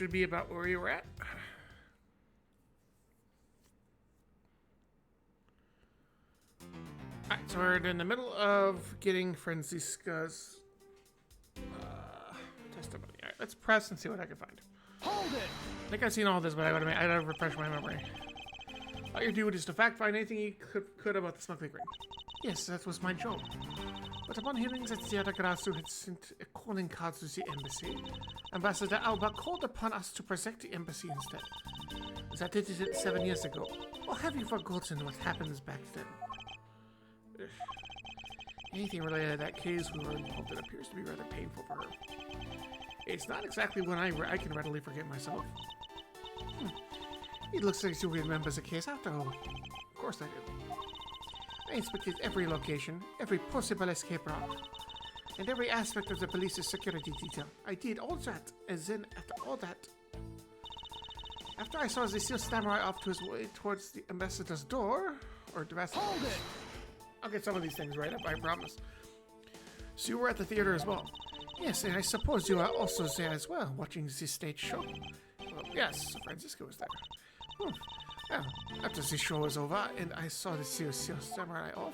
should be about where you were at. Alright, so we're in the middle of getting Franziska's testimony. Alright, let's press and see what I can find. Hold it! I think I've seen all this, but I gotta refresh my memory. All your duty is to fact find anything you could about the smuggling ring. Yes, that was my job. But upon hearing that Ziada Grasu had sent a calling card to the embassy, Ambassador Alba called upon us to protect the embassy instead. That did it 7 years ago. Or have you forgotten what happened back then? Ugh. Anything related to that case we were involved in appears to be rather painful for her. It's not exactly one I can readily forget myself. It looks like you remember the case after all. Of course I do. I inspected every location, every possible escape route, and every aspect of the police's security detail. I did all that, and then after all that... After I saw the Seal Samurai off to his way towards the ambassador's door, or the ambassador... Hold it! I'll get some of these things right up, I promise. So you were at the theater as well? Yes, and I suppose you are also there as well, watching this stage show. Well, yes, Franziska was there. Well, after the show was over, and I saw the Seal Samurai off,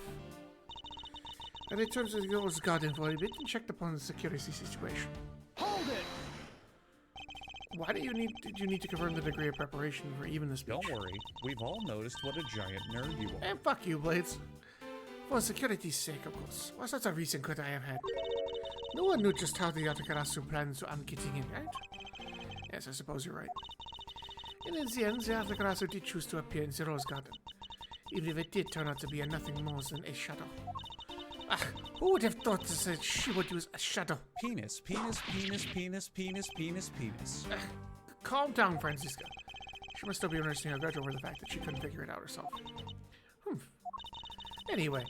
I returned to the girl's garden for a bit and checked upon the security situation. Hold it! Why did you need to confirm the degree of preparation for even this speech? Don't worry, we've all noticed what a giant nerd you are. And fuck you, Blades. For security's sake, of course. What such a reason could I have had? No one knew just how the Yatagarasu planned, so I'm getting in, right? Yes, I suppose you're right. And in the end, the Yatagarasu did choose to appear in the Rose Garden, even if it did turn out to be nothing more than a shadow. Ah, who would have thought that she would use a shadow? Penis, penis, penis, penis, penis, penis, penis. Calm down, Franziska. She must still be nursing a grudge over the fact that she couldn't figure it out herself. Anyway,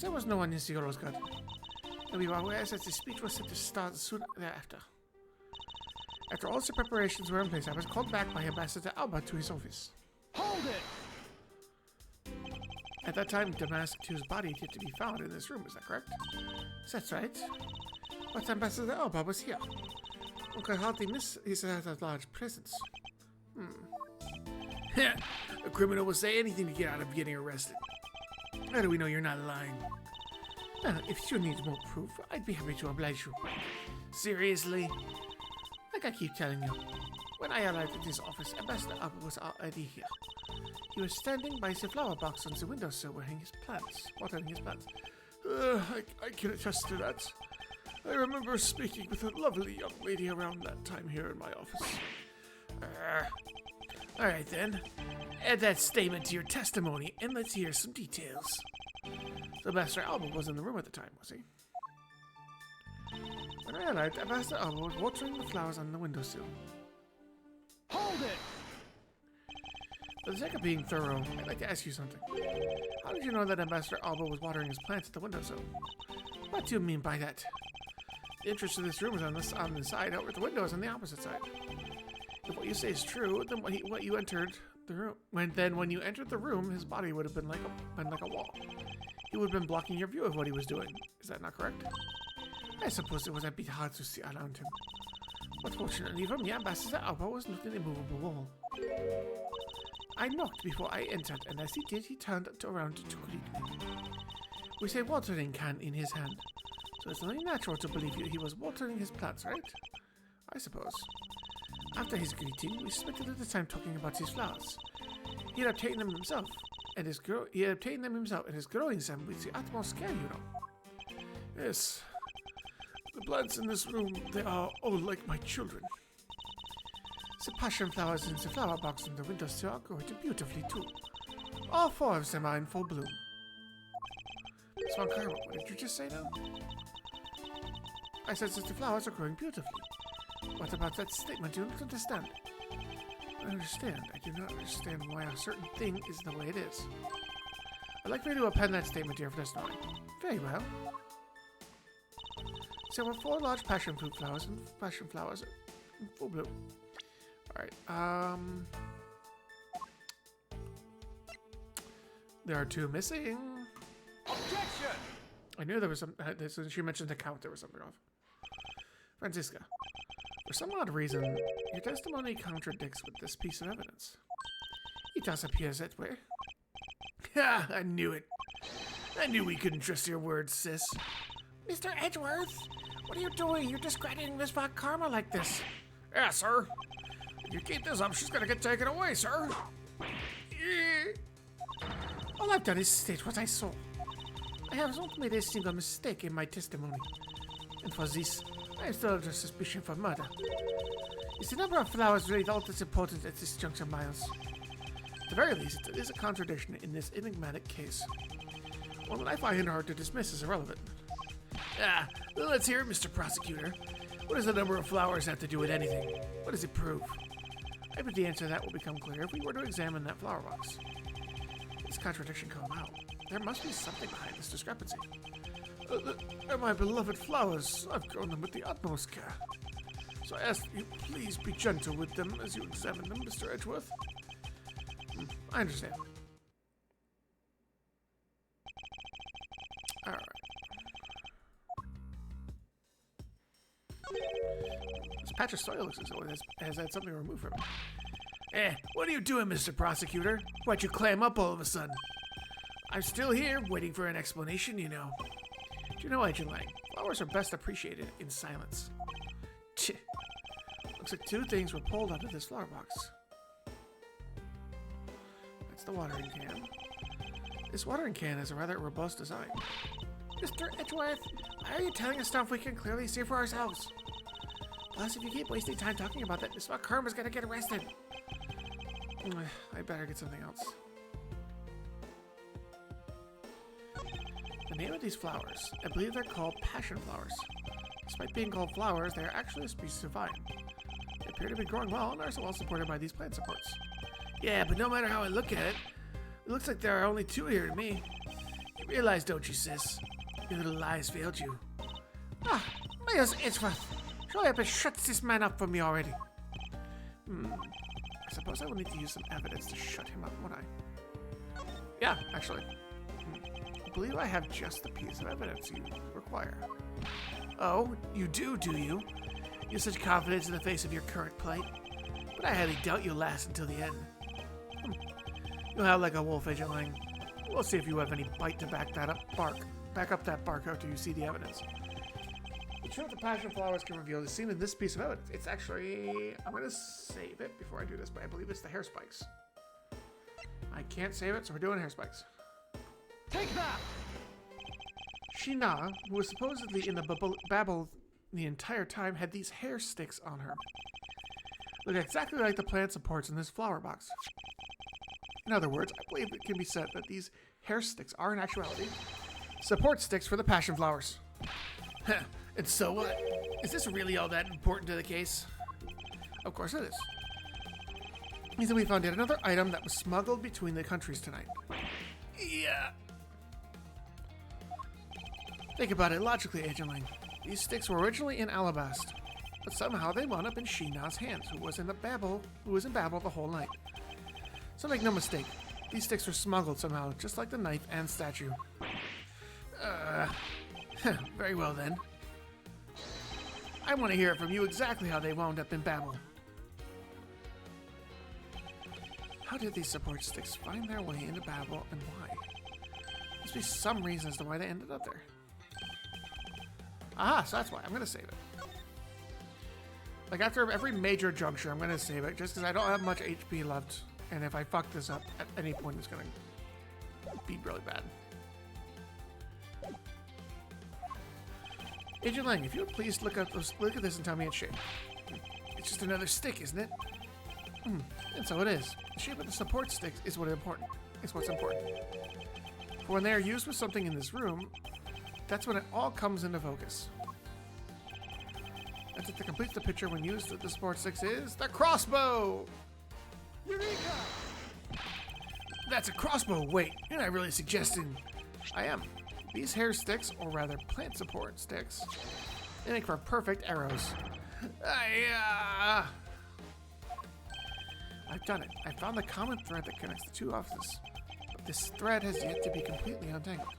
there was no one in the Rose Garden. And we were aware that the speech was set to start soon thereafter. After all the preparations were in place, I was called back by Ambassador Alba to his office. Hold it! At that time, Damask 2's body had to be found in this room, is that correct? That's right. But Ambassador Alba was here. One could hardly miss his rather large presence. A criminal will say anything to get out of getting arrested. How do we know you're not lying? If you need more proof, I'd be happy to oblige you. Seriously? Like I keep telling you, when I arrived at this office, Ambassador Alba was already here. He was standing by the flower box on the windowsill watering his plants. I can attest to that. I remember speaking with a lovely young lady around that time here in my office. Alright then, add that statement to your testimony and let's hear some details. So Ambassador Alba was in the room at the time, was he? When I arrived, Ambassador Alba was watering the flowers on the windowsill. Hold it! For the sake of being thorough, I'd like to ask you something. How did you know that Ambassador Alba was watering his plants at the windowsill? What do you mean by that? The entrance to this room is on the side, over the window is on the opposite side. If what you say is true, then when you entered the room, when you entered the room, his body would have been like a wall. He would have been blocking your view of what he was doing. Is that not correct? I suppose it was a bit hard to see around him. But fortunately for me, Ambassador Alba was not an immovable wall. I knocked before I entered, and as he did, he turned around to greet me. With a watering can in his hand. So it's only natural to believe he was watering his plants, right? I suppose. After his greeting, we spent a little time talking about his flowers. He had obtained them himself, and is growing them with the utmost care, you know. Yes. The plants in this room, they are all like my children. The passion flowers in the flower box on the windowsill are growing beautifully too. All 4 of them are in full bloom. Swankara, what did you just say now? I said that the flowers are growing beautifully. What about that statement? You don't understand. I understand. I do not understand why a certain thing is the way it is. I'd like for you to append that statement here for testimony. Very well. So there were 4 large passion fruit flowers and passion flowers in full bloom. Alright, there are 2 missing. Objection! I knew there was some. She mentioned the count, there was something off. Franziska. For some odd reason, your testimony contradicts with this piece of evidence. It does appear that way. Ha! I knew it. I knew we couldn't trust your words, sis. Mr. Edgeworth, what are you doing? You're discrediting Miss Von Karma like this. Yeah, sir. If you keep this up, she's gonna get taken away, sir. All I've done is state what I saw. I have not made a single mistake in my testimony. And for this, I am still under suspicion for murder. Is the number of flowers really all that's important at this juncture, Miles? At the very least, it is a contradiction in this enigmatic case. One that I find hard to dismiss as irrelevant. Ah, well, let's hear it, Mr. Prosecutor. What does the number of flowers have to do with anything? What does it prove? I bet the answer to that will become clear if we were to examine that flower box. This contradiction come out. There must be something behind this discrepancy. They're my beloved flowers. I've grown them with the utmost care. So I ask that you please be gentle with them as you examine them, Mr. Edgeworth. I understand. Alright. This patch of soil looks as though it has had something removed from it. What are you doing, Mr. Prosecutor? Why'd you clam up all of a sudden? I'm still here, waiting for an explanation, you know. Do you know, Agent Lang, flowers are best appreciated in silence. Tch. Looks like two things were pulled out of this flower box. That's the watering can. This watering can has a rather robust design. Mr. Edgeworth, why are you telling us stuff we can clearly see for ourselves? Plus, if you keep wasting time talking about that, Miss Karma's gonna get arrested. I better get something else. The name of these flowers, I believe they're called passion flowers. Despite being called flowers, they are actually a species of vine. They appear to be growing well and are so well supported by these plant supports. Yeah, but no matter how I look at it, it looks like there are only two here to me. You realize, don't you, sis? Your little lies failed you. Ah, Miles Edgeworth. Surely I've been shut this man up for me already. I suppose I will need to use some evidence to shut him up, won't I? Yeah, actually. I believe I have just the piece of evidence you require. Oh, you do you? You have such confidence in the face of your current plight. But I highly doubt you'll last until the end. You'll howl like a wolf, Agent Lang. We'll see if you have any bite to back that up. Back up that bark after you see the evidence. The truth the passion flowers can reveal is seen in this piece of evidence. It's actually... I'm going to save it before I do this, but I believe it's the hair spikes. I can't save it, so we're doing hair spikes. Take that! Sheena, who was supposedly in the babble the entire time, had these hair sticks on her. Look exactly like the plant supports in this flower box. In other words, I believe it can be said that these hair sticks are in actuality support sticks for the passion flowers. And so what? Is this really all that important to the case? Of course it is. It means that we found yet another item that was smuggled between the countries tonight. Yeah. Think about it logically, Agent Lang. These sticks were originally in Alabast, but somehow they wound up in Sheena's hands, who was in Babel the whole night. So make no mistake, these sticks were smuggled somehow, just like the knife and statue. Very well then. I want to hear it from you exactly how they wound up in Babel. How did these support sticks find their way into Babel, and why? There must be some reason as to why they ended up there. Aha, so that's why. I'm going to save it. Like, after every major juncture, I'm going to save it, just because I don't have much HP left. And if I fuck this up at any point, it's going to be really bad. Agent Lang, if you would please look at this and tell me its shape. It's just another stick, isn't it? And so it is. The shape of the support sticks is what's important. For when they are used with something in this room, that's when it all comes into focus. That's it, to complete the picture when used with the support sticks is the crossbow! Eureka! That's a crossbow! Wait, you're not really suggesting... I am. These hair sticks, or rather plant support sticks, they make for perfect arrows. I've done it. I found the common thread that connects the two offices. But this thread has yet to be completely untangled.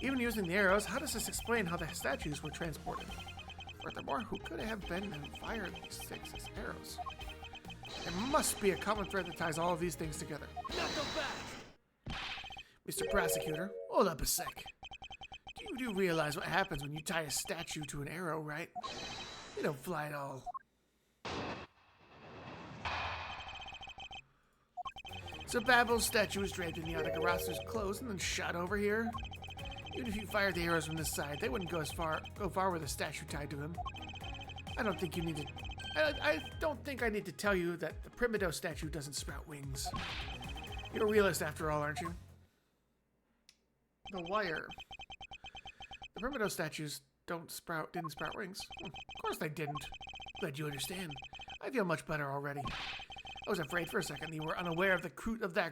Even using the arrows, how does this explain how the statues were transported? Furthermore, who could it have been who fired these 6 arrows? There must be a common thread that ties all of these things together. Not so fast! Mr. Prosecutor, hold up a sec. You do realize what happens when you tie a statue to an arrow, right? They don't fly at all. So Babel's statue was draped in the Yatagarasu's clothes and then shot over here. Even if you fired the arrows from this side, they wouldn't go far with a statue tied to them. I don't think you need to. I don't think I need to tell you that the Primido statue doesn't sprout wings. You're a realist after all, aren't you? The wire. The Primido statues didn't sprout wings. Of course they didn't. Glad you understand. I feel much better already. I was afraid for a second you were unaware of that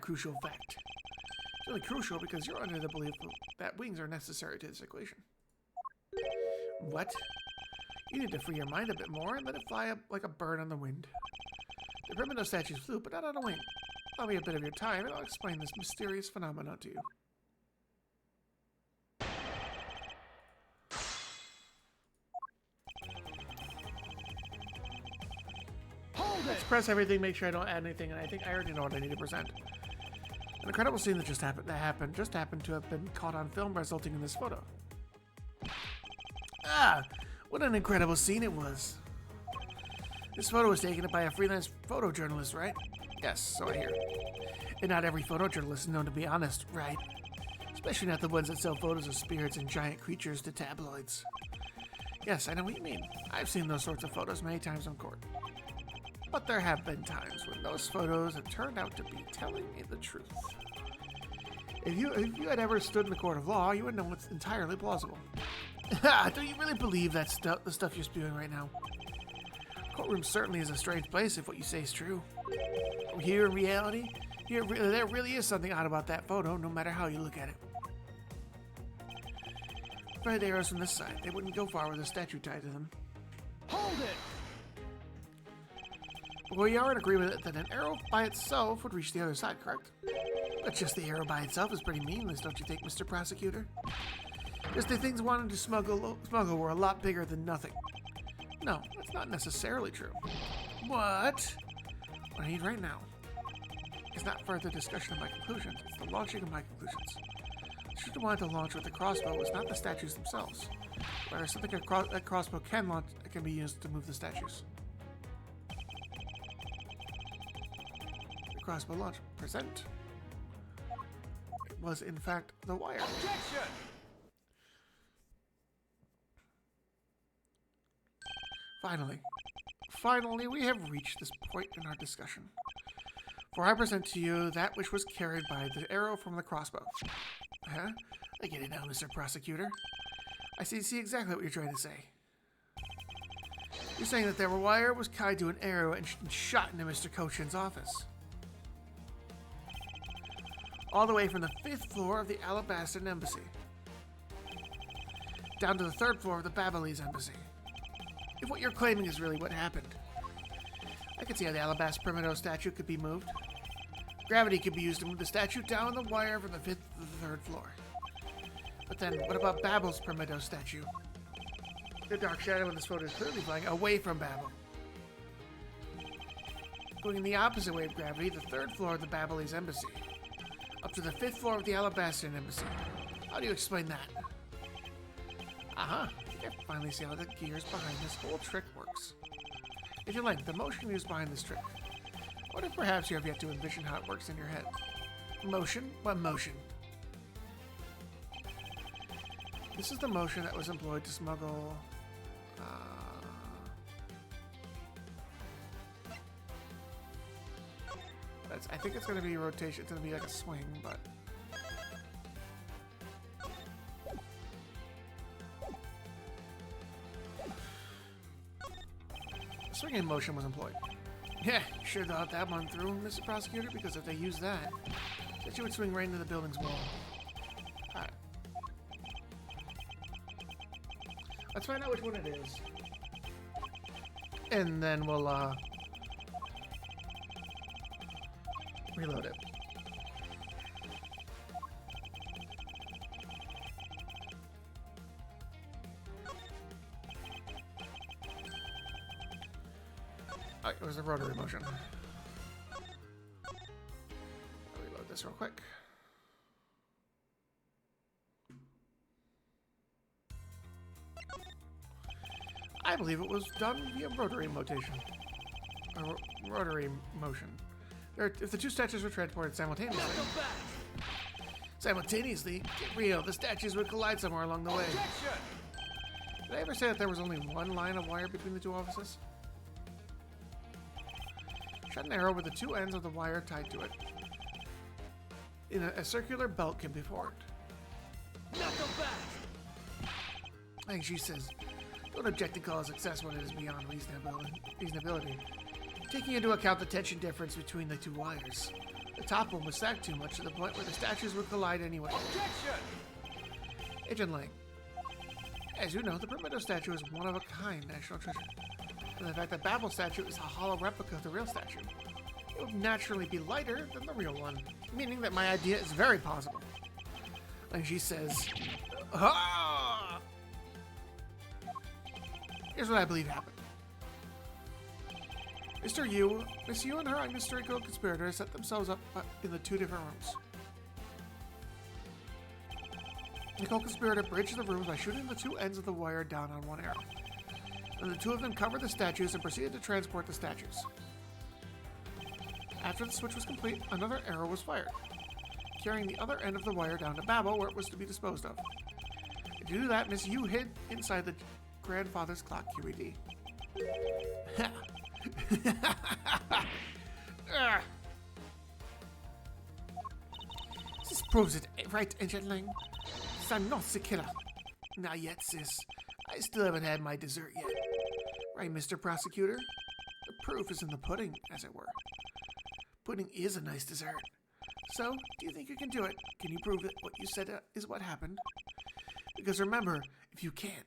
crucial fact. It's really crucial because you're under the belief that wings are necessary to this equation. What? You need to free your mind a bit more and let it fly up like a bird on the wind. The Primido statues flew, but not on a wing. Allow me a bit of your time and I'll explain this mysterious phenomenon to you. Let's press everything, make sure I don't add anything, and I think I already know what I need to present. An incredible scene that just happened to have been caught on film, resulting in this photo. Ah, what an incredible scene it was. This photo was taken by a freelance photojournalist, right? Yes, so I hear. And not every photojournalist is known to be honest, right? Especially not the ones that sell photos of spirits and giant creatures to tabloids. Yes, I know what you mean. I've seen those sorts of photos many times on court. But there have been times when those photos have turned out to be telling me the truth. If you had ever stood in the court of law, you would know it's entirely plausible. Do you really believe that the stuff you're spewing right now? Courtroom certainly is a strange place if what you say is true. Here in reality, there really is something odd about that photo, no matter how you look at it. Fired arrows from this side. They wouldn't go far with a statue tied to them. Hold it! Well, you are in agreement that an arrow by itself would reach the other side, correct? But just the arrow by itself is pretty meaningless, don't you think, Mr. Prosecutor? Just the things wanted to smuggle were a lot bigger than nothing. No, that's not necessarily true. What? What I need right now is not further discussion of my conclusions, it's the launching of my conclusions. The shooter wanted to launch with the crossbow was not the statues themselves. Rather, something that crossbow can launch that can be used to move the statues. Crossbow launch. Present. It was, in fact, the wire. Objection! Finally, we have reached this point in our discussion. For I present to you that which was carried by the arrow from the crossbow. Huh? I get it now, Mr. Prosecutor. I see exactly what you're trying to say. You're saying that the wire was tied to an arrow and shot into Mr. Kochin's office. All the way from the 5th floor of the Alabastan Embassy down to the 3rd floor of the Babalese Embassy. If what you're claiming is really what happened, I could see how the Alabastan Primido statue could be moved. Gravity could be used to move the statue down the wire from the 5th to the 3rd floor. But then, what about Babel's Primido statue? The dark shadow in this photo is clearly flying away from Babel. Going in the opposite way of gravity, the 3rd floor of the Babalese Embassy up to the 5th floor of the Alabastan Embassy. How do you explain that? Aha! I can finally see how the gears behind this whole trick works. If you like, the motion used behind this trick. What if perhaps you have yet to envision how it works in your head? Motion? What motion? This is the motion that was employed to smuggle... I think it's going to be a rotation. It's going to be like a swing, but... A swinging motion was employed. Yeah, sure thought that one through, Mr. Prosecutor, because if they use that, you would swing right into the building's wall. Alright. Let's find out which one it is. And then we'll, reload it. Oh, it was a rotary motion. Reload this real quick. I believe it was done via rotary motion. Rotary motion. If the two statues were transported simultaneously. Not so fast. Simultaneously, get real, the statues would collide somewhere along the way. Objection. Did I ever say that there was only one line of wire between the two offices? Shot an arrow with the two ends of the wire tied to it. In a circular belt can be formed. Not so fast. I think she says, don't object to call a success when it is beyond reasonability. Taking into account the tension difference between the two wires. The top one was stacked too much to the point where the statues would collide anyway. Objection. Agent Lang. As you know, the Prometheus statue is one of a kind national treasure. And the fact that Babel statue is a hollow replica of the real statue. It would naturally be lighter than the real one, meaning that my idea is very possible. And she says, ah! Here's what I believe happened. Miss Yu and her mystery co-conspirators set themselves up in the two different rooms. The co-conspirator bridged the rooms by shooting the two ends of the wire down on one arrow. And the two of them covered the statues and proceeded to transport the statues. After the switch was complete, another arrow was fired, carrying the other end of the wire down to Babel where it was to be disposed of. To do that, Miss Yu hid inside the grandfather's clock QED. This proves it, right, Agent Lang? I'm not the killer. Not yet, sis. I still haven't had my dessert yet. Right, Mr. Prosecutor? The proof is in the pudding, as it were. Pudding is a nice dessert. So, do you think you can do it? Can you prove that what you said is what happened? Because remember, if you can't,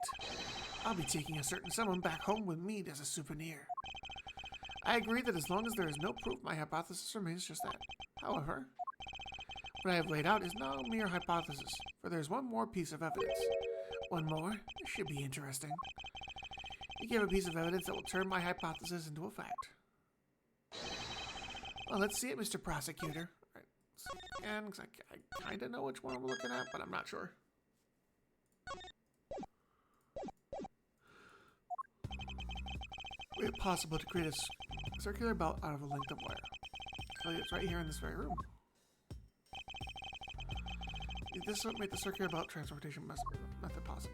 I'll be taking a certain someone back home with me as a souvenir. I agree that as long as there is no proof, my hypothesis remains just that. However, what I have laid out is no mere hypothesis, for there is one more piece of evidence. One more? This should be interesting. You give a piece of evidence that will turn my hypothesis into a fact. Well, let's see it, Mr. Prosecutor. Right. Again, because I kind of know which one I'm looking at, but I'm not sure. Is it possible to create a circular belt out of a length of wire? Oh, it's right here in this very room. This would make the circular belt transportation method possible.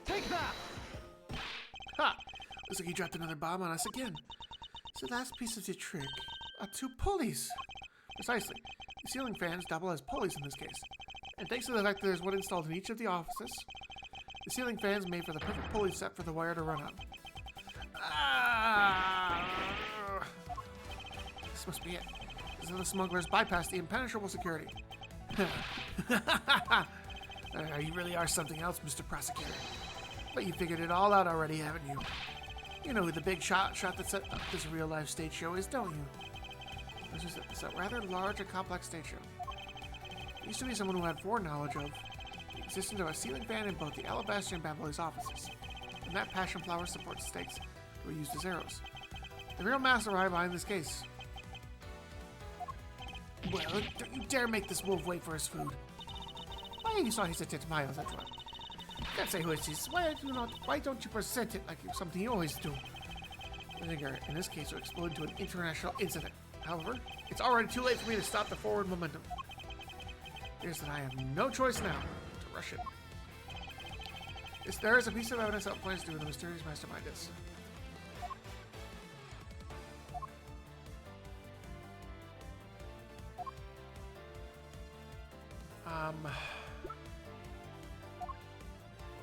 Take that. Ha! Looks like you dropped another bomb on us again. So the last piece of the trick are two pulleys. Precisely. The ceiling fans double as pulleys in this case. And thanks to the fact that there's one installed in each of the offices, the ceiling fans made for the perfect pulley set for the wire to run on. Ah! This must be it. This is how the smugglers bypassed the impenetrable security. You really are something else, Mr. Prosecutor. But you figured it all out already, haven't you? You know who the big shot that set up this real-life stage show is, don't you? It's a rather large and complex stage show. There used to be someone who had foreknowledge of the existence of a ceiling fan in both the Alabaster and Beverly's offices. And that passion flower supports stakes that were used as arrows. The real mastermind behind this case. Well, don't you dare make this wolf wait for his food. Why are you so hesitant, Miles? That's right. Can't say who it is. Why don't you present it like something you always do? Vinegar, in this case, will explode into an international incident. However, it's already too late for me to stop the forward momentum. Here's that I have no choice now to rush it. There is a piece of evidence that points to who the mysterious mastermind is.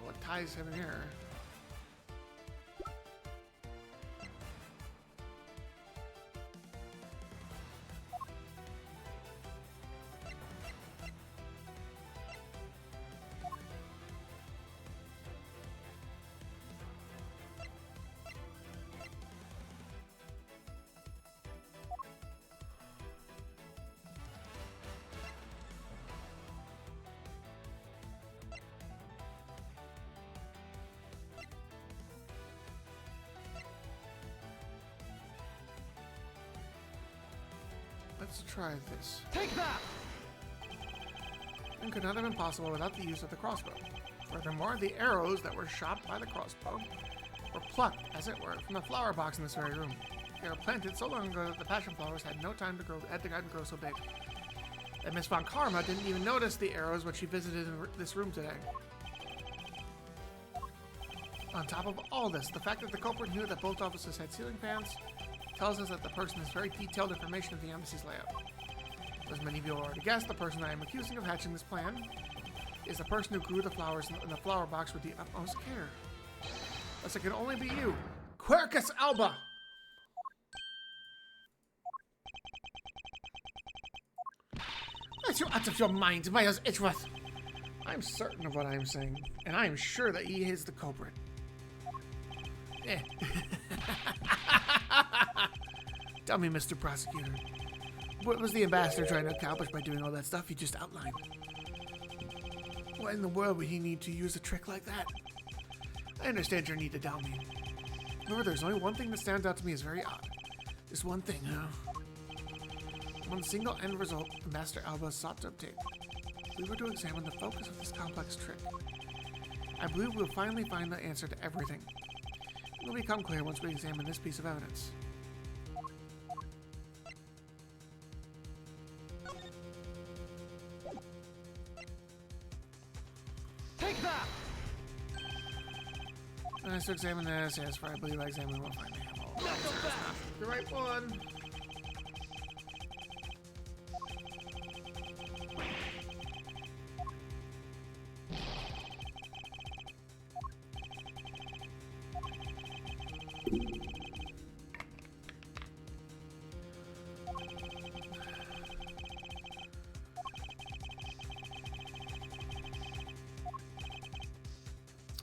What ties him here? Let's try this. Take that! It could not have been possible without the use of the crossbow. Furthermore, the arrows that were shot by the crossbow were plucked, as it were, from the flower box in this very room. They were planted so long ago that the passion flowers had no time to grow, had to grow so big. And Miss Von Karma didn't even notice the arrows when she visited this room today. On top of all this, the fact that the culprit knew that both offices had ceiling fans tells us that the person has very detailed information of the embassy's layout. As many of you already guessed, the person I am accusing of hatching this plan is the person who grew the flowers in the flower box with the utmost care. Thus it can only be you, Quercus Alba! That's you out of your mind, Miles Itchworth! I'm certain of what I am saying, and I am sure that he is the culprit. Eh. Tell me, Mr. Prosecutor, what was the ambassador trying to accomplish by doing all that stuff he just outlined? Why in the world would he need to use a trick like that? I understand your need to doubt me. However, there's only one thing that stands out to me as very odd. Just one thing, huh? One single end result Master Alba sought to obtain. If we were to examine the focus of this complex trick, I believe we'll finally find the answer to everything. It will become clear once we examine this piece of evidence. Take that! Nice to examine this. Yes, for I believe I examine will finally have all. Not so fast! The right one.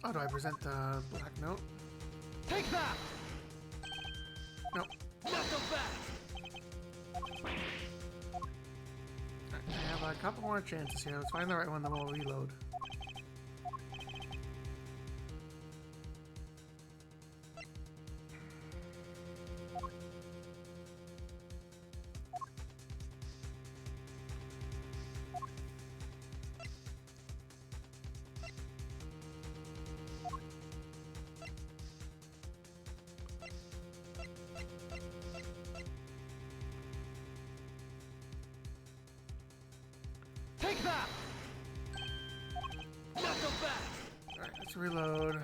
How do I present the black note? Take that! Nope. Not so fast! I have a couple more chances here. Let's find the right one, then we'll reload. Take that! Not so fast! Alright, let's reload.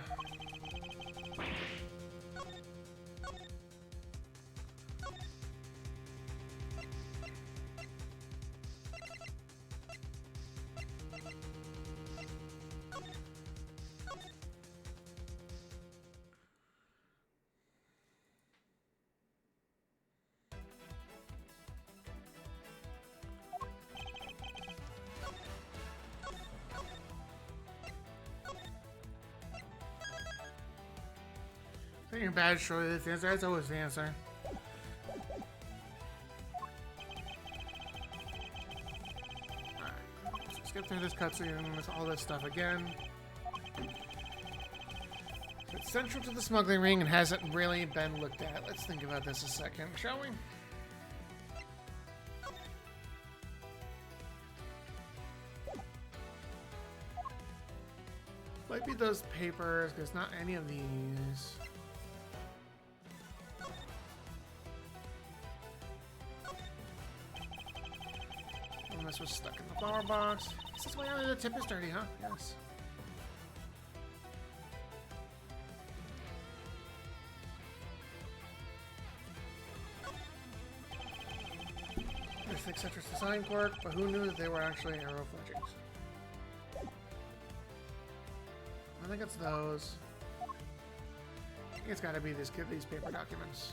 Taking a bad short of this answer, that's always the answer. Alright, let's skip through this cutscene with all this stuff again. It's central to the smuggling ring and hasn't really been looked at. Let's think about this a second, shall we? Might be those papers, because not any of these. And this was stuck in the flower box. This is why only the tip is dirty, huh? Yes. There's the eccentric design quirk, but who knew that they were actually arrow fletchings? I think it's those. I think it's gotta be these paper documents.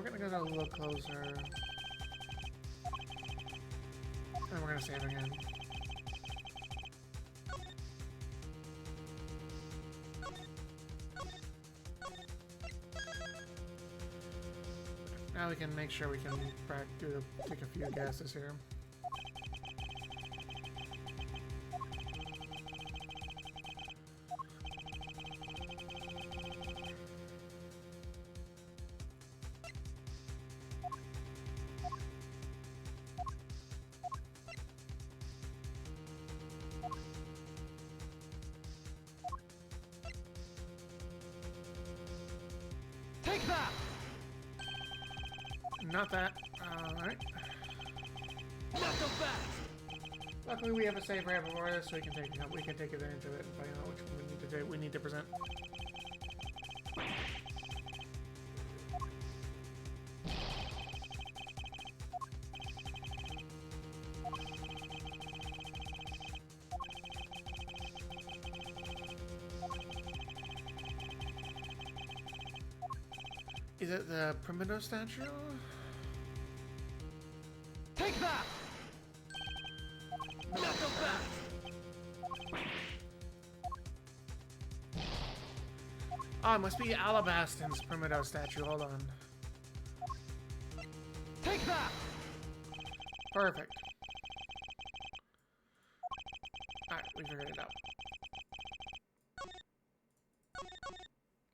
We're gonna go a little closer. And we're gonna save again. Now we can make sure we can take a few guesses here. Take that! Not that. Alright. Knock them back! Luckily we have a save right before this, so we can take advantage of it and find out which one we need to present. Is it the Primido statue? Take that! Knock them back! Oh, it must be Alabaston's Primido statue. Hold on. Take that! Perfect. Alright, we figured it out.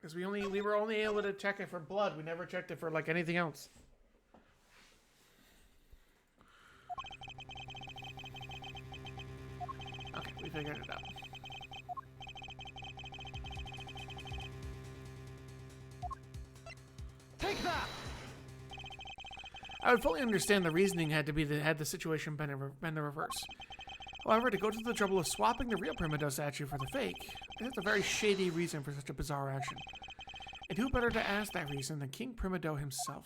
Because we were only able to check it for blood. We never checked it for like anything else. Okay, we figured it out. Take that! I would fully understand the reasoning had the situation been the reverse. However, to go to the trouble of swapping the real Primido statue for the fake, that's a very shady reason for such a bizarre action. And who better to ask that reason than King Primido himself?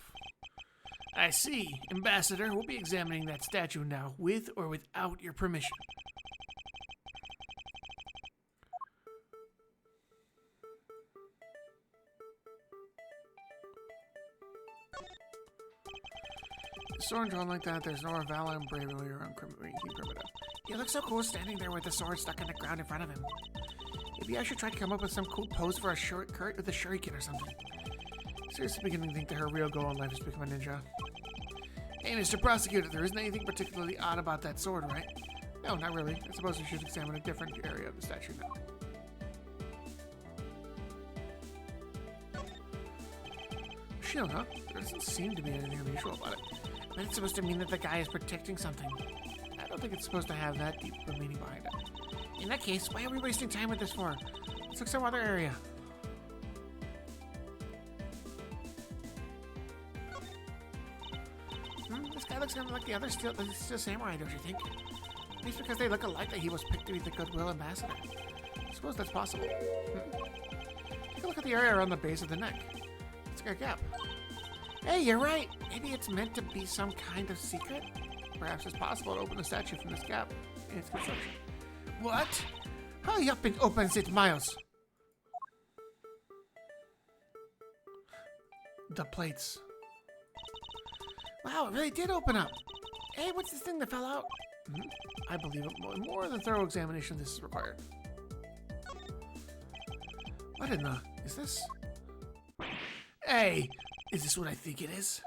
I see. Ambassador, we'll be examining that statue now, with or without your permission. Sword drawn like that, there's no more valor and bravery around King Primido. He looks so cool standing there with the sword stuck in the ground in front of him. Maybe I should try to come up with some cool pose for a shortcut with a shuriken or something. Seriously beginning to think that her real goal in life is to become a ninja. Hey, Mr. Prosecutor, there isn't anything particularly odd about that sword, right? No, not really. I suppose we should examine a different area of the statue now. Shield, huh? There doesn't seem to be anything unusual about it. But it's supposed to mean that the guy is protecting something. I don't think it's supposed to have that deep of a meaning behind it. In that case, why are we wasting time with this for? Let's look some other area. This guy looks kind of like the other Steel Samurai, don't you think? At least because they look alike that he was picked to be the Goodwill Ambassador. I suppose that's possible. Take a look at the area around the base of the neck. It's like a gap. Hey, you're right. Maybe it's meant to be some kind of secret? Perhaps it's possible to open the statue from this gap in its construction. What? Hurry up and open it, Miles. The plates. Wow, it really did open up. Hey, what's this thing that fell out? I believe it. More than thorough examination of this is required. What in the... is this? Hey, is this what I think it is?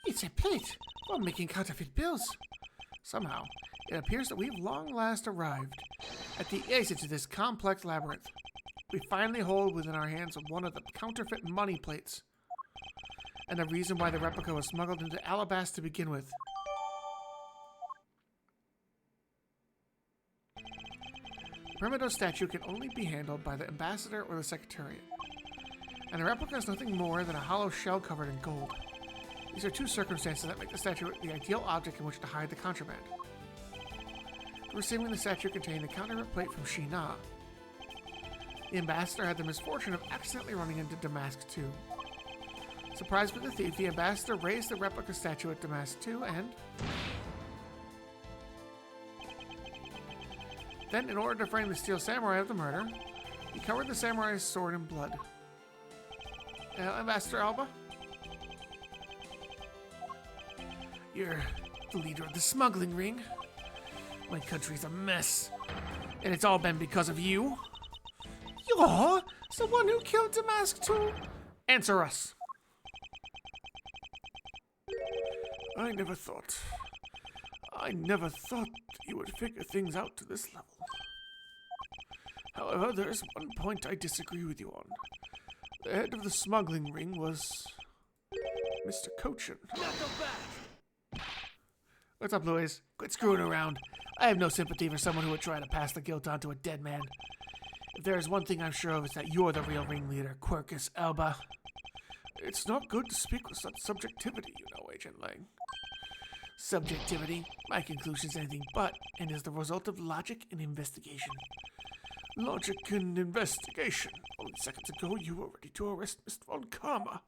It's a plate for making counterfeit bills. Somehow, it appears that we've long last arrived at the exit to this complex labyrinth. We finally hold within our hands one of the counterfeit money plates, and the reason why the replica was smuggled into Alabasta to begin with. The Primido statue can only be handled by the ambassador or the secretariat, and the replica is nothing more than a hollow shell covered in gold. These are two circumstances that make the statue the ideal object in which to hide the contraband. Receiving the statue containing the counterfeit plate from Shina, the ambassador had the misfortune of accidentally running into Damask II. Surprised by the thief, the ambassador raised the replica statue at Damask II and... then, in order to frame the Steel Samurai of the murder, he covered the samurai's sword in blood. Ambassador Alba? You're the leader of the smuggling ring. My country's a mess, and it's all been because of you. You're the one who killed Damask II? Answer us. I never thought you would figure things out to this level. However, there is one point I disagree with you on. The head of the smuggling ring was Mr. Cochin. Not so fast. What's up, Louis? Quit screwing around. I have no sympathy for someone who would try to pass the guilt on to a dead man. If there is one thing I'm sure of, it's that you're the real ringleader, Quercus Alba. It's not good to speak with such subjectivity, you know, Agent Lang. Subjectivity, my conclusion is anything but, and is the result of logic and investigation. Logic and investigation. Only seconds ago, you were ready to arrest Mr. Von Karma.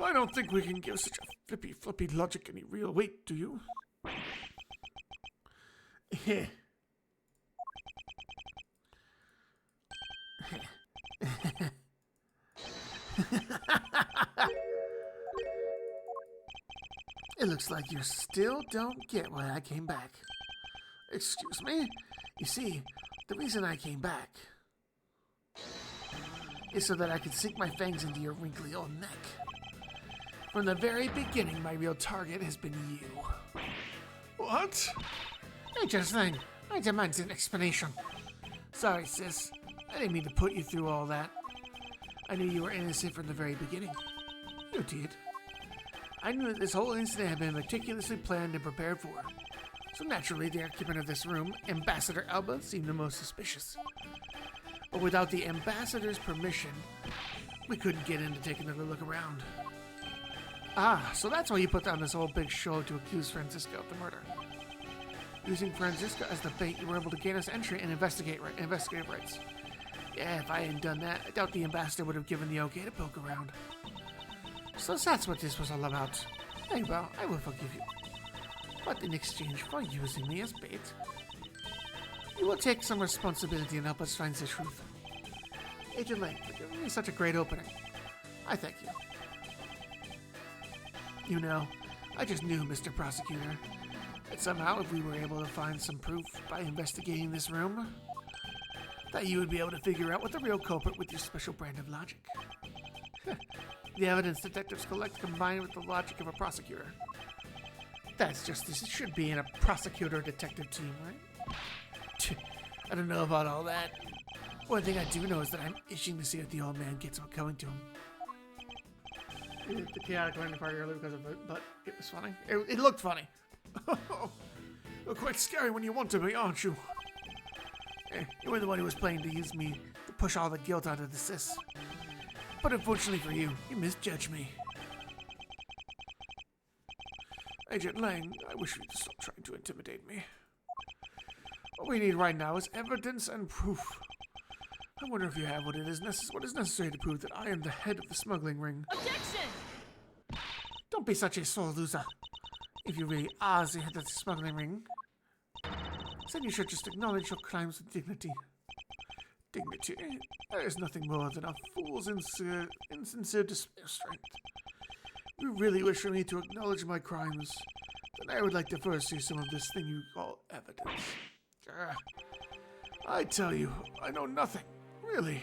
I don't think we can give such a flippy logic any real weight, do you? It looks like you still don't get why I came back. Excuse me? You see, the reason I came back is so that I could sink my fangs into your wrinkly old neck. From the very beginning, my real target has been you. What? Hey, just Lang, I demand an explanation. Sorry, sis. I didn't mean to put you through all that. I knew you were innocent from the very beginning. You did. I knew that this whole incident had been meticulously planned and prepared for. So naturally, the occupant of this room, Ambassador Alba, seemed the most suspicious. But without the ambassador's permission, we couldn't get in to take another look around. Ah, so that's why you put on this whole big show to accuse Francisco of the murder. Using Francisco as the bait, you were able to gain us entry and investigative rights. Yeah, if I hadn't done that, I doubt the ambassador would have given the okay to poke around. So that's what this was all about. Very well, I will forgive you. But in exchange for using me as bait, you will take some responsibility and help us find the truth. Agent Lang, for giving me such a great opening. I thank you. You know, I just knew, Mr. Prosecutor, that somehow if we were able to find some proof by investigating this room, that you would be able to figure out what the real culprit with your special brand of logic. The evidence detectives collect combined with the logic of a prosecutor. That's just as it should be in a prosecutor-detective team, right? I don't know about all that. One thing I do know is that I'm itching to see if the old man gets what's coming to him. The chaotic landing party earlier because of it, but it was funny. It looked funny. You're quite scary when you want to be, aren't you? You were the one who was planning to use me to push all the guilt onto the sis. But unfortunately for you, you misjudged me. Agent Lang, I wish you'd stop trying to intimidate me. What we need right now is evidence and proof. I wonder if you have what is necessary to prove that I am the head of the smuggling ring. Objection! Don't be such a sore loser. If you really are the head of the smuggling ring, then you should just acknowledge your crimes with dignity. Dignity? There is nothing more than a fool's insincere display of strength. If you really wish for me to acknowledge my crimes, then I would like to first see some of this thing you call evidence. I tell you, I know nothing, really.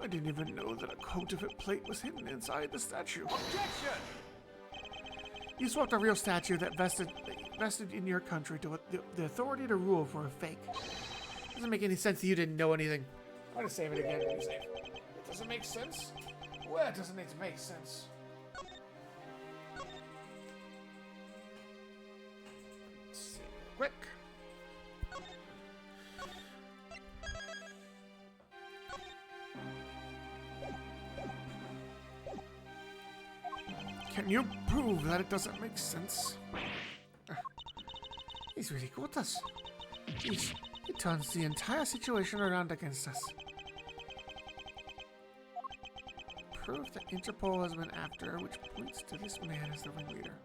I didn't even know that a counterfeit plate was hidden inside the statue. Objection! You swapped a real statue that vested in your country to the authority to rule for a fake. Doesn't make any sense that you didn't know anything. I'm gonna save it again. It doesn't make sense? Well, it doesn't make sense. Let's see. Quick. Can you prove that it doesn't make sense? He's really good with us. Jeez, he turns the entire situation around against us. Proof that Interpol has been after, which points to this man as the ringleader.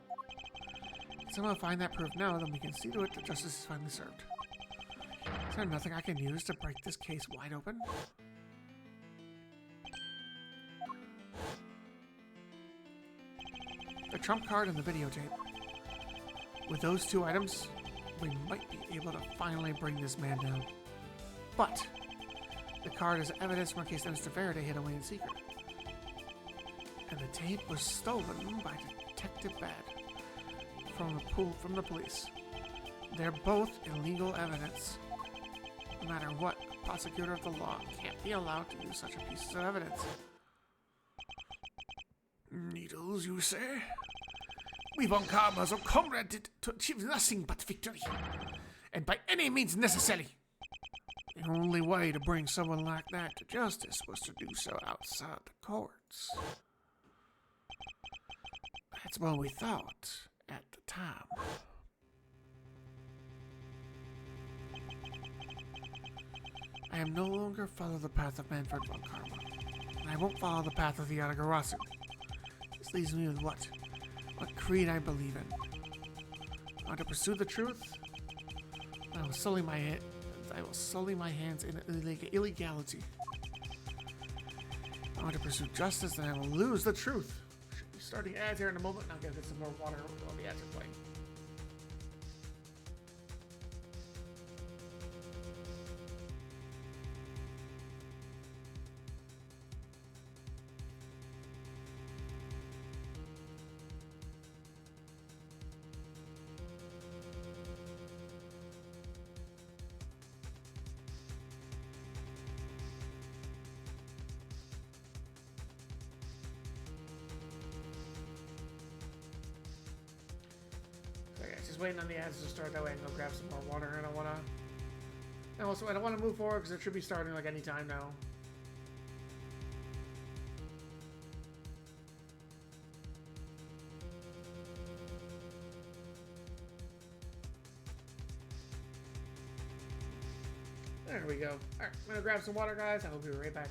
If somehow find that proof now, then we can see to it that justice is finally served. Is there nothing I can use to break this case wide open? The trump card and the videotape. With those two items, we might be able to finally bring this man down. But the card is evidence from a case that Mr. Faraday hid away in secret. And the tape was stolen by Detective Bad. from the police. They're both illegal evidence. No matter what, a prosecutor of the law can't be allowed to use such a piece of evidence. Needles, you say? We von Karma's comrade to achieve nothing but victory. And by any means necessary. The only way to bring someone like that to justice was to do so outside the courts. That's what we thought at the time. I am no longer follow the path of Manfred von Karma. And I won't follow the path of the Yatagarasu. This leaves me with what? What creed I believe in. I want to pursue the truth. I will sully my hands in illegality. I want to pursue justice, and I will lose the truth. Should be starting ads here in a moment. Now I'm gonna get some more water while the ads are playing. Waiting on the ads to start, that way I can go grab some more water. I don't want to. And also, I don't want to move forward because it should be starting like any time now. There we go. Alright, I'm gonna grab some water, guys. I will be right back.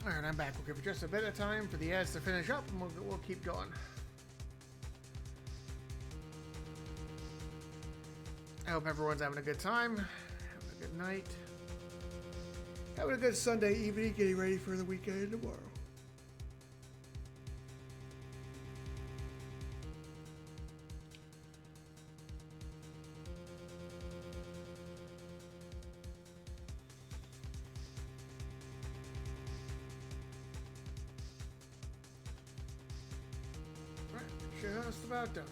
Alright, I'm back. We'll give it just a bit of time for the ads to finish up, and we'll keep going. I hope everyone's having a good time, having a good night, having a good Sunday evening, getting ready for the weekend tomorrow. Just about done.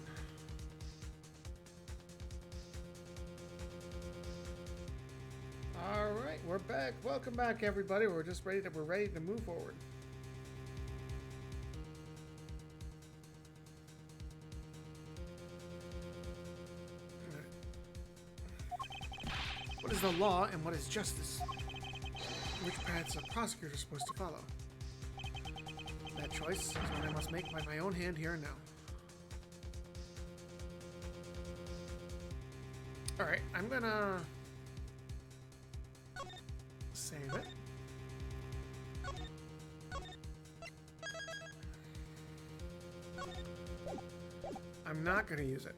All right, we're back. Welcome back, everybody. We're ready to move forward. What is the law and what is justice? Which paths are prosecutors supposed to follow? That choice is one I must make by my own hand here and now. Alright, I'm gonna save it. I'm not gonna use it.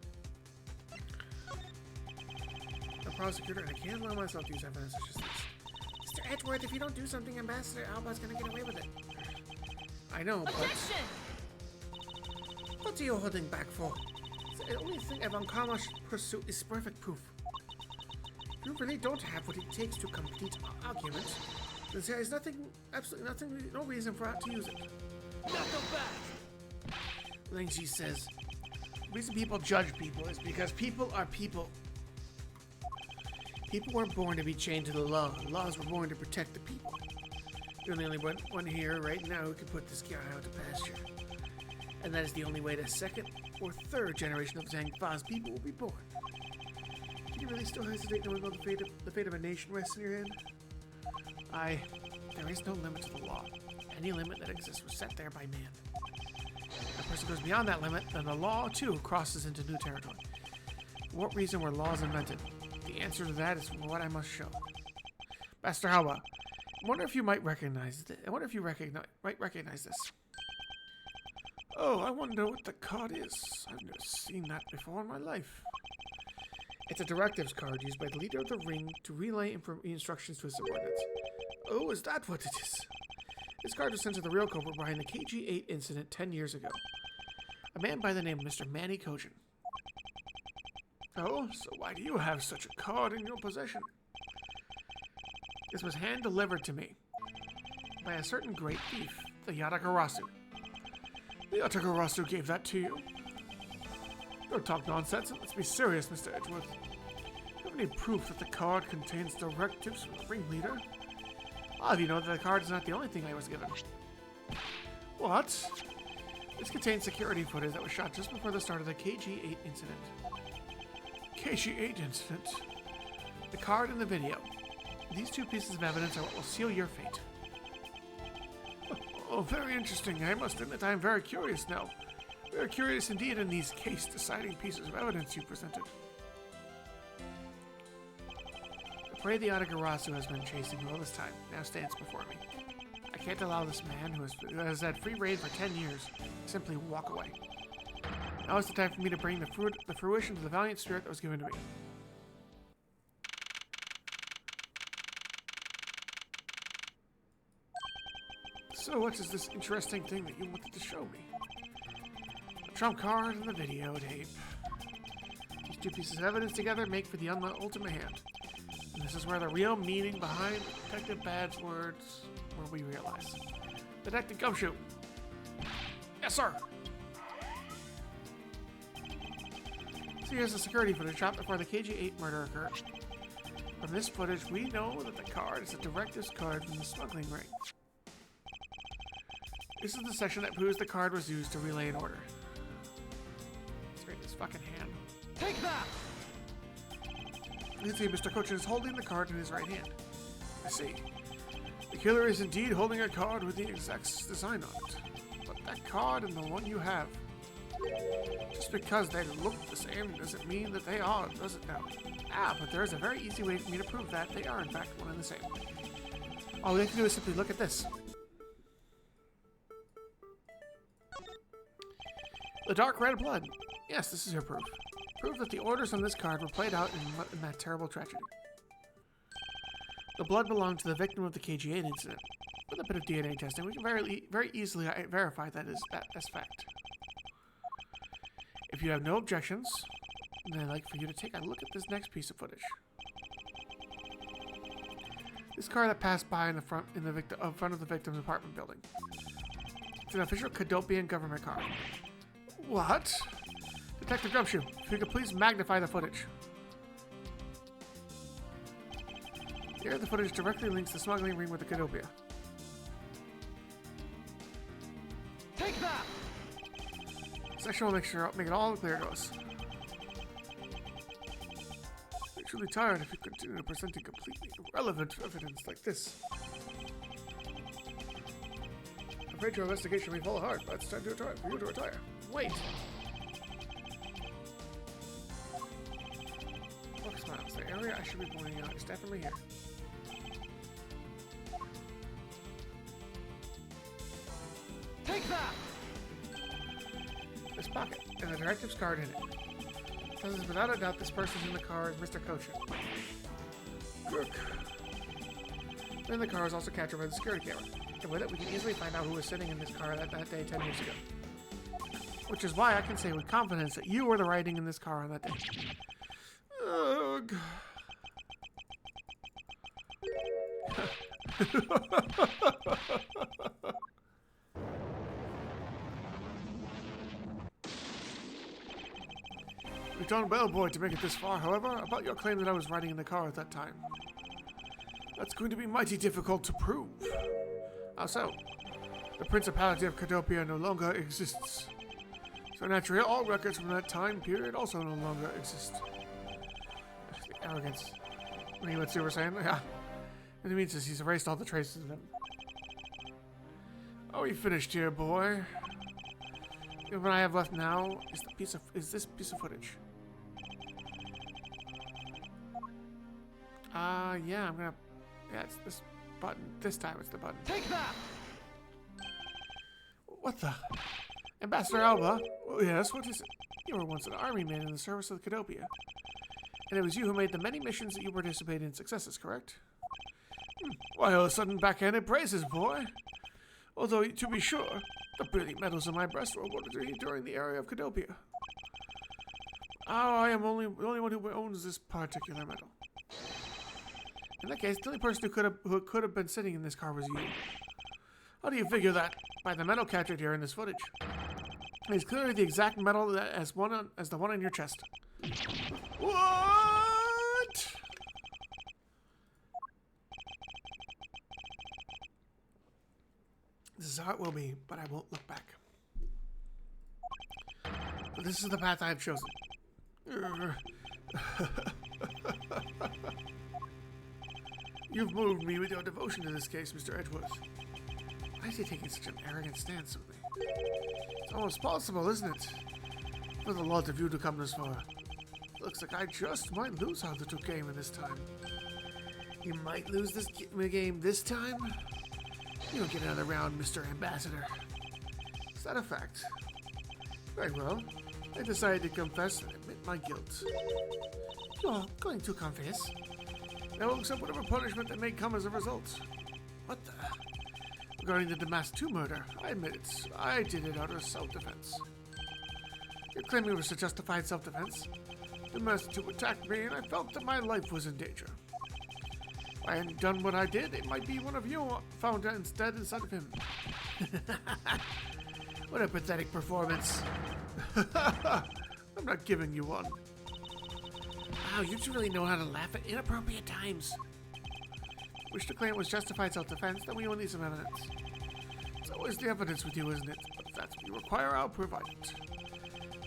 The prosecutor, and I can't allow myself to use evidence such as this. Mr. Edgeworth, if you don't do something, Ambassador Alba's gonna get away with it. I know, but... Objection! What are you holding back for? The only thing von Karma should pursue is perfect proof. You really don't have what it takes to complete our argument. There is nothing, absolutely nothing, no reason for us to use it. Knuckle back! Langshi says, The reason people judge people is because people are people. People weren't born to be chained to the law. Laws were born to protect the people. You're the only one here right now who can put this guy out to pasture. And that is the only way the second or third generation of Zhang Fa's people will be born. Do you really still hesitate knowing what the fate of a nation rests in your hand? There is no limit to the law. Any limit that exists was set there by man. If a person goes beyond that limit, then the law, too, crosses into new territory. For what reason were laws invented? The answer to that is what I must show. Master Halba, I wonder if you might recognize this. Might recognize this. Oh, I wonder what the card is. I've never seen that before in my life. It's a directives card used by the leader of the ring to relay instructions to his subordinates. Oh, is that what it is? This card was sent to the real culprit behind the KG-8 incident 10 years ago. A man by the name of Mr. Manny Kojin. Oh, so why do you have such a card in your possession? This was hand-delivered to me by a certain great thief, the Yatagarasu. The Yatagarasu gave that to you? Don't talk nonsense, and let's be serious, Mr. Edgeworth. Do you have any proof that the card contains directives from the ringleader? I'll have you know that the card is not the only thing I was given. What? This contains security footage that was shot just before the start of the KG-8 incident. KG-8 incident? The card and the video. These two pieces of evidence are what will seal your fate. Oh, very interesting. I must admit I am very curious now. Very curious indeed in these case-deciding pieces of evidence you presented. The prey the Yatagarasu has been chasing all this time now stands before me. I can't allow this man who has had free reign for 10 years to simply walk away. Now is the time for me to bring the fruition to the valiant spirit that was given to me. So what is this interesting thing that you wanted to show me? A trump card and the videotape. These two pieces of evidence together make for the ultimate hand. And this is where the real meaning behind Detective Bad's words where we realize. Detective Gumshoe. Yes, sir. So here's the security footage shot before the KG-8 murder occurred. From this footage, we know that the card is a directives card from the smuggling ring. This is the section that proves the card was used to relay an order. Let's read this fucking hand. Take that! You can see Mr. Kojin is holding the card in his right hand. I see. The killer is indeed holding a card with the exact design on it. But that card and the one you have, just because they look the same doesn't mean that they are, does it now? Ah, but there is a very easy way for me to prove that they are in fact one and the same. All we have to do is simply look at this. The dark red blood. Yes, this is your proof. Proof that the orders on this card were played out in that terrible tragedy. The blood belonged to the victim of the KG-8 incident. With a bit of DNA testing, we can very easily verify that as fact. If you have no objections, then I'd like for you to take a look at this next piece of footage. This car that passed by in front of the victim's apartment building. It's an official Kadopian government car. What? Detective Gumshoe, if you could please magnify the footage. Here, the footage directly links the smuggling ring with the Kadopia. Take that! Section will make it all clear to us. I'm truly tired if you continue presenting completely irrelevant evidence like this. I'm afraid your investigation may fall hard, but it's time for you to retire. Wait! Look, Smiles, the area I should be pointing out is definitely here. Take that! This pocket, and the directive's card in it. Tells us without a doubt this person in the car is Mr. Kojin. Good. Then the car is also captured by the security camera. And with it, we can easily find out who was sitting in this car that day 10 years ago. Which is why I can say with confidence that you were the riding in this car on that day. Ugh. You've done well, boy, to make it this far. However, about your claim that I was riding in the car at that time. That's going to be mighty difficult to prove. How so? The Principality of Cadopia no longer exists. So naturally, all records from that time period also no longer exist. The arrogance. I mean, what Super Saiyan? Yeah. What it means is he's erased all the traces of him. Are we finished here, boy? What I have left now is this piece of footage. Yeah, I'm gonna. Yeah, it's this button. This time it's the button. Take that! What the? Ambassador Alba? Oh, yes, what is it? You were once an army man in the service of the Cadopia. And it was you who made the many missions that you participated in successes, correct? Why all of a sudden backhanded praises, boy? Although, to be sure, the brilliant medals in my breast were awarded to me during the era of Cadopia. Oh, I am the only one who owns this particular medal. In that case, the only person who could have been sitting in this car was you. How do you figure that? By the medal captured here in this footage. It is clearly the exact medal as the one on your chest. What? This is how it will be, but I won't look back. But this is the path I have chosen. You've moved me with your devotion to this case, Mr. Edgeworth. Why is he taking such an arrogant stance with me? It's almost possible, isn't it? For the lot of you to come this far. Looks like I just might lose our little game in this time. You might lose this game this time? You don't get another round, Mr. Ambassador. Is that a fact? Very well. I decided to confess and admit my guilt. You're going to confess? I will accept whatever punishment that may come as a result. What the? Regarding the Damask 2 murder, I admit it. I did it out of self-defense. You're claiming it was a justified self-defense. Damask 2 attacked me, and I felt that my life was in danger. If I hadn't done what I did, it might be one of you found instead of him. What a pathetic performance. I'm not giving you one. Wow, you two really know how to laugh at inappropriate times. Wish to claim it was justified self-defense, then we will need some evidence. It's always the evidence with you, isn't it? But if that's what you require, I'll provide it.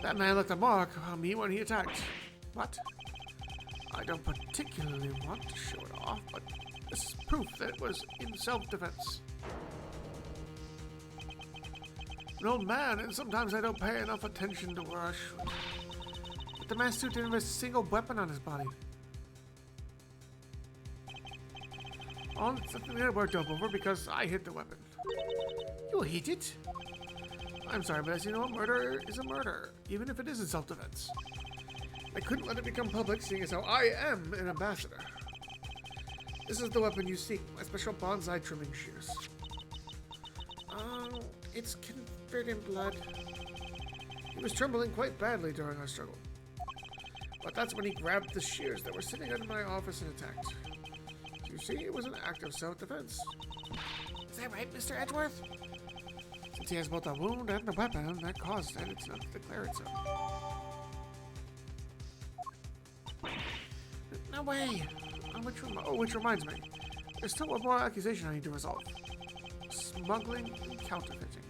That man left a mark on me when he attacked. What? I don't particularly want to show it off, but this is proof that it was in self-defense. An old man, and sometimes I don't pay enough attention to where I should. But the Damask 2 didn't have a single weapon on his body. Oh, it's something that worked over because I hit the weapon. You hit it? I'm sorry, but as you know, a murder is a murder, even if it is in self-defense. I couldn't let it become public, seeing as how I am an ambassador. This is the weapon you seek, my special bonsai trimming shears. Oh, it's covered in blood. He was trembling quite badly during our struggle. But that's when he grabbed the shears that were sitting in my office and attacked. You see, it was an act of self-defense. Is that right, Mr. Edgeworth? Since he has both a wound and a weapon, that caused it. It's not to declare it so. No way! Which reminds me. There's still one more accusation I need to resolve. Smuggling and counterfeiting.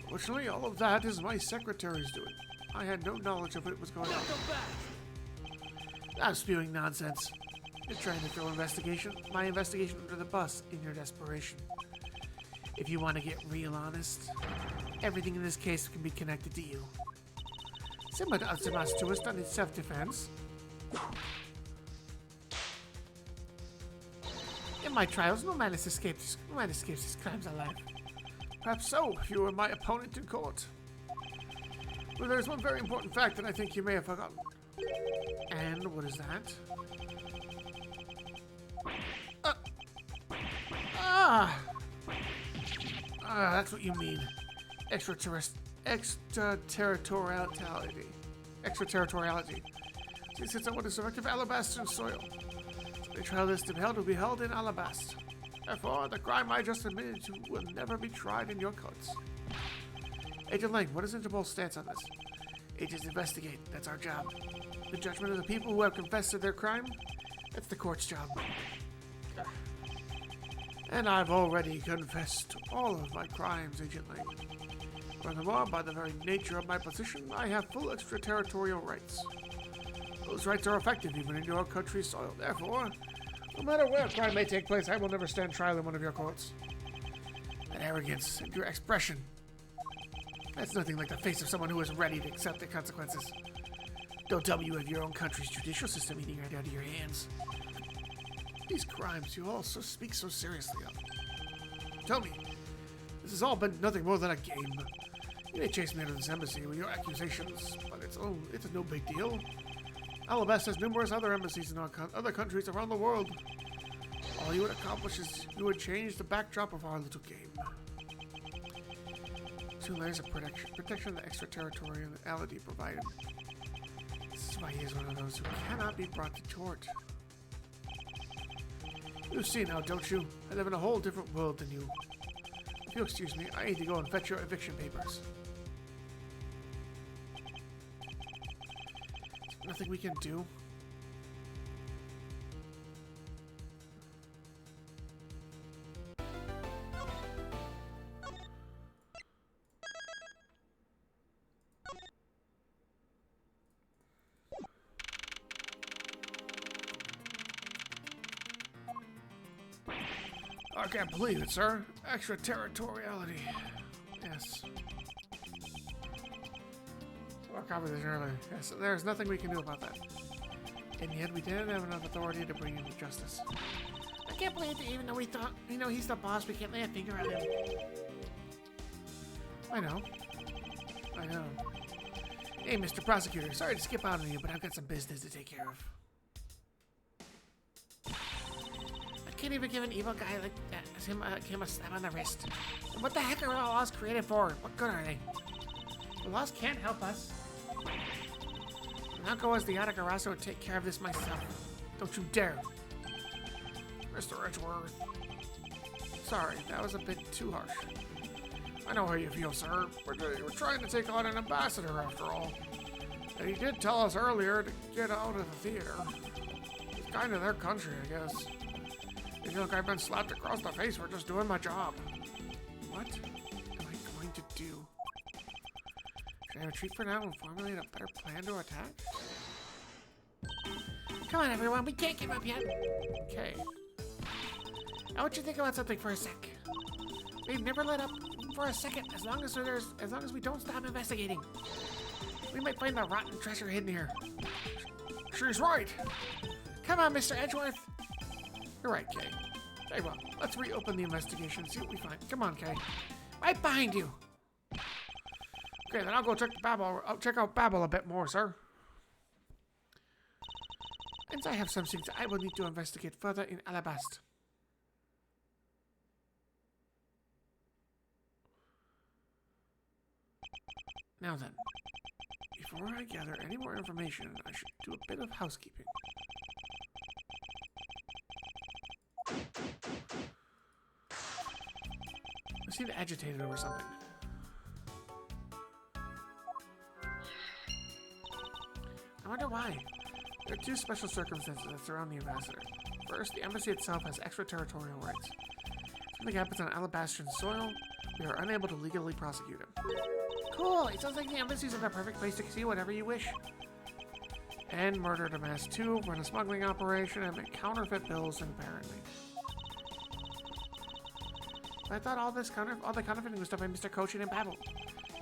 Fortunately, all of that is my secretary's doing. I had no knowledge of what was going on. I'm spewing nonsense. You're trying to throw my investigation under the bus in your desperation. If you want to get real honest, everything in this case can be connected to you. Similar to Damask 2 was done in self-defense. In my trials, no man escapes his crimes alive. Perhaps so, if you were my opponent in court. But there's one very important fact that I think you may have forgotten. And what is that? That's what you mean. Extraterritoriality. See, since I want to survive Alabastern soil, the trial is to be held will be held in Alabast. Therefore, the crime I just admitted to will never be tried in your courts. Agent Lang, what is Interpol's stance on this? Agents investigate. That's our job. The judgment of the people who have confessed to their crime, that's the court's job. And I've already confessed to all of my crimes, Agent Lang. Furthermore, by the very nature of my position, I have full extraterritorial rights. Those rights are effective even in your country's soil. Therefore, no matter where a crime may take place, I will never stand trial in one of your courts. That arrogance and your expression, that's nothing like the face of someone who is ready to accept the consequences. Don't tell me you have your own country's judicial system eating right out of your hands. These crimes you all speak so seriously of. Tell me, this has all been nothing more than a game. You may chase me out of this embassy with your accusations, but it's no big deal. Alabasta has numerous other embassies in other countries around the world. All you would accomplish is you would change the backdrop of our little game. 2 layers of protection the extraterritoriality provided. This is why he is one of those who cannot be brought to court. You see now, don't you? I live in a whole different world than you. If you'll excuse me, I need to go and fetch your eviction papers. There's nothing we can do. I can't believe it, sir. Extraterritoriality. Yes. I'll cover this earlier. Yes, there's nothing we can do about that. And yet we didn't have enough authority to bring him to justice. I can't believe that even though we thought, he's the boss, we can't lay a finger on him. I know. Hey, Mr. Prosecutor, sorry to skip out on you, but I've got some business to take care of. Can't even give an evil guy like that him a slap on the wrist. And what the heck are all laws created for? What good are they? The laws can't help us. I'll go as the Atagarasu and take care of this myself. Don't you dare. Mr. Edgeworth. Sorry, that was a bit too harsh. I know how you feel, sir. We're trying to take on an ambassador after all. And he did tell us earlier to get out of the theater. It's kind of their country, I guess. They feel like I've been slapped across the face for just doing my job. What am I going to do? Should I retreat for now and formulate a better plan to attack? Come on, everyone, we can't give up yet. Okay. I want you to think about something for a sec. We've never let up for a second as long as we don't stop investigating. We might find the rotten treasure hidden here. She's right. Come on, Mr. Edgeworth. You're right, Kay. Very well. Let's reopen the investigation and see what we find. Come on, Kay. Right behind you. Okay, then I'll go check out Babel a bit more, sir. Since I have some things I will need to investigate further in Alabasta. Now then, before I gather any more information, I should do a bit of housekeeping. I seem agitated over something. I wonder why. There are 2 special circumstances that surround the ambassador. First, the embassy itself has extraterritorial rights. If something happens on Alabastrian soil, we are unable to legally prosecute him. Cool! It sounds like the embassy's in the perfect place to see whatever you wish. And murder to mass 2, run a smuggling operation, and make counterfeit bills, apparently. I thought all the counterfeiting was done by Mr. Cochin and Babel.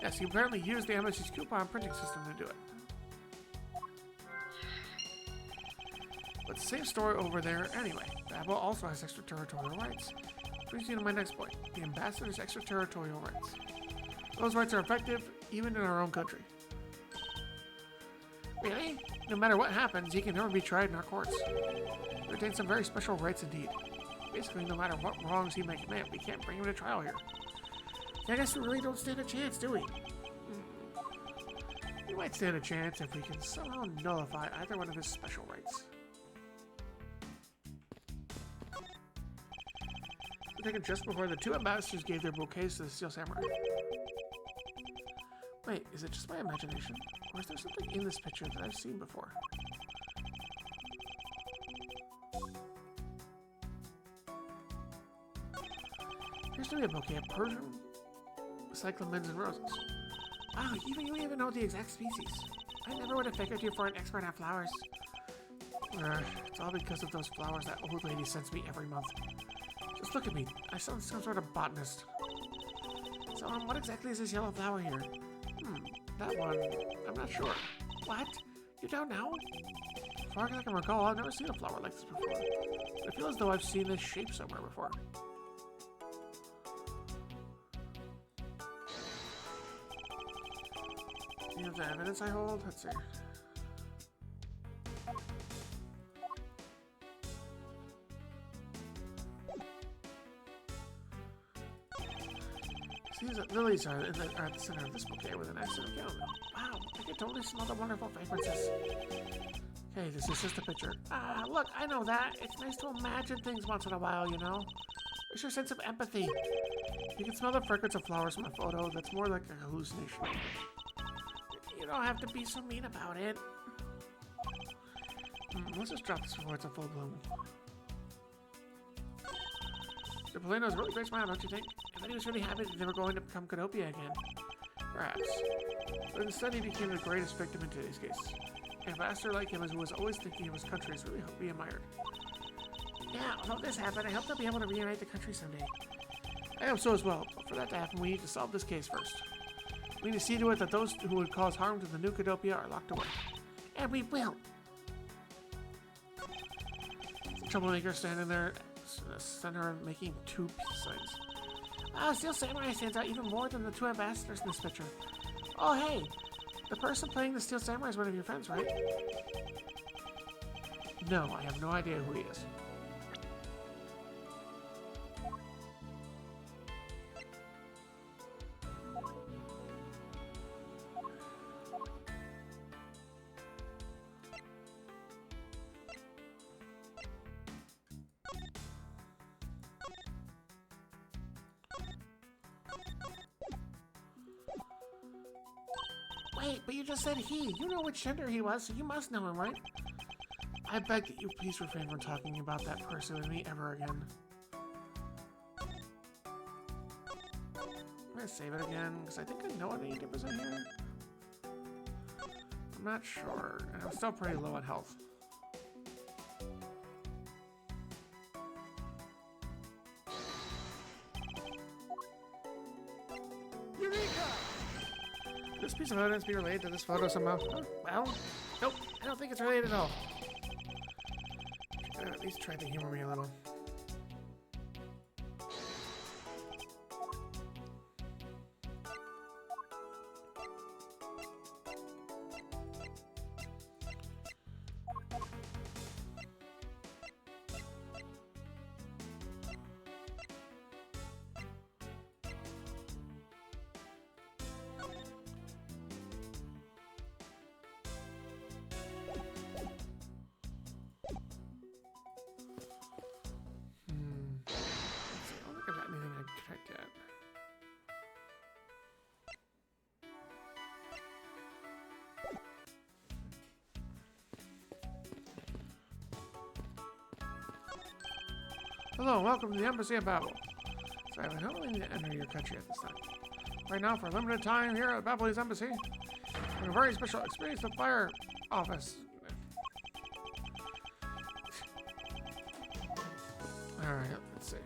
Yes, he apparently used the embassy's coupon printing system to do it. But the same story over there anyway. Babel also has extraterritorial rights. Brings me to my next point. The ambassador's extraterritorial rights. Those rights are effective even in our own country. Really? No matter what happens, he can never be tried in our courts. He retains some very special rights indeed. Basically, no matter what wrongs he may commit, we can't bring him to trial here. I guess we really don't stand a chance, do we? We might stand a chance if we can somehow nullify either one of his special rights. Taken just before the 2 ambassadors gave their bouquets to the Steel Samurai. Wait, is it just my imagination? Or is there something in this picture that I've seen before? Here's to be a bouquet of Persian cyclamens and roses. Wow, you even know the exact species. I never would have figured you for an expert on flowers. It's all because of those flowers that old lady sends me every month. Just look at me. I sound some sort of botanist. So, what exactly is this yellow flower here? That one. I'm not sure. What? You don't know? As far as I can recall, I've never seen a flower like this before. But I feel as though I've seen this shape somewhere before. You have the evidence I hold? Let's see. These lilies are at the center of this bouquet with an accent of chamomile. Wow, I can totally smell the wonderful fragrances. Hey, this is just a picture. Look, I know that. It's nice to imagine things once in a while, you know? It's your sense of empathy. You can smell the fragrance of flowers from a photo that's more like a hallucination. You don't have to be so mean about it. Let's just drop this before it's in full bloom. Cipollino's a really great smile, don't you think? I bet he was really happy that they were going to become Canopia again. Perhaps. But instead he became the greatest victim in today's case. An ambassador like him who was always thinking of his country is really to be admired. Yeah, although this happened, I hope they'll be able to reunite the country someday. I hope so as well, but for that to happen, we need to solve this case first. We need to see to it that those who would cause harm to the new Canopia are locked away. And we will! The troublemaker standing there in the center making two peace signs. Steel Samurai stands out even more than the two ambassadors in this picture. Oh hey! The person playing the Steel Samurai is one of your friends, right? No, I have no idea who he is. Wait, but you just said he. You know which gender he was, so you must know him, right? I beg that you please refrain from talking about that person with me ever again. I'm gonna save it again, because I think I know what 80% here. I'm not sure, and I'm still pretty low on health. This piece of evidence be related to this photo somehow? Well, nope, I don't think it's related at all. At least try to humor me a little. Hello, welcome to the Embassy of Babel. Sorry, I don't need to enter your country at this time. Right now, for a limited time here at Babel's Embassy, we have a very special experience with fire office. Alright, let's see.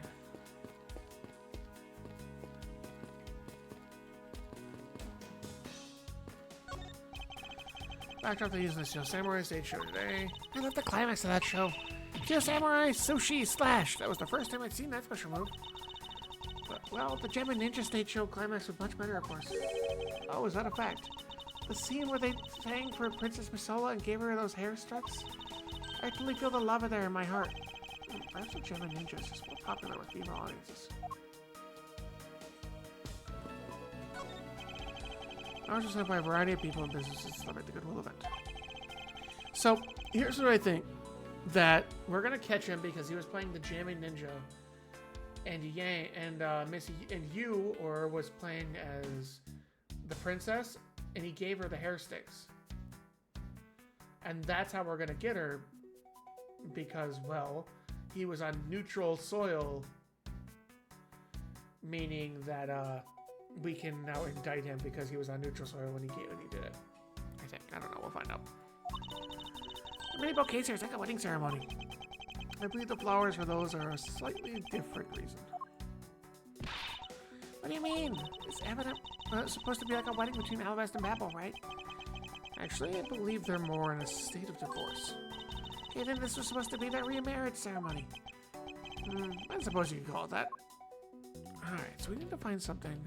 Backdrop they use in the Steel Samurai stage show today. I love the climax of that show. Steel Samurai Sushi Slash. That was the first time I'd seen that special move. But, well, the Gem and Ninja stage show climax was much better, of course. Oh, is that a fact? The scene where they sang for Princess Misola and gave her those hair struts? I totally feel the love there in my heart. Perhaps the Gem and Ninja is just more popular with female audiences. I was just sent by a variety of people and businesses to celebrate the Goodwill event. So, here's what I think. That we're gonna catch him because he was playing the Jamming Ninja, and Yang and Missy and you or was playing as the princess, and he gave her the hair sticks. And that's how we're gonna get her, because, well, he was on neutral soil, meaning that we can now indict him because he was on neutral soil when he did it. I think. I don't know. We'll find out. Many bouquets here. It's like a wedding ceremony. I believe the flowers for those are a slightly different reason. What do you mean? It's evident. It's supposed to be like a wedding between Alabasta and Babel, right? Actually, I believe they're more in a state of divorce. Okay, then this was supposed to be their remarriage ceremony. I suppose you could call it that. Alright, so we need to find something.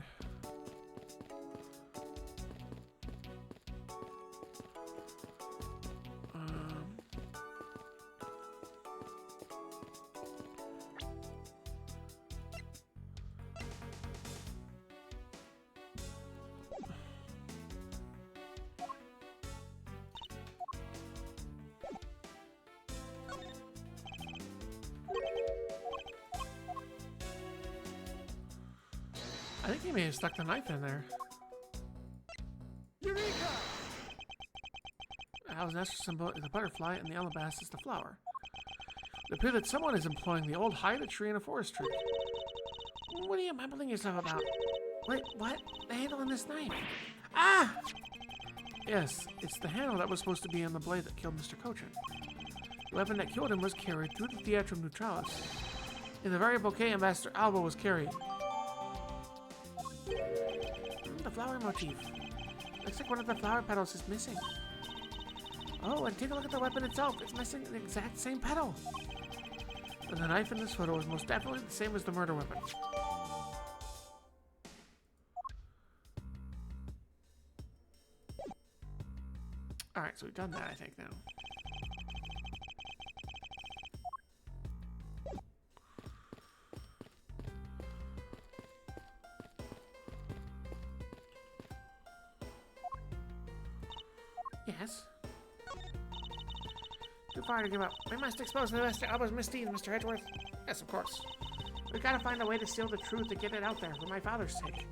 I think he may have stuck the knife in there. Eureka! The owl's nest symbol is the butterfly and the alabasta is the flower. It appears that someone is employing the old hide a tree in a forest tree. What are you mumbling yourself about? Wait, what? The handle on this knife? Ah! Yes, it's the handle that was supposed to be on the blade that killed Mr. Cochin. The weapon that killed him was carried through the Theatrum Neutralis. In the very bouquet Ambassador Alba was carrying. The flower motif. Looks like one of the flower petals is missing. Oh, and take a look at the weapon itself. It's missing the exact same petal. And the knife in this photo is most definitely the same as the murder weapon. Alright, so we've done that, I think, now. Yes? Too far to give up. We must expose Mr. Alba's misdeeds, Mr. Edgeworth. Yes, of course. We've got to find a way to steal the truth to get it out there for my father's sake.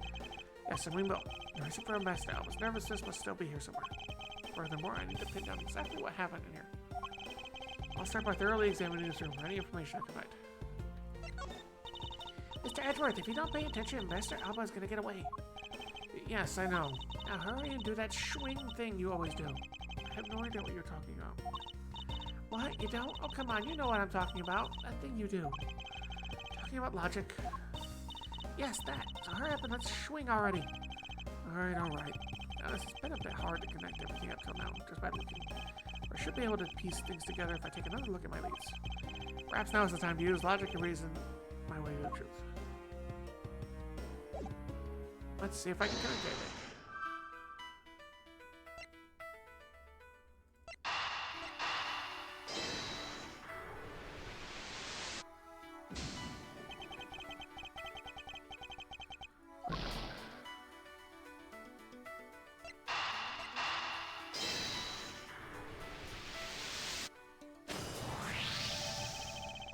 Yes, and we will. The reason for Ambassador Alba's nervousness must still be here somewhere. Furthermore, I need to pin down exactly what happened in here. I'll start by thoroughly examining this room for any information I can find. Mr. Edgeworth, if you don't pay attention, Ambassador Alba is going to get away. Yes, I know. Now hurry and do that swing thing you always do. I have no idea what you're talking about. What? You don't? Oh, come on. You know what I'm talking about. That thing you do. Talking about logic. Yes, that. So hurry up and let's swing already. Alright, alright. Now, this has been a bit hard to connect everything up till now, just by looking. I should be able to piece things together if I take another look at my leads. Perhaps now is the time to use logic and reason my way to the truth. Let's see if I can connect it.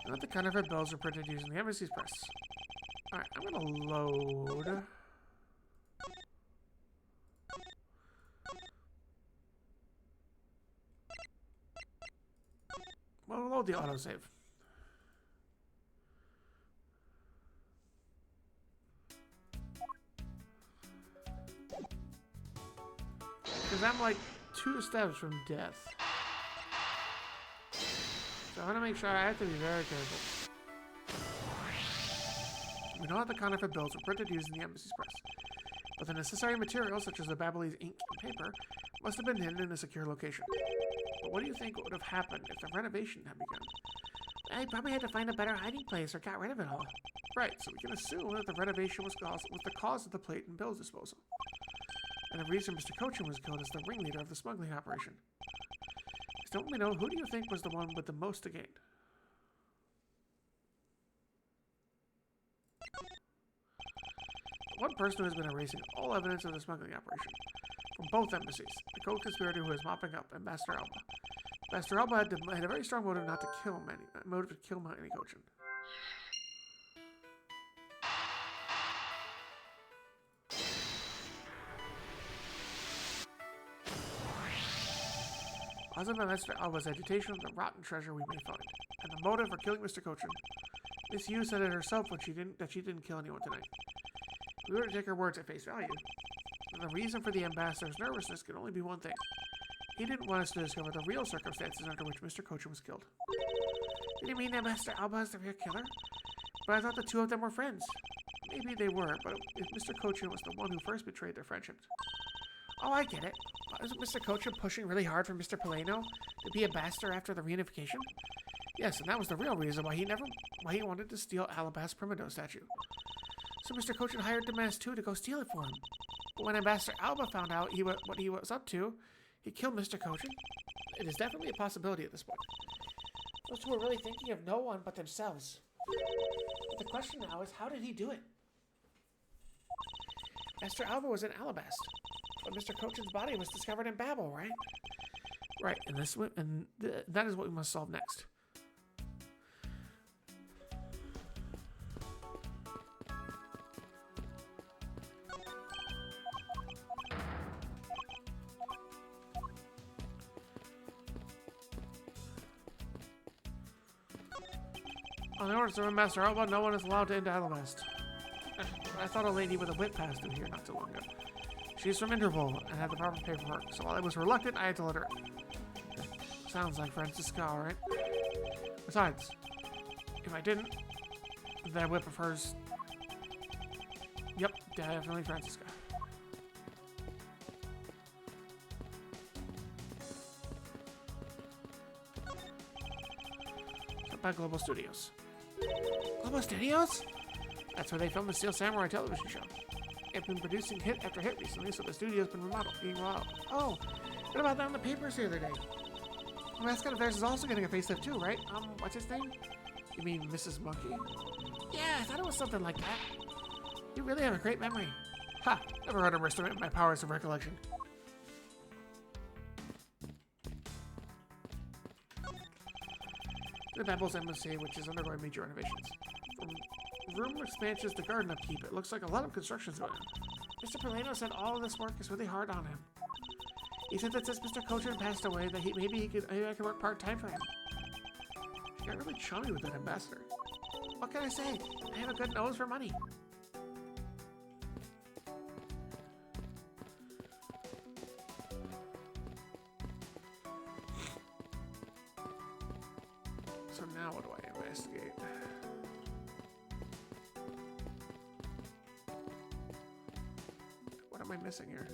Note the counterfeit bills were printed using the embassy's press. Alright, I'm gonna load. Well, load the autosave. Because I'm like 2 steps from death. So I want to make sure I have to be very careful. We know that the counterfeit bills were printed using the embassy's press, but the necessary materials, such as the Babyliss ink and paper, must have been hidden in a secure location. But what do you think would have happened if the renovation had begun? I probably had to find a better hiding place or got rid of it all. Right, so we can assume that the renovation was the cause of the plate and bills disposal. And the reason Mr. Cochin was killed is the ringleader of the smuggling operation. Don't we know, who do you think was the one with the most to gain? One person who has been erasing all evidence of the smuggling operation from both embassies. The co-conspirator who is mopping up Ambassador Alba. Ambassador Alba had a very strong motive not to kill Manny Cochin. Cause of Master Alba's agitation of the rotten treasure we may find, and the motive for killing Mr. Cochin. Miss Yu said it herself when she didn't kill anyone tonight. If we were to take her words at face value, then the reason for the ambassador's nervousness could only be one thing. He didn't want us to discover the real circumstances under which Mr. Cochin was killed. Did he mean that Master Alba is the real killer? But I thought the two of them were friends. Maybe they were, but if Mr. Cochin was the one who first betrayed their friendship. Oh, I get it. Wasn't Mr. Cochin pushing really hard for Mr. Polano to be ambassador after the reunification? Yes, and that was the real reason why he wanted to steal Alabast's Primado statue. So Mr. Cochin hired Damas too to go steal it for him. But when Ambassador Alba found out what he was up to, he killed Mr. Cochin. It is definitely a possibility at this point. Those two were really thinking of no one but themselves. But the question now is, how did he do it? Master Alba was in Alabast, but Mr. Cochin's body was discovered in Babel, right? Right, and that is what we must solve next. On the orders of Master Alba, no one is allowed to enter Alabast. I thought a lady with a whip passed through here not too long ago. She's from Interpol and had the proper paperwork, so while I was reluctant, I had to let her in. Sounds like Francisca, alright? Besides, if I didn't, that whip of hers... Yep, definitely Francisca. By Global Studios. Global Studios? That's where they filmed the Steel Samurai television show. They've been producing hit after hit recently, so the studio's been being remodeled. Oh, what about that in the papers the other day? The mascot of theirs is also getting a facelift too, right? What's his name? You mean Mrs. Monkey? Yeah, I thought it was something like that. You really have a great memory. Ha! Never underestimate my powers of recollection. The Babel's Embassy, which is undergoing major renovations. From room expansions to garden upkeep, it looks like a lot of construction's going on. Mr. Polano said all of this work is really hard on him. He said that since Mr. Cochin passed away, that maybe I could work part-time for him. She got really chummy with that ambassador. What can I say? I have a good nose for money. So now what do I investigate? What am I missing here?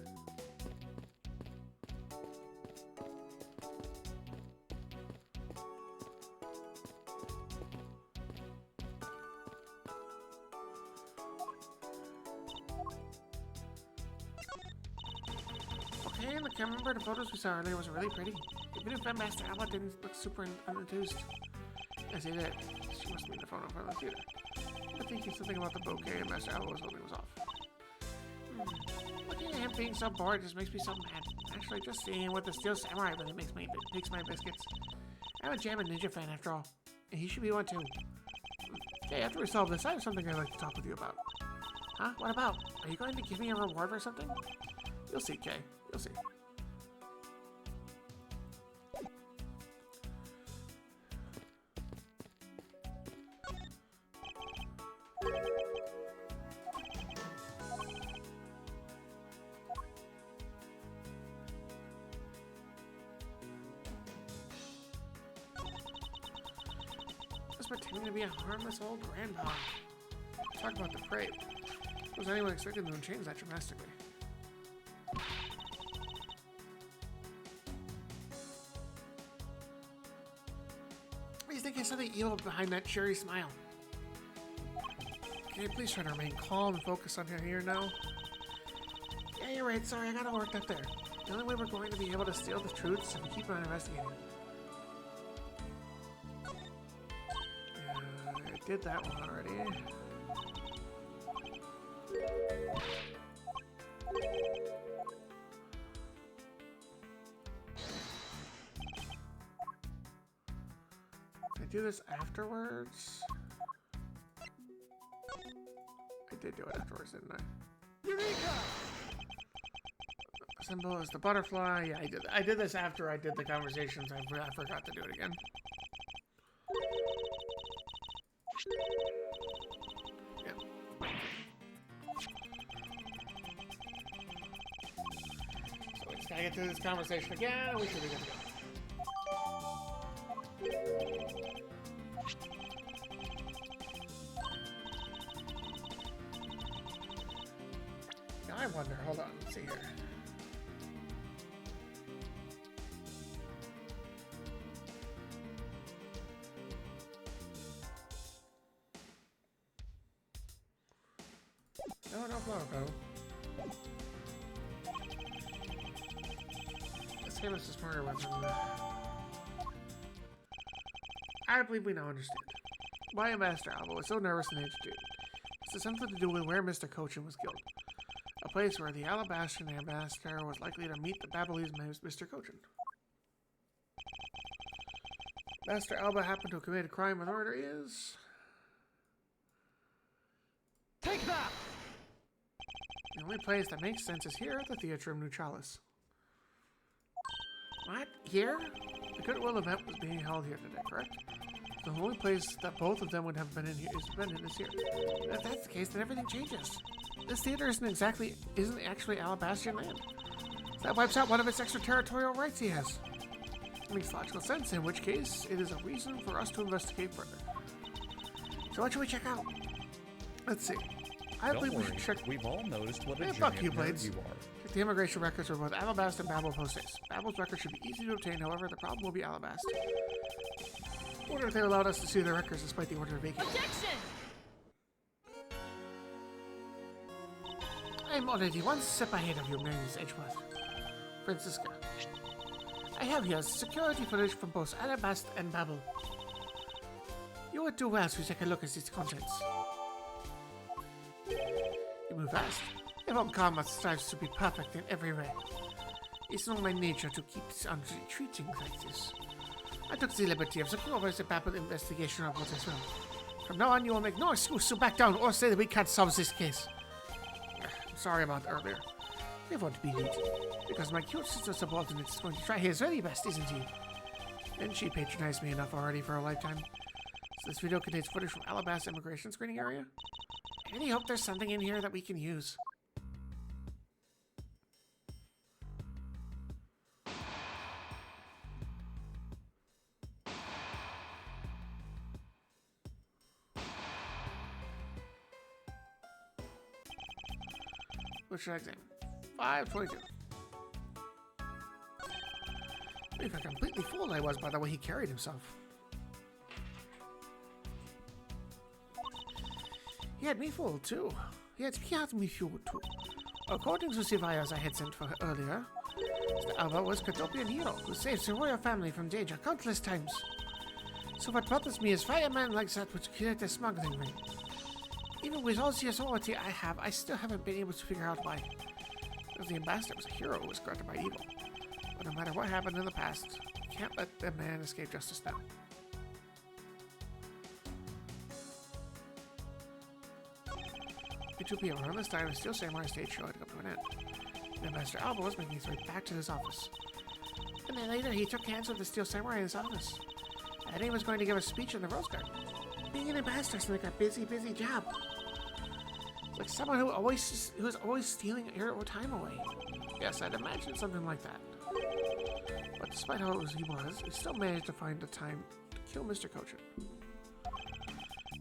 Okay, and I remember the photos we saw earlier was really pretty. Even if Master Alba didn't look super unenthused. I see that. She must be the phone in front of the theater. I think something about the bouquet and Master Alba was holding was off. Looking at him being so bored just makes me so mad. Actually, just seeing what the Steel Samurai really makes my biscuits. I'm a Jammin' Ninja fan after all. And he should be one too. Okay, after we solve this, I have something I'd like to talk with you about. Huh? What about? Are you going to give me a reward or something? You'll see, Kay. You'll see. Just pretending to be a harmless old grandpa. Talk about depraved. Was anyone expecting them to change that drastically? I think there's something evil behind that cheery smile. Can you please try to remain calm and focus on here now? Yeah, you're right. Sorry, I got all worked up there. The only way we're going to be able to steal the truth is if we keep on investigating. Yeah, I did that one already. Did I do this afterwards? I did do it afterwards, didn't I? Eureka! symbol is the butterfly. Yeah, I did this after I did the conversations. I forgot to do it again. Yeah. So we just gotta get through this conversation again, and we should be good to go. Now I wonder, hold on, let's see here. No flower petal. Let's see what's the smarter weapon. I believe we now understand why Ambassador Alba was so nervous and agitated. This has something to do with where Mr. Cochin was killed. A place where the Alabastrian ambassador was likely to meet the Babylese Mr. Cochin. Master Alba happened to have committed a crime and murder is... Take that! The only place that makes sense is here at the Theatrum Neutralis. What? Here? The Goodwill event was being held here today, correct? The only place that both of them would have been in here is here. If that's the case, then everything changes. This theater isn't actually Alabastrian land. That wipes out one of its extraterritorial rights he has. It makes logical sense, in which case, it is a reason for us to investigate further. So what should we check out? Let's see. I believe we should check... We've all noticed what a Hey, fuck you, giant nerd Blades. you are. Check the immigration records for both Alabast and Babel post-haste. Babel's records should be easy to obtain, however, the problem will be Alabast. I wonder if they allowed us to see their records despite the order of vacation. Objection! I'm already one step ahead of you, Mrs. Edgeworth. Francisca. I have here security footage from both Alabast and Babel. You would do well to take a look at its contents. You move fast. Evoke Karma strives to be perfect in every way. It's not my nature to keep on treating like this. I took the liberty of looking over the Babel investigation report as well. From now on, you will make no excuse to back down or say that we can't solve this case. I'm sorry about earlier. It won't be late, because my cute sister subordinate is going to try his very best, isn't he? And she patronized me enough already for a lifetime. So this video contains footage from Alabasta immigration screening area. I really hope there's something in here that we can use. What should I examine? 522. If I completely fooled I was by the way he carried himself. He had me fooled too. He had me fooled too. According to the wires I had sent for earlier, Mr. Alba was a Catopian hero who saved the royal family from danger countless times. So what bothers me is firemen like that would create a smuggling ring. Even with all the authority I have, I still haven't been able to figure out why. Because the ambassador was a hero who was corrupted by evil. But no matter what happened in the past, we can't let that man escape justice now. At 2 p.m. around this time, the Steel Samurai stage show had come to an end. And Ambassador Alba was making his way back to his office. And then later, he took hands with the Steel Samurai in his office. And he was going to give a speech in the Rose Garden. Being an ambassador seemed like a busy job. It's like someone who's always stealing your time away. Yes, I'd imagine something like that. But despite how he was, he still managed to find the time to kill Mr. Cochin.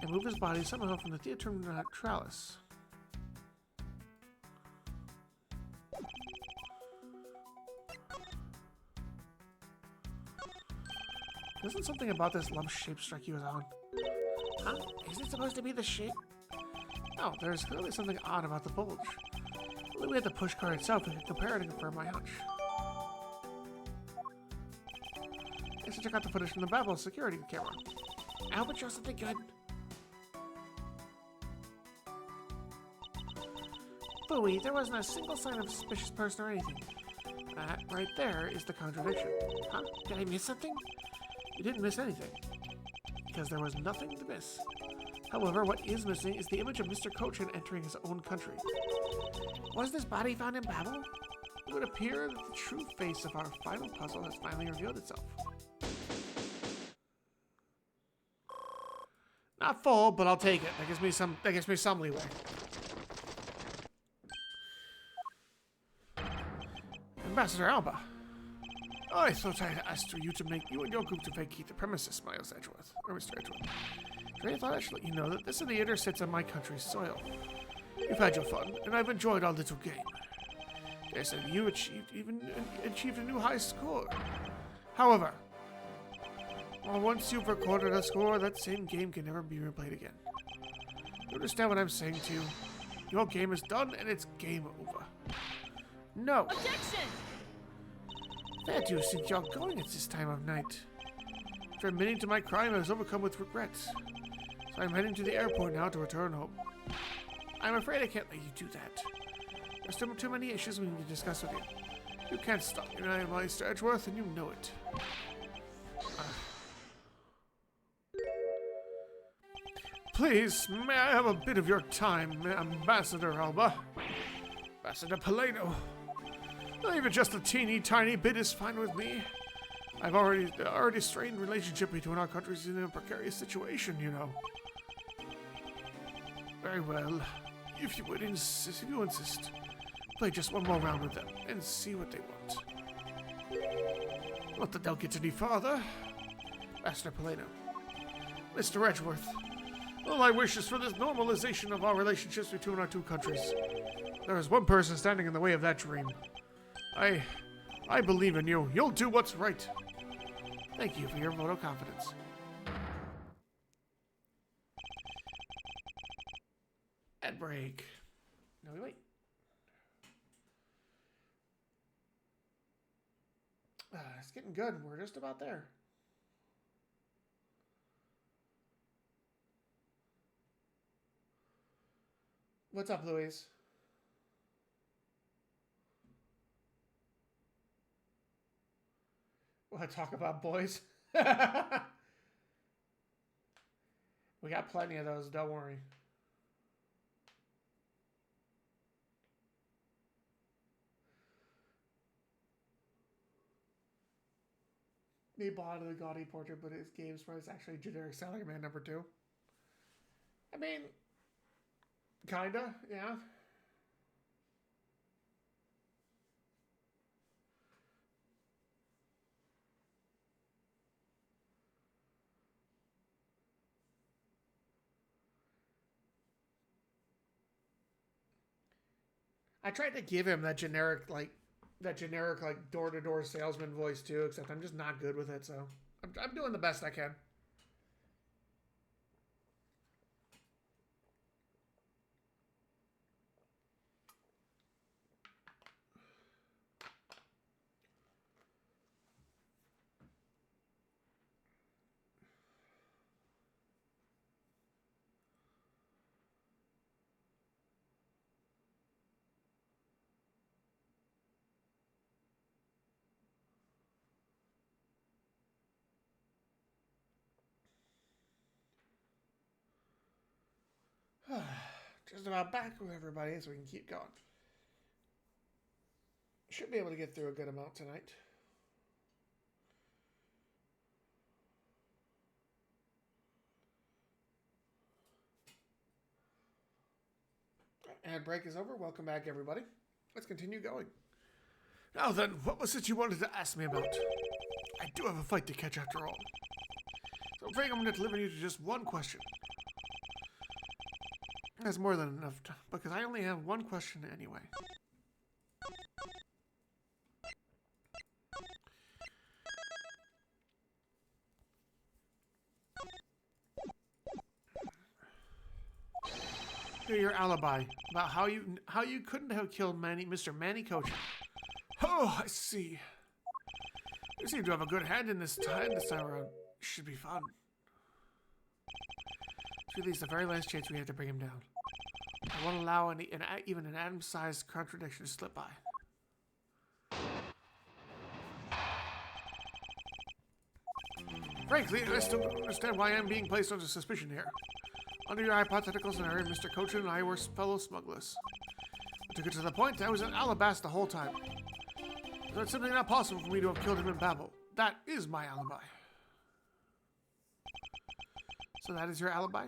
And move his body somehow from the Theatrum Neutralis. Doesn't something about this lump shape strike you as odd? Huh? Is it supposed to be the shape? No, there's clearly something odd about the bulge. Only we had the push card itself, we could compare it and confirm my hunch. I should check out the footage from the Babel security camera. I hope it shows something good. Phooey, there wasn't a single sign of a suspicious person or anything. That right there is the contradiction. Huh? Did I miss something? You didn't miss anything. Because there was nothing to miss. However, what is missing is the image of Mr. Cochin entering his own country. Was this body found in Babel? it would appear that the true face of our final puzzle has finally revealed itself. Not full, but I'll take it. That gives me some leeway. Ambassador Alba. Oh, I thought I asked you and your group to vacate the premises, Miles Edgeworth, or Mr. Edgeworth. I thought I should let you know that this theater sits on my country's soil. You've had your fun, and I've enjoyed our little game. Yes, and you achieved a new high score. However, once you've recorded a score, that same game can never be replayed again. You understand what I'm saying to you? Your game is done, and it's game over. No. Objection! Where do you think you're going at this time of night? After admitting to my crime, I was overcome with regret. So I'm heading to the airport now to return home. I'm afraid I can't let you do that. There's still too many issues we need to discuss with you. You can't stop me, Mr. Edgeworth, and you know it. Please, may I have a bit of your time, Ambassador Alba? Ambassador Paleno. Even just a teeny tiny bit is fine with me. I've already strained relationship between our countries in a precarious situation, you know. Very well. If you insist, play just one more round with them and see what they want. Not that they'll get any farther. Master Paleno. Mr. Edgeworth. All my wish is for this normalization of our relationships between our two countries. There is one person standing in the way of that dream. I believe in you. You'll do what's right. Thank you for your vote of confidence. Ad break. No, wait. It's getting good. We're just about there. What's up, Louise? Want to talk about boys? We got plenty of those, don't worry. They bought the gaudy portrait, but his game's price actually generic Salary Man #2. I mean, kinda, yeah. I tried to give him that generic door-to-door salesman voice too, except I'm just not good with it, so I'm doing the best I can. Just about back with everybody so we can keep going. Should be able to get through a good amount tonight. Ad break is over. Welcome back, everybody. Let's continue going. Now then, what was it you wanted to ask me about? I do have a fight to catch after all. So I'm afraid I'm going to limit you to just one question. That's more than enough, because I only have one question anyway. Hear your alibi about how you couldn't have killed Mr. Manny Cochin. Oh, I see. You seem to have a good hand in this time around. Should be fun. It's really the very last chance we have to bring him down. I won't allow even an atom-sized contradiction to slip by. Frankly, I still don't understand why I'm being placed under suspicion here. Under your hypothetical scenario, Mr. Cochin and I were fellow smugglers. To get to the point, I was in Alabasta the whole time. So it's simply not possible for me to have killed him in Babel. That is my alibi. So that is your alibi?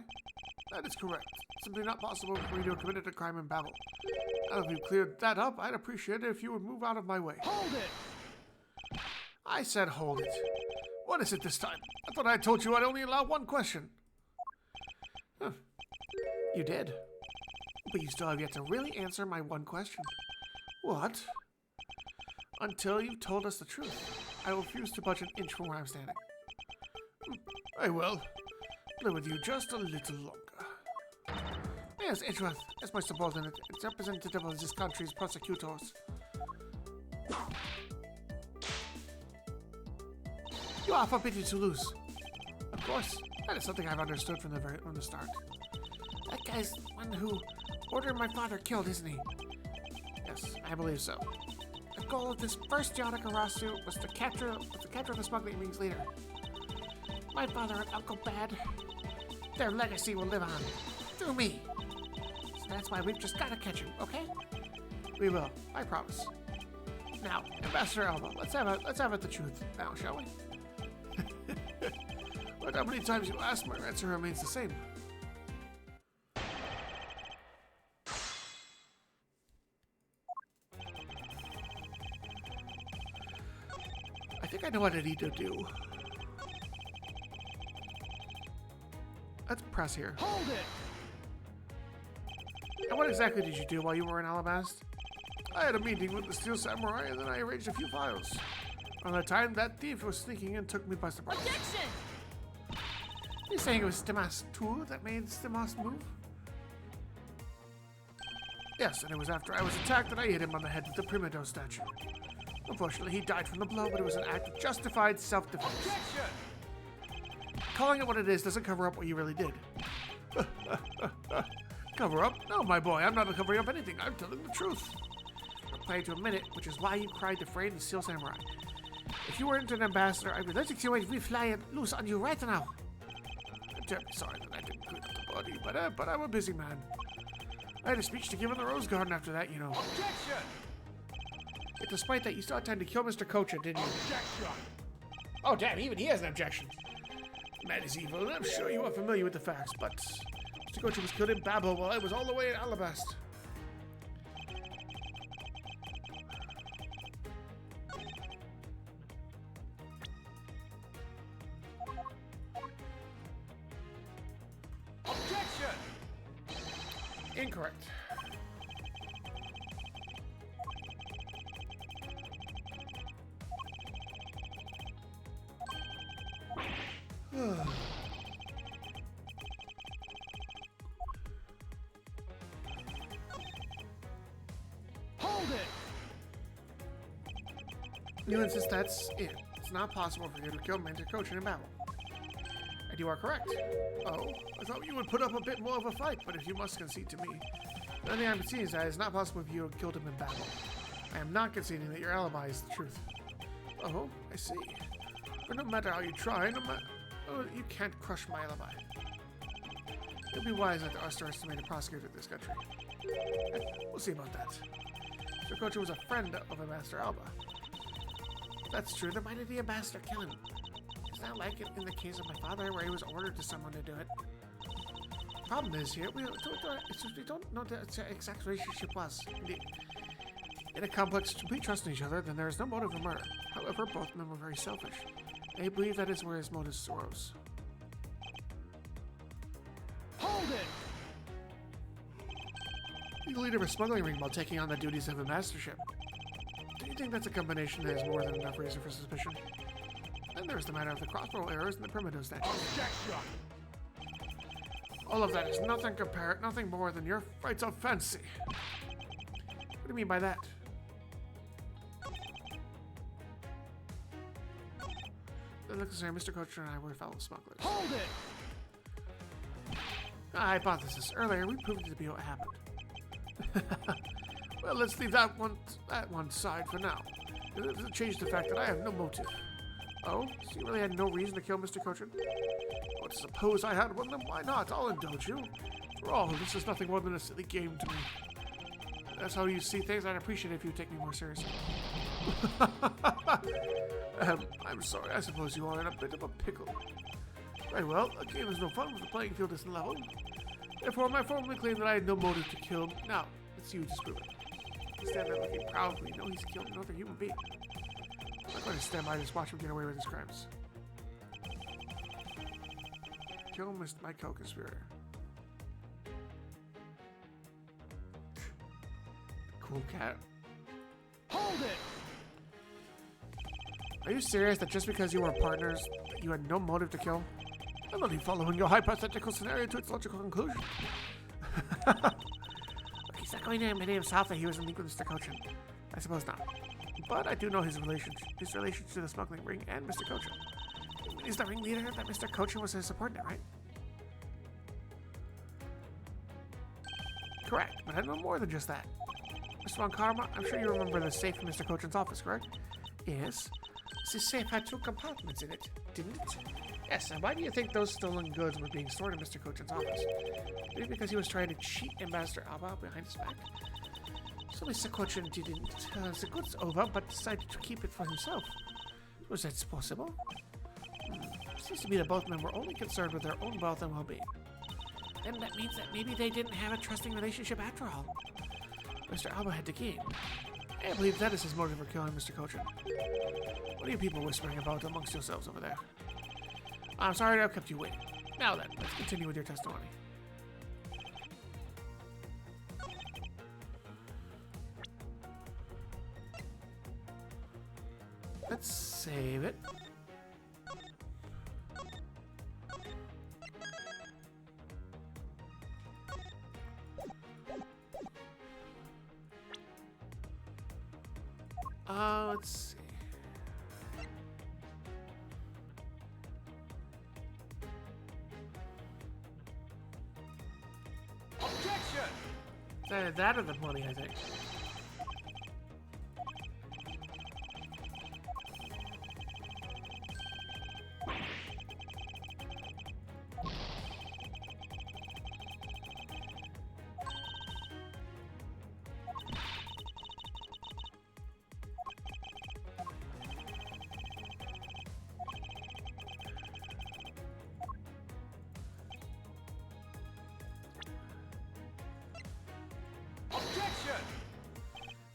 That is correct. It's simply not possible for me to have committed a crime in Babel. Now that we've cleared that up, I'd appreciate it if you would move out of my way. Hold it! I said hold it. What is it this time? I thought I told you I'd only allow one question. Huh. You did. But you still have yet to really answer my one question. What? Until you've told us the truth, I will refuse to budge an inch from where I'm standing. I will. Play with you just a little longer. Yes, Edgeworth, as my subordinate, it's representative of this country's prosecutors. You are forbidden to lose. Of course, that is something I've understood from the start. That guy's one who ordered my father killed, isn't he? Yes, I believe so. The goal of this first Yonagarasu was to capture the smuggling rings leader. My father and Uncle Bad, their legacy will live on through me. So that's why we've just got to catch him, okay? We will, I promise. Now, Ambassador Alba, let's have it the truth now, shall we? But how many times you ask, my answer remains the same. I think I know what I need to do. Let's press here. Hold it! And what exactly did you do while you were in Alabast? I had a meeting with the Steel Samurai and then I arranged a few files. On the time that thief was sneaking in took me by surprise. Objection! You're saying it was Stimas 2 that made Stimas move? Yes, and it was after I was attacked that I hit him on the head with the Primido statue. Unfortunately, he died from the blow, but it was an act of justified self-defense. Objection! Calling it what it is doesn't cover up what you really did. Cover up? No, my boy, I'm not covering up anything. I'm telling the truth. I'm planning to admit it, which is why you cried to Frey and the Steel Samurai. If you weren't an ambassador, I'd be letting you away fly it loose on you right now. I'm terribly sorry that I didn't clean up the body, but I'm a busy man. I had a speech to give in the Rose Garden after that, you know. Objection! Yet despite that, you still had time to kill Mr. Kocha, didn't you? Objection! Oh, damn, even he has an objection. Man is evil, and I'm sure you are familiar with the facts, but Mr. Kocha was killed in Babel while I was all the way in Alabast. Objection! Incorrect. Hold it! You insist that's it. It's not possible for you to kill Mr. Kocha in Babel. And you are correct. Oh, I thought you would put up a bit more of a fight, but if you must concede to me, the only thing I'm conceding is that it's not possible for you to have killed him in Babel. I am not conceding that your alibi is the truth. Oh, I see. But no matter how you try, you can't crush my alibi. It would be wise not to underestimate a prosecutor in this country. We'll see about that. Mr. Kocha was a friend of Ambassador Alba. If that's true, then why did the ambassador kill him? Is that like it in the case of my father, where he was ordered to someone to do it? The problem is here, we don't know what the exact relationship was. In a complex, complete trust in each other, then there is no motive for murder. However, both of them were very selfish. I believe that is where his motives arose. Hold it! You leader of a smuggling ring while taking on the duties of a mastership. Do you think that's a combination that is more than enough reason for suspicion? Then there's the matter of the crossbow arrows and the Primido statue. Objection! All of that is nothing more than your fights of fancy. What do you mean by that? It looks the same. Mr. Kocha and I were fellow smugglers. Hold it! Hypothesis. Earlier, we proved it to be what happened. Well, let's leave that one side for now. It doesn't change the fact that I have no motive. Oh, so you really had no reason to kill Mr. Kocha? Well, suppose I had one, then why not? I'll indulge you. For all, this is nothing more than a silly game to me. That's how you see things. I'd appreciate it if you take me more seriously. I'm sorry. I suppose you are in a bit of a pickle. Very well. A game is no fun if the playing field isn't level. Therefore, I formally claim that I had no motive to kill him. Now, let's see who disprove it. You stand there looking proudly. No, he's killed another human being. I'm not going to stand by and just watch him get away with his crimes. Kill my co-conspirator. Cool cat. Hold it! Are you serious that just because you were partners, you had no motive to kill? I'm only following your hypothetical scenario to its logical conclusion. He's not going to admit himself that he was in league with Mr. Cochin. I suppose not. But I do know his relation to the smuggling ring and Mr. Cochin. He's the ringleader that Mr. Cochin was his subordinate, right? Correct, but I know more than just that. Mr. Von Karma, I'm sure you remember the safe in Mr. Cochin's office, correct? Yes. This safe had 2 compartments in it, didn't it? Yes, and why do you think those stolen goods were being stored in Mr. Cochin's office? Maybe because he was trying to cheat Ambassador Alba behind his back? So Mr. Cochin didn't turn the goods over, but decided to keep it for himself. Was that possible? Seems to me that both men were only concerned with their own wealth and well-being. Then that means that maybe they didn't have a trusting relationship after all. Mr. Alba had to gain. I believe that is his motive for killing Mr. Cochin. What are you people whispering about amongst yourselves over there? I'm sorry to have kept you waiting. Now then, let's continue with your testimony. Let's save it. Let's see. Objection! That or the money, I think. Objection!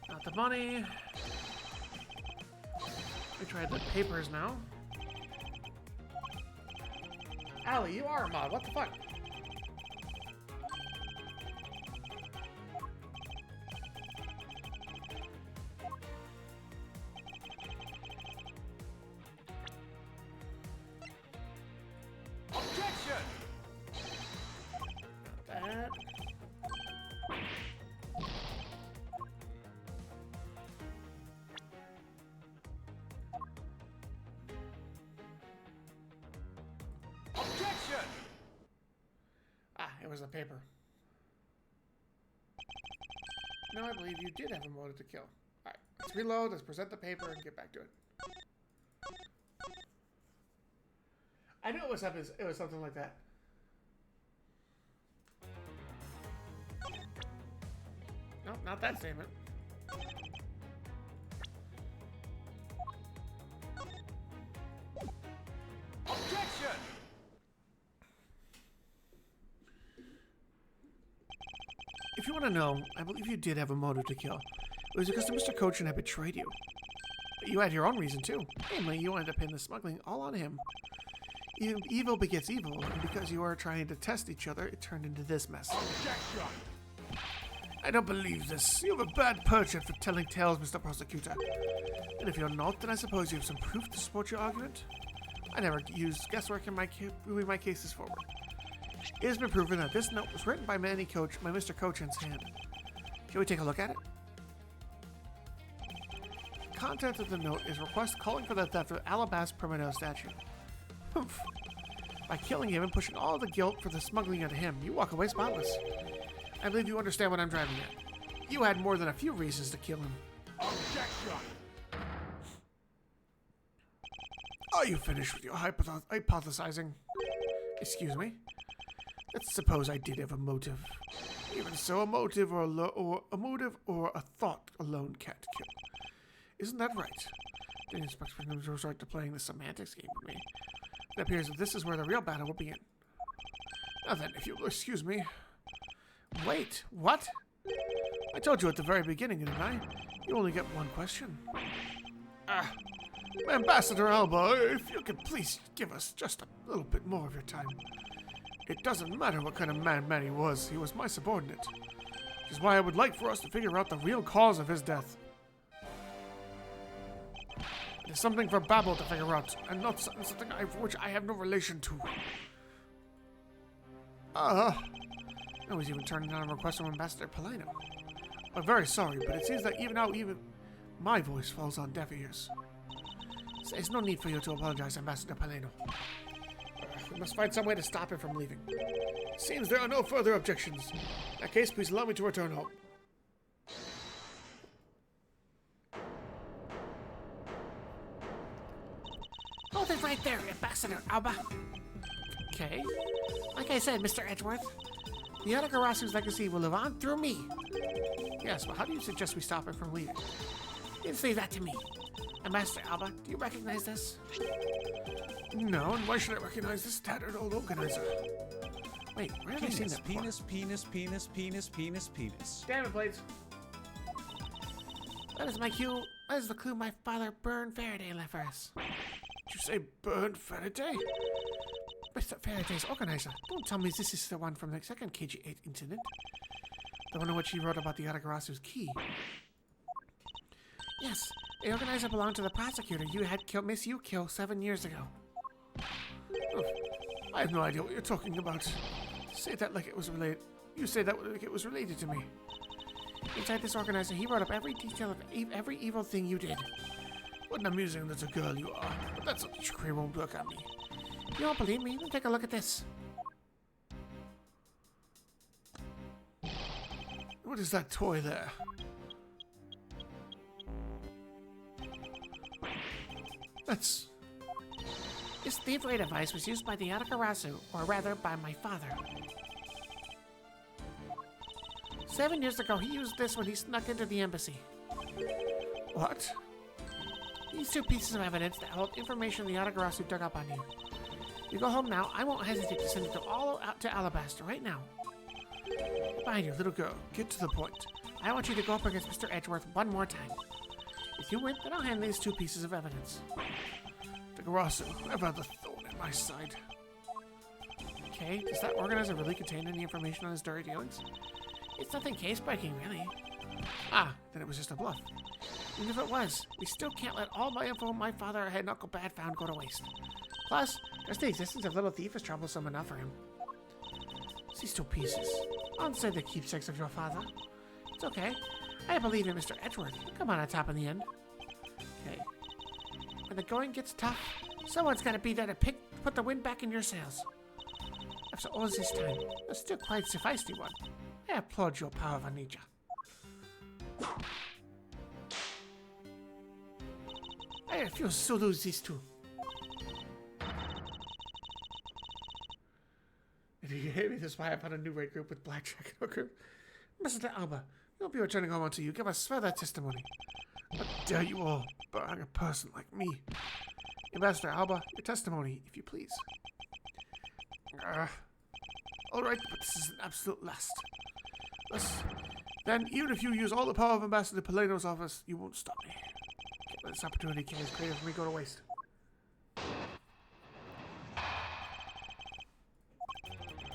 Not the money. We tried the papers now. Allie, you are a mod. What the fuck? Objection! Not that. Objection! Ah, it was the paper. No, I believe you did have a motive to kill. Alright, let's reload, let's present the paper, and get back to it. I knew it was something like that. No, not that statement. Objection! If you want to know, I believe you did have a motive to kill. It was because Mr. Cochin had betrayed you. But you had your own reason too. Namely, you wanted to pin the smuggling all on him. Evil begets evil, and because you were trying to test each other, it turned into this mess. Objection! I don't believe this. You have a bad penchant for telling tales, Mr. Prosecutor. And if you're not, then I suppose you have some proof to support your argument? I never use guesswork in moving my cases forward. It has been proven that this note was written by Mr. Cochin's hand. Shall we take a look at it? The content of the note is a request calling for the theft of Alabas Primado statue. Humph. By killing him and pushing all the guilt for the smuggling onto him, you walk away spotless. I believe you understand what I'm driving at. You had more than a few reasons to kill him. Objection! Are you finished with your hypothesizing? Excuse me? Let's suppose I did have a motive. Even so, a motive or a thought alone can't kill. Isn't that right? The inspector will resort to playing the semantics game with me. It appears that this is where the real battle will begin. Now then, if you will excuse me. Wait, what? I told you at the very beginning, didn't I? You only get one question. Ambassador Alba, if you could please give us just a little bit more of your time. It doesn't matter what kind of man he was my subordinate. Which is why I would like for us to figure out the real cause of his death. It is something for Babel to figure out, and not something for which I have no relation to. Now he's even turning down a request from Ambassador Paleno. I'm very sorry, but it seems that even my voice falls on deaf ears. There's no need for you to apologize, Ambassador Paleno. We must find some way to stop him from leaving. Seems there are no further objections. In that case, please allow me to return home. Hold it right there, Ambassador Alba. Okay. Like I said, Mr. Edgeworth, the Yatagarasu's legacy will live on through me. Yes, but how do you suggest we stop him from leaving? Just leave that to me. Ambassador Alba, do you recognize this? No, and why should I recognize this tattered old organizer? Wait, where have I seen that before? Penis. Damn it, Blades. That is my cue. That is the clue my father, Bern Faraday, left for us. Did you say Bern Faraday? Mr. Faraday's organizer. Don't tell me this is the one from the second KG-8 incident. The one in which he wrote about the Yatagarasu's key. Yes, the organizer belonged to the prosecutor you had Miss Yu kill 7 years ago. Oh, I have no idea what you're talking about. Say that like it was related. You say that like it was related to me. Inside this organizer, he wrote up every detail of every evil thing you did. What an amusing little girl you are. But that sort of trickery won't work on me. You don't believe me? Then take a look at this. What is that toy there? That's... This thievery device was used by the Yatagarasu, or rather, by my father. 7 years ago, he used this when he snuck into the embassy. What? These two pieces of evidence that hold information the Yatagarasu dug up on you. You go home now, I won't hesitate to send it all out to Alabaster right now. Fine, you little girl. Get to the point. I want you to go up against Mr. Edgeworth one more time. If you win, then I'll hand these two pieces of evidence. Yatagarasu, I've had the thorn in my side. Okay, does that organizer really contain any information on his dirty dealings? It's nothing case-breaking, really. Ah, then it was just a bluff. Even if it was, we still can't let all my info my father had Knuckle Bad found go to waste. Plus, just the existence of Little Thief is troublesome enough for him. These two pieces. I'll say the keepsakes of your father. It's okay. I believe in Mr. Edgeworth. Come on top in the end. Okay. When the going gets tough, someone's gotta be there to put the wind back in your sails. After all this time, you're still quite a feisty one. I applaud your power, Vanija. I refuse to lose these two. Did you hear me? This is why I found a new raid group with Blackjack and Hooker. Mr. Alba, you'll be returning home until you give us further testimony. How dare you all burn a person like me? Ambassador Alba, your testimony, if you please. Alright, but this is an absolute last. Then, even if you use all the power of Ambassador Paleno's office, you won't stop me. This opportunity is created for me to go to waste.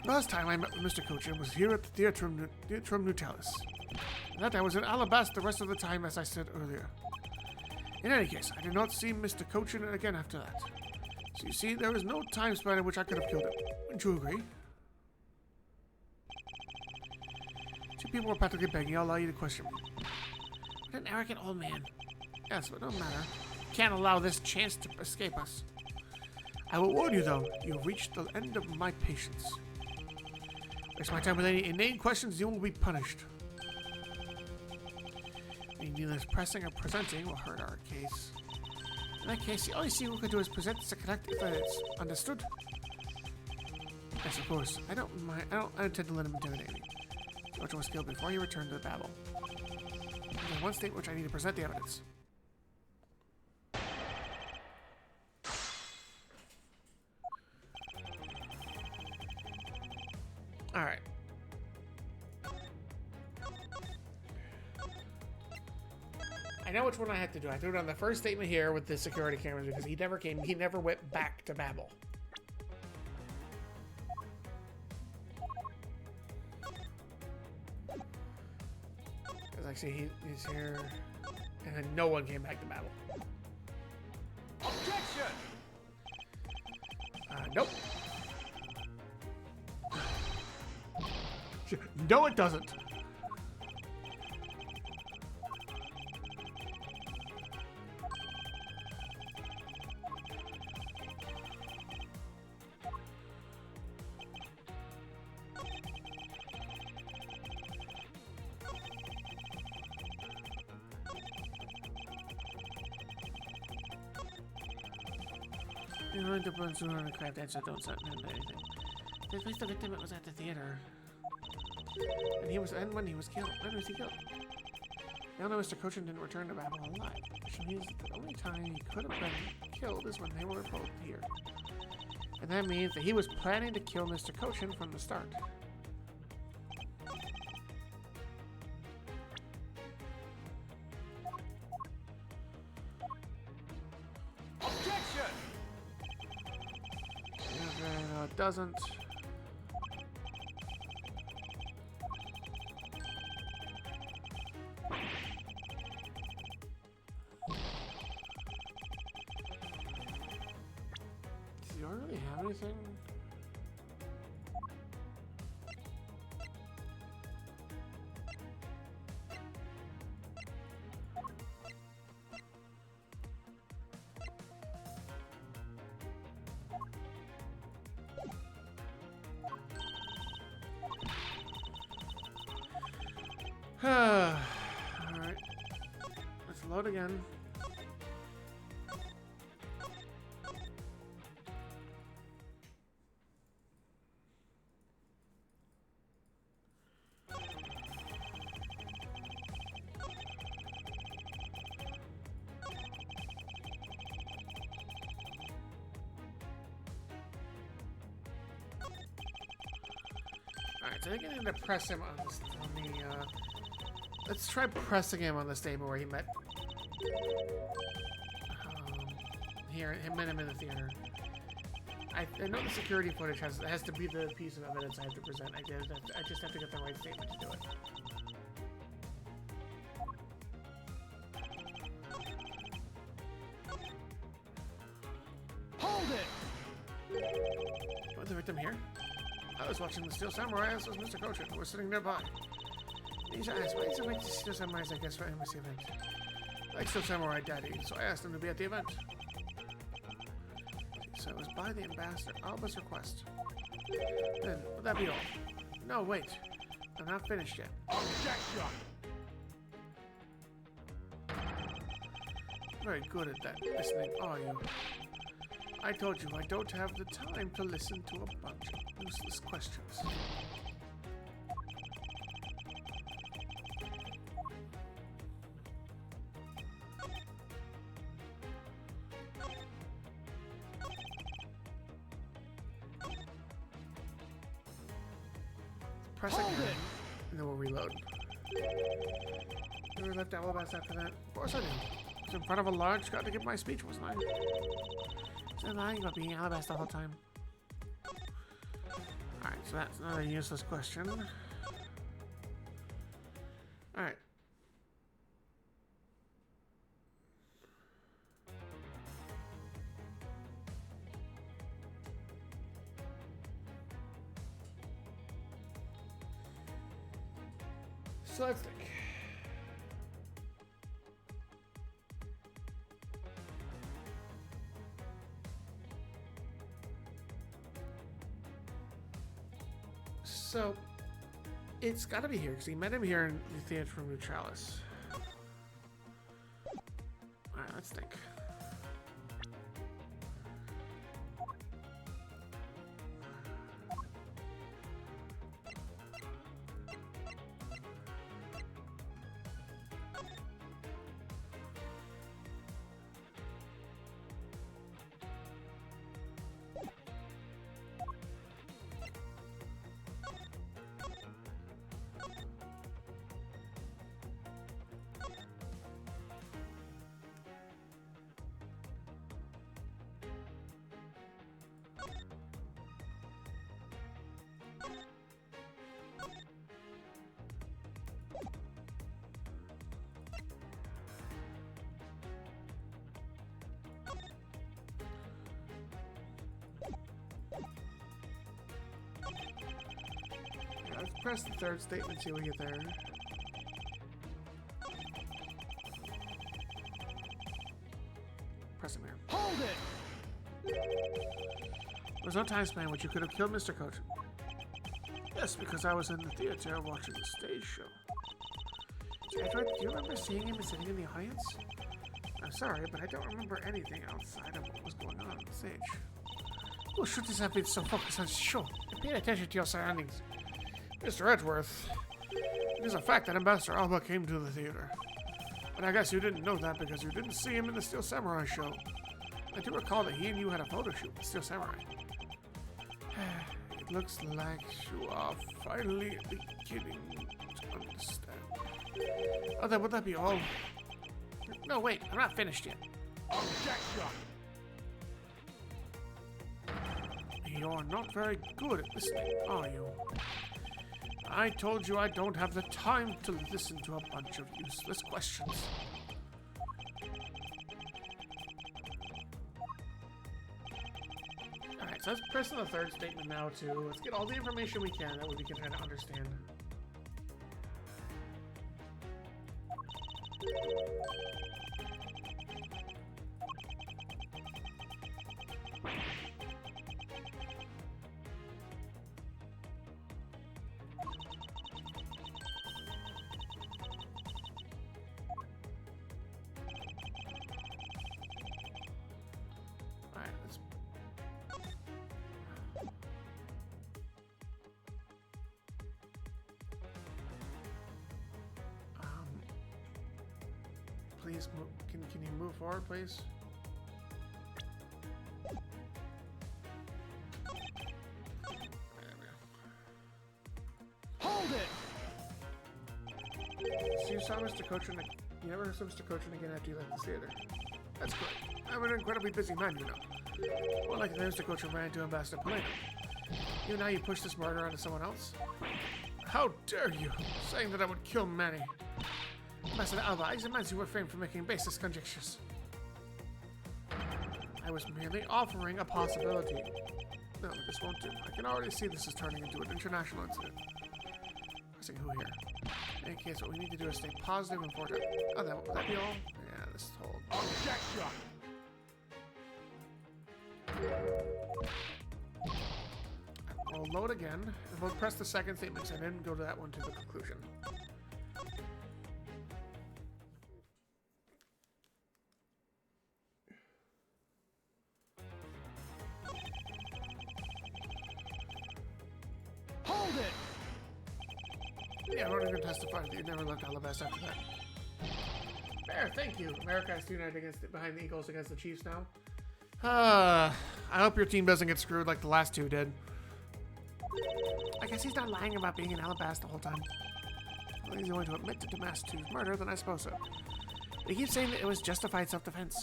Last time I met with Mr. Cochin was here at the Theatrum Nutalis. That I was in Alabasta the rest of the time, as I said earlier. In any case, I did not see Mr. Cochin again after that. So you see, there was no time span in which I could have killed him. Wouldn't you agree? Two people were practically begging. I'll allow you to question me. What an arrogant old man. Yes, but no matter. Can't allow this chance to escape us. I will warn you, though. You've reached the end of my patience. Waste my time with any inane questions, you will be punished. Being neither pressing or presenting will hurt our case. In that case, the only thing we can do is present the correct evidence. Understood? Yes, of course. I don't intend to let him intimidate me. George was killed before he returned to the Babel. There's one state which I need to present the evidence. All right. I know which one I have to do. I threw it on the first statement here with the security cameras because he never came. He never went back to Babel. Because I see he's here, and then no one came back to Babel. Objection! Nope. No, it doesn't. You're going to burn sooner on the craft answer, don't set anything. At least the victim was at the theater. And when he was killed. When was he killed? Now that Mr. Cochin didn't return to Babel alive, which means that the only time he could have been killed is when they were both here. And that means that he was planning to kill Mr. Cochin from the start. Objection! Okay, no, it doesn't. Do I really have anything? Alright. Let's load again. Alright, so I think I need to press him on this, let's try pressing him on the statement where he met met him in the theater. I know the security footage has to be the piece of evidence I have to present. I just have to get the right statement to do it. Hold it! Was the victim here? I was watching the Steel Samurai, as was Mr. Cochin, who was sitting nearby. He's asked, why is it like the Steel Samurai's, I guess, for embassy event? Like Steel Samurai Daddy, so I asked him to be at the event. So it was by the Ambassador Alba's request. Then, would that be all? No, wait. I'm not finished yet. Objection! Very good at that listening, are you? I told you I don't have the time to listen to a bunch of useless questions. Press again, and then we'll reload. Never left Alabasta after that. Of course I did. I was in front of a large crowd to give my speech, wasn't I? So lying about being Alabasta the whole time. Alright, so that's another useless question. Alright. So let's think. So it's got to be here because he met him here in the Theatre from Neutralis. All right, let's think. press the third statement, see we get there. Press him here. Hold it! There was no time span which you could have killed Mr. Coach. Yes, because I was in the theater watching the stage show. Edward, do you remember seeing him sitting in the audience? I'm sorry, but I don't remember anything outside of what was going on the stage. Oh, should this have been so focused on the show? Pay attention to your surroundings. Mr. Edgeworth, it is a fact that Ambassador Alba came to the theater. But I guess you didn't know that because you didn't see him in the Steel Samurai show. I do recall that he and you had a photo shoot with Steel Samurai. It looks like you are finally beginning to understand. Oh, then would that be all? No, wait, I'm not finished yet. Objection! You're not very good at listening, are you? I told you I don't have the time to listen to a bunch of useless questions. Alright, so let's press on the third statement now too. Let's get all the information we can that way we can try to understand. Alright, let's please move, can you move forward, please? There we go. Hold it! So you saw Mr. Cochran. You never saw Mr. Cochran again after you left the theater. That's great. I'm an incredibly busy man, you know. Well, like Mr. Cochran ran into Ambassador Polino. You now you push this murder onto someone else? How dare you, saying that I would kill Manny? Ambassador Alba, I demand you refrain from making baseless conjectures. I was merely offering a possibility. No, this won't do. I can already see this is turning into an international incident. Pressing who here? In any case, what we need to do is stay positive and forward. Oh, would that be all? Yeah, this whole... Objection! We'll load again, and we'll press the second statement and then go to that one to the conclusion. Hold it! Yeah, I'm not even testifying that you never left Alabasta after that. There, thank you. America is united behind the Eagles against the Chiefs now. I hope your team doesn't get screwed like the last two did. I guess he's not lying about being in Alabasta the whole time. Well, he's going to admit to Damastu's murder, then I suppose so. But he keeps saying that it was justified self-defense.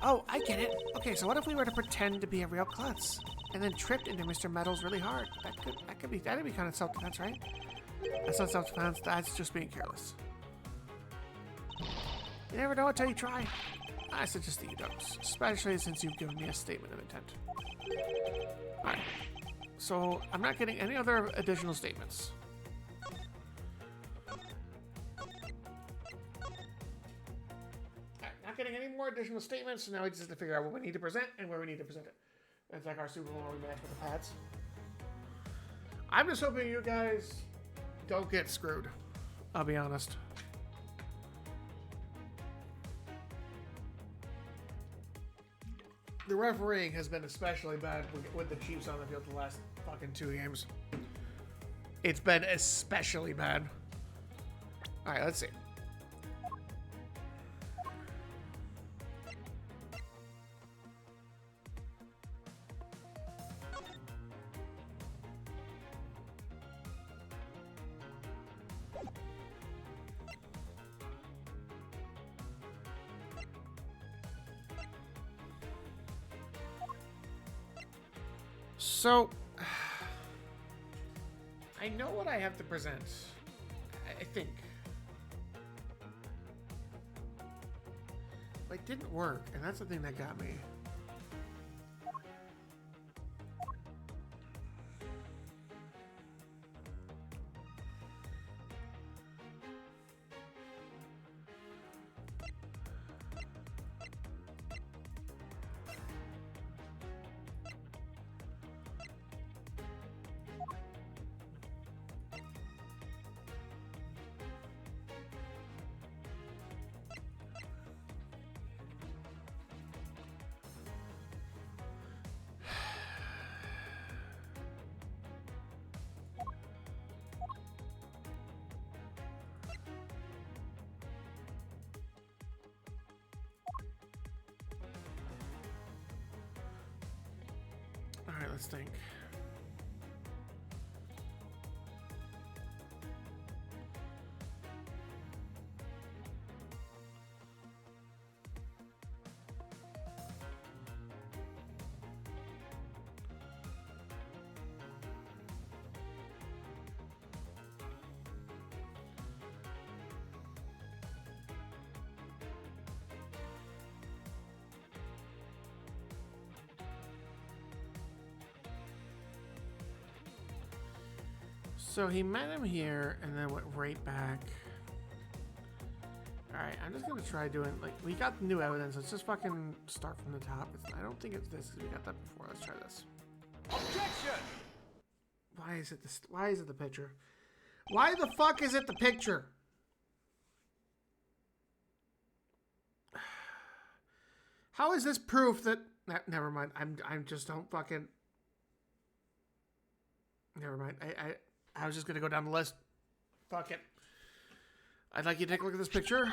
Oh, I get it. Okay, so what if we were to pretend to be a real klutz and then tripped into Mr. Metals really hard? That'd be kind of self-defense, right? That's not self-defense, that's just being careless. You never know until you try. I suggest that you don't, especially since you've given me a statement of intent. Alright, so I'm not getting any other additional statements. Alright, not getting any more additional statements, so now we just have to figure out what we need to present and where we need to present it. That's like our Super Bowl rematch with the Pats. I'm just hoping you guys don't get screwed. I'll be honest. The refereeing has been especially bad with the Chiefs on the field the last fucking 2 games. It's been especially bad. Alright, let's see. So, I know what I have to present, I think. But it didn't work, and that's the thing that got me. Let's think. So he met him here and then went right back. Alright, I'm just gonna try doing, like, we got new evidence. Let's just fucking start from the top. I don't think it's this, because we got that before. Let's try this. Objection! Why is it this? Why is it the picture? Why the fuck is it the picture? How is this proof that... never mind. I'm just don't fucking... Never mind. I was just gonna go down the list. Fuck it. I'd like you to take a look at this picture.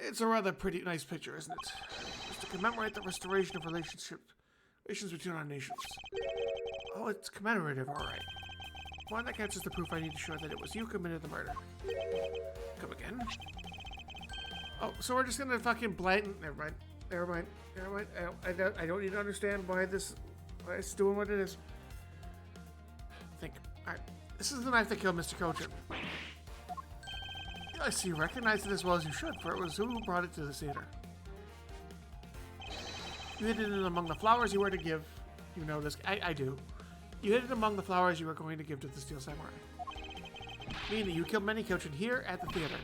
It's a rather pretty nice picture, isn't it? Just to commemorate the restoration of relations between our nations. Oh, it's commemorative, alright. One that catches the proof I need to show that it was you who committed the murder. Come again? Oh, so we're just gonna fucking blatant... Never mind. Never mind. Never mind. I don't need to understand why it's doing what it is. Think. Alright. This is the knife that killed Mr. Kojin. I see you recognize it as well as you should, for it was who brought it to the theater. You hid it among the flowers you were to give. You know this. I do. You hid it among the flowers you were going to give to the Steel Samurai. Meaning you killed many Kojin here at the theater.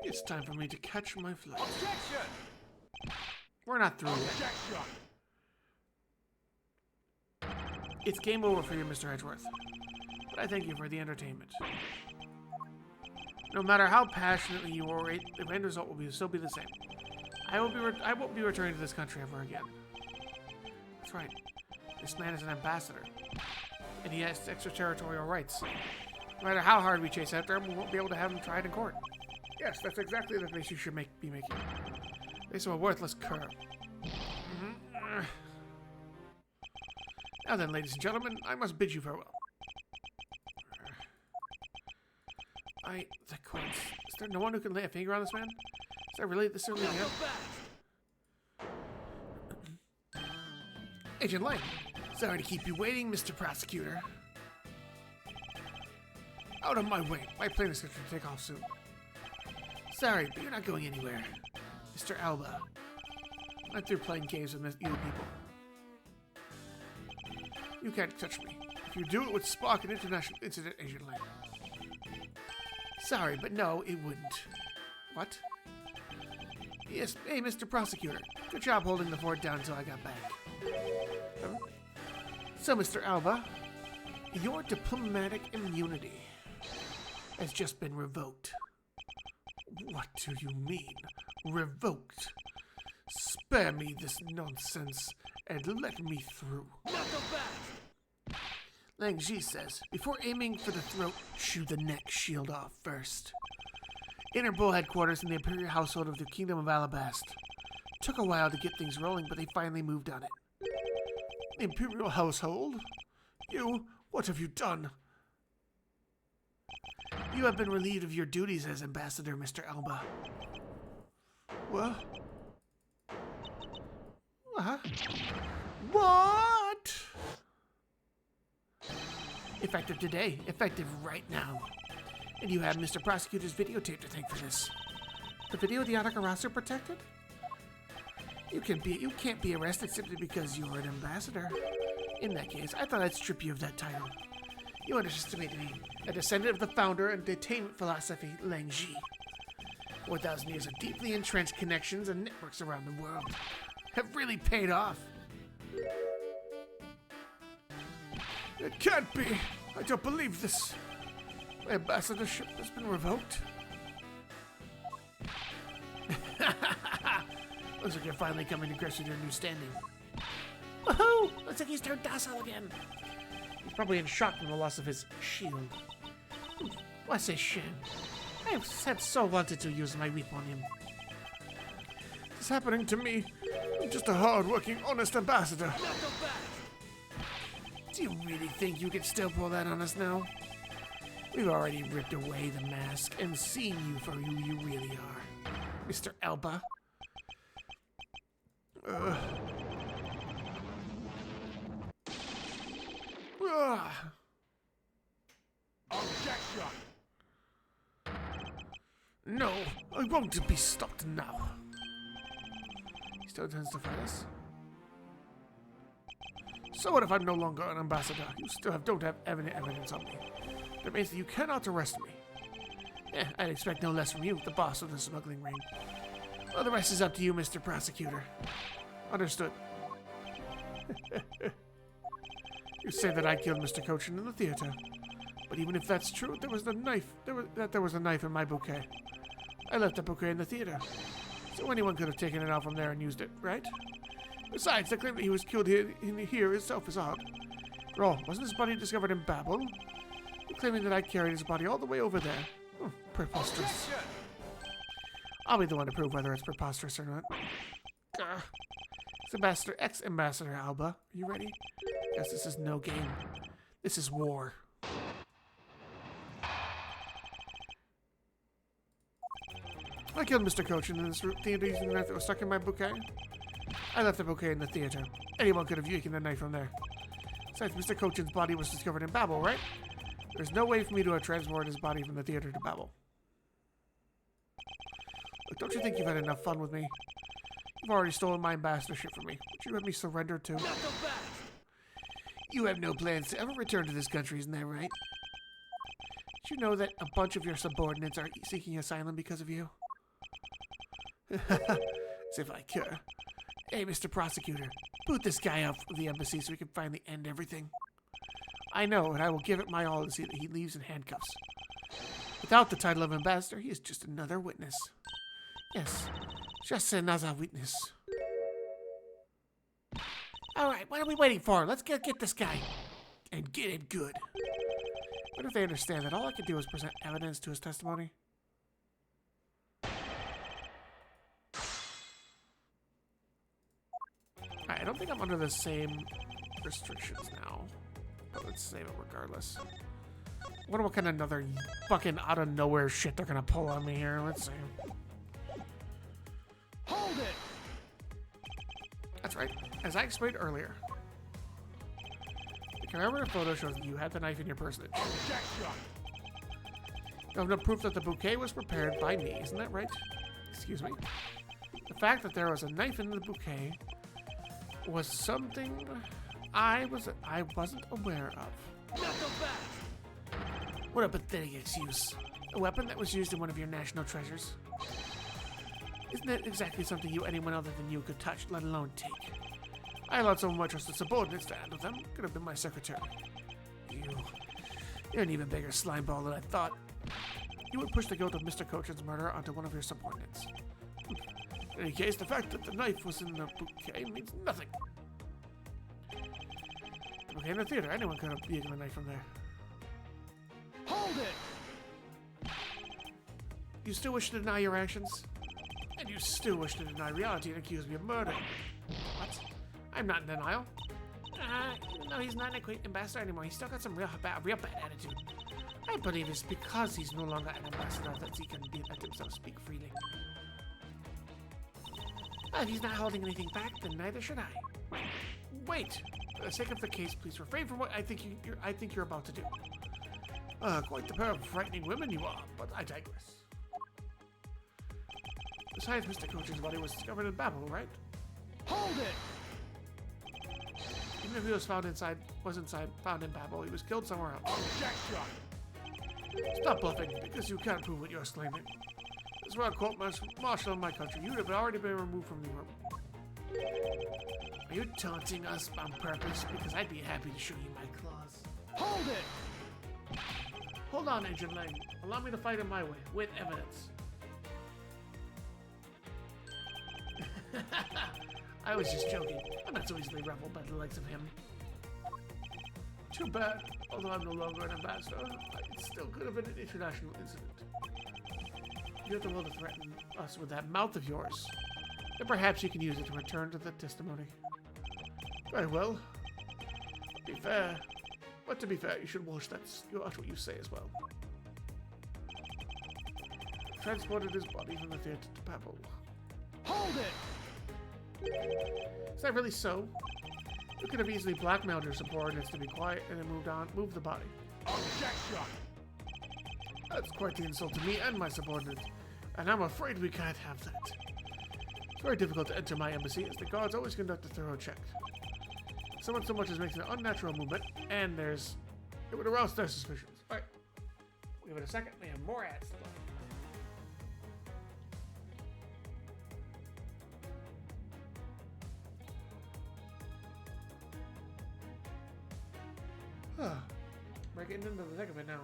It's time for me to catch my flight. Objection! We're not through yet. Objection! It's game over for you, Mr. Edgeworth. But I thank you for the entertainment. No matter how passionately you orate, the end result will still be the same. I won't be returning to this country ever again. That's right. This man is an ambassador, and he has extraterritorial rights. No matter how hard we chase after him, we won't be able to have him tried in court. Yes, that's exactly the face you should be making. Face of a worthless cur. Now then, ladies and gentlemen, I must bid you farewell. The courts. Is there no one who can lay a finger on this man? Is there really this early yet? Agent Lang, sorry to keep you waiting, Mr. Prosecutor. Out of my way. My plane is going to take off soon. Sorry, but you're not going anywhere. Mr. Alba. I'm through playing games with you people. You can't touch me. If you do, it would spark an international incident, Agent Lang. Sorry, but no, it wouldn't. What? Yes, hey, Mr. Prosecutor. Good job holding the fort down until I got back. So, Mr. Alba, your diplomatic immunity has just been revoked. What do you mean, revoked? Spare me this nonsense and let me through. Lang Ji says, before aiming for the throat, chew the neck shield off first. Interpol headquarters in the Imperial household of the Kingdom of Alabast. Took a while to get things rolling, but they finally moved on it. The Imperial household? You? What have you done? You have been relieved of your duties as ambassador, Mr. Alba. What? Huh? What? Effective today. Effective right now. And you have Mr. Prosecutor's videotape to thank for this. The video the Atakarasu protected? You can't be arrested simply because you're an ambassador. In that case, I thought I'd strip you of that title. You underestimated me, a descendant of the founder and detainment philosophy, Lang Ji. 4,000 years of deeply entrenched connections and networks around the world have really paid off. It can't be. I don't believe this. My ambassadorship has been revoked. Looks like you're finally coming to grips with your new standing. Woohoo! Looks like he's turned docile again. He's probably in shock from the loss of his shield. What's a shame? I have so wanted to use my whip on him. It's happening to me. I'm just a hard-working, honest ambassador. Not so fast. Do you really think you can still pull that on us now? We've already ripped away the mask and seen you for who you really are, Mr. Elba. Ugh. Objection. No, I won't be stopped now. He still intends to fight us? So what if I'm no longer an ambassador? You still don't have evidence on me. That means that you cannot arrest me. I'd expect no less from you, the boss of the smuggling ring. Well, the rest is up to you, Mr. Prosecutor. Understood. You say that I killed Mr. Cochin in the theater. But even if that's true, there was a knife in my bouquet. I left the bouquet in the theater. So anyone could have taken it out from there and used it, right? Besides, the claim that he was killed here itself is odd. After all, wasn't his body discovered in Babel? You're claiming that I carried his body all the way over there. Preposterous. Objection. I'll be the one to prove whether it's preposterous or not. Gah. It's Ambassador ex-Ambassador Alba. Are you ready? Yes, this is no game. This is war. I killed Mr. Cochin in this theater using the knife that was stuck in my bouquet. I left the bouquet in the theater. Anyone could have taken the knife from there. Besides, Mr. Cochin's body was discovered in Babel, right? There's no way for me to have transported his body from the theater to Babel. Look, don't you think you've had enough fun with me? You've already stolen my ambassadorship from me. Would you let me surrender too? Not so fast. You have no plans to ever return to this country, isn't that right? Did you know that a bunch of your subordinates are seeking asylum because of you? As if I care. Hey, Mr. Prosecutor, boot this guy out of the embassy so we can finally end everything. I know, and I will give it my all to see that he leaves in handcuffs. Without the title of ambassador, he is just another witness. Yes, just another witness. Alright, what are we waiting for? Let's get this guy. And get him good. What if they understand that all I can do is present evidence to his testimony? I don't think I'm under the same restrictions now. But let's save it regardless. I wonder what kind of another fucking out of nowhere shit they're gonna pull on me here. Let's see. Hold it. That's right. As I explained earlier, the commemorative photo shows that you had the knife in your personage. Objection. You have no proof that the bouquet was prepared by me, isn't that right? Excuse me. The fact that there was a knife in the bouquet was something I wasn't aware of. Not so fast. What a pathetic excuse. A weapon that was used in one of your national treasures. Isn't that exactly something anyone other than you could touch, let alone take? I allowed some of my trusted subordinates to handle them. Could have been my secretary. You're an even bigger slimeball than I thought. You would push the guilt of Mr. Cochin's murder onto one of your subordinates. In any case, the fact that the knife was in the bouquet means nothing. The bouquet in the theater, anyone could have taken the knife from there. Hold it. You still wish to deny your actions? And you still wish to deny reality and accuse me of murder? What? I'm not in denial. Even though he's not an ambassador anymore, he's still got some real bad attitude. I believe it's because he's no longer an ambassador that he can let himself speak freely. Well, if he's not holding anything back, then neither should I. Wait! For the sake of the case, please refrain from what I think you're about to do. Quite the pair of frightening women you are, but I digress. Besides, Mr. Cochin's body was discovered in Babel, right? Hold it. Even if he was found in Babel, he was killed somewhere else. Objection. Stop bluffing, because you can't prove what you're claiming. As well, court-martial in my country, you have already been removed from the room. Are you taunting us on purpose? Because I'd be happy to show you my claws. Hold it. Hold on, Agent Lang. Allow me to fight it my way, with evidence. I was just joking. I'm not so easily ruffled by the likes of him. Too bad. Although I'm no longer an ambassador, it still could have been an international incident. You have the will to threaten us with that mouth of yours. and perhaps you can use it to return to the testimony. Very well. To be fair, you should watch what you say as well. Transported his body from the theater to Babel. Hold it! Is that really so? You could have easily blackmailed your subordinates to be quiet and then moved the body. Objection! That's quite the insult to me and my subordinates, and I'm afraid we can't have that. It's very difficult to enter my embassy, as the guards always conduct a thorough check. Someone so much as makes an unnatural movement, and it would arouse their suspicions. Alright. Give it a second, we have more ads to look. We're getting into the thick of it now.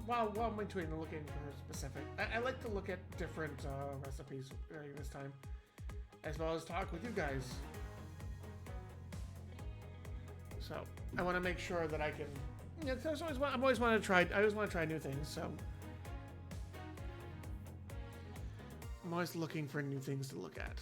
While I'm between looking for specific, I like to look at different recipes during this time, as well as talk with you guys. So I want to make sure that I can. Yeah, I always want to try new things. So I'm always looking for new things to look at.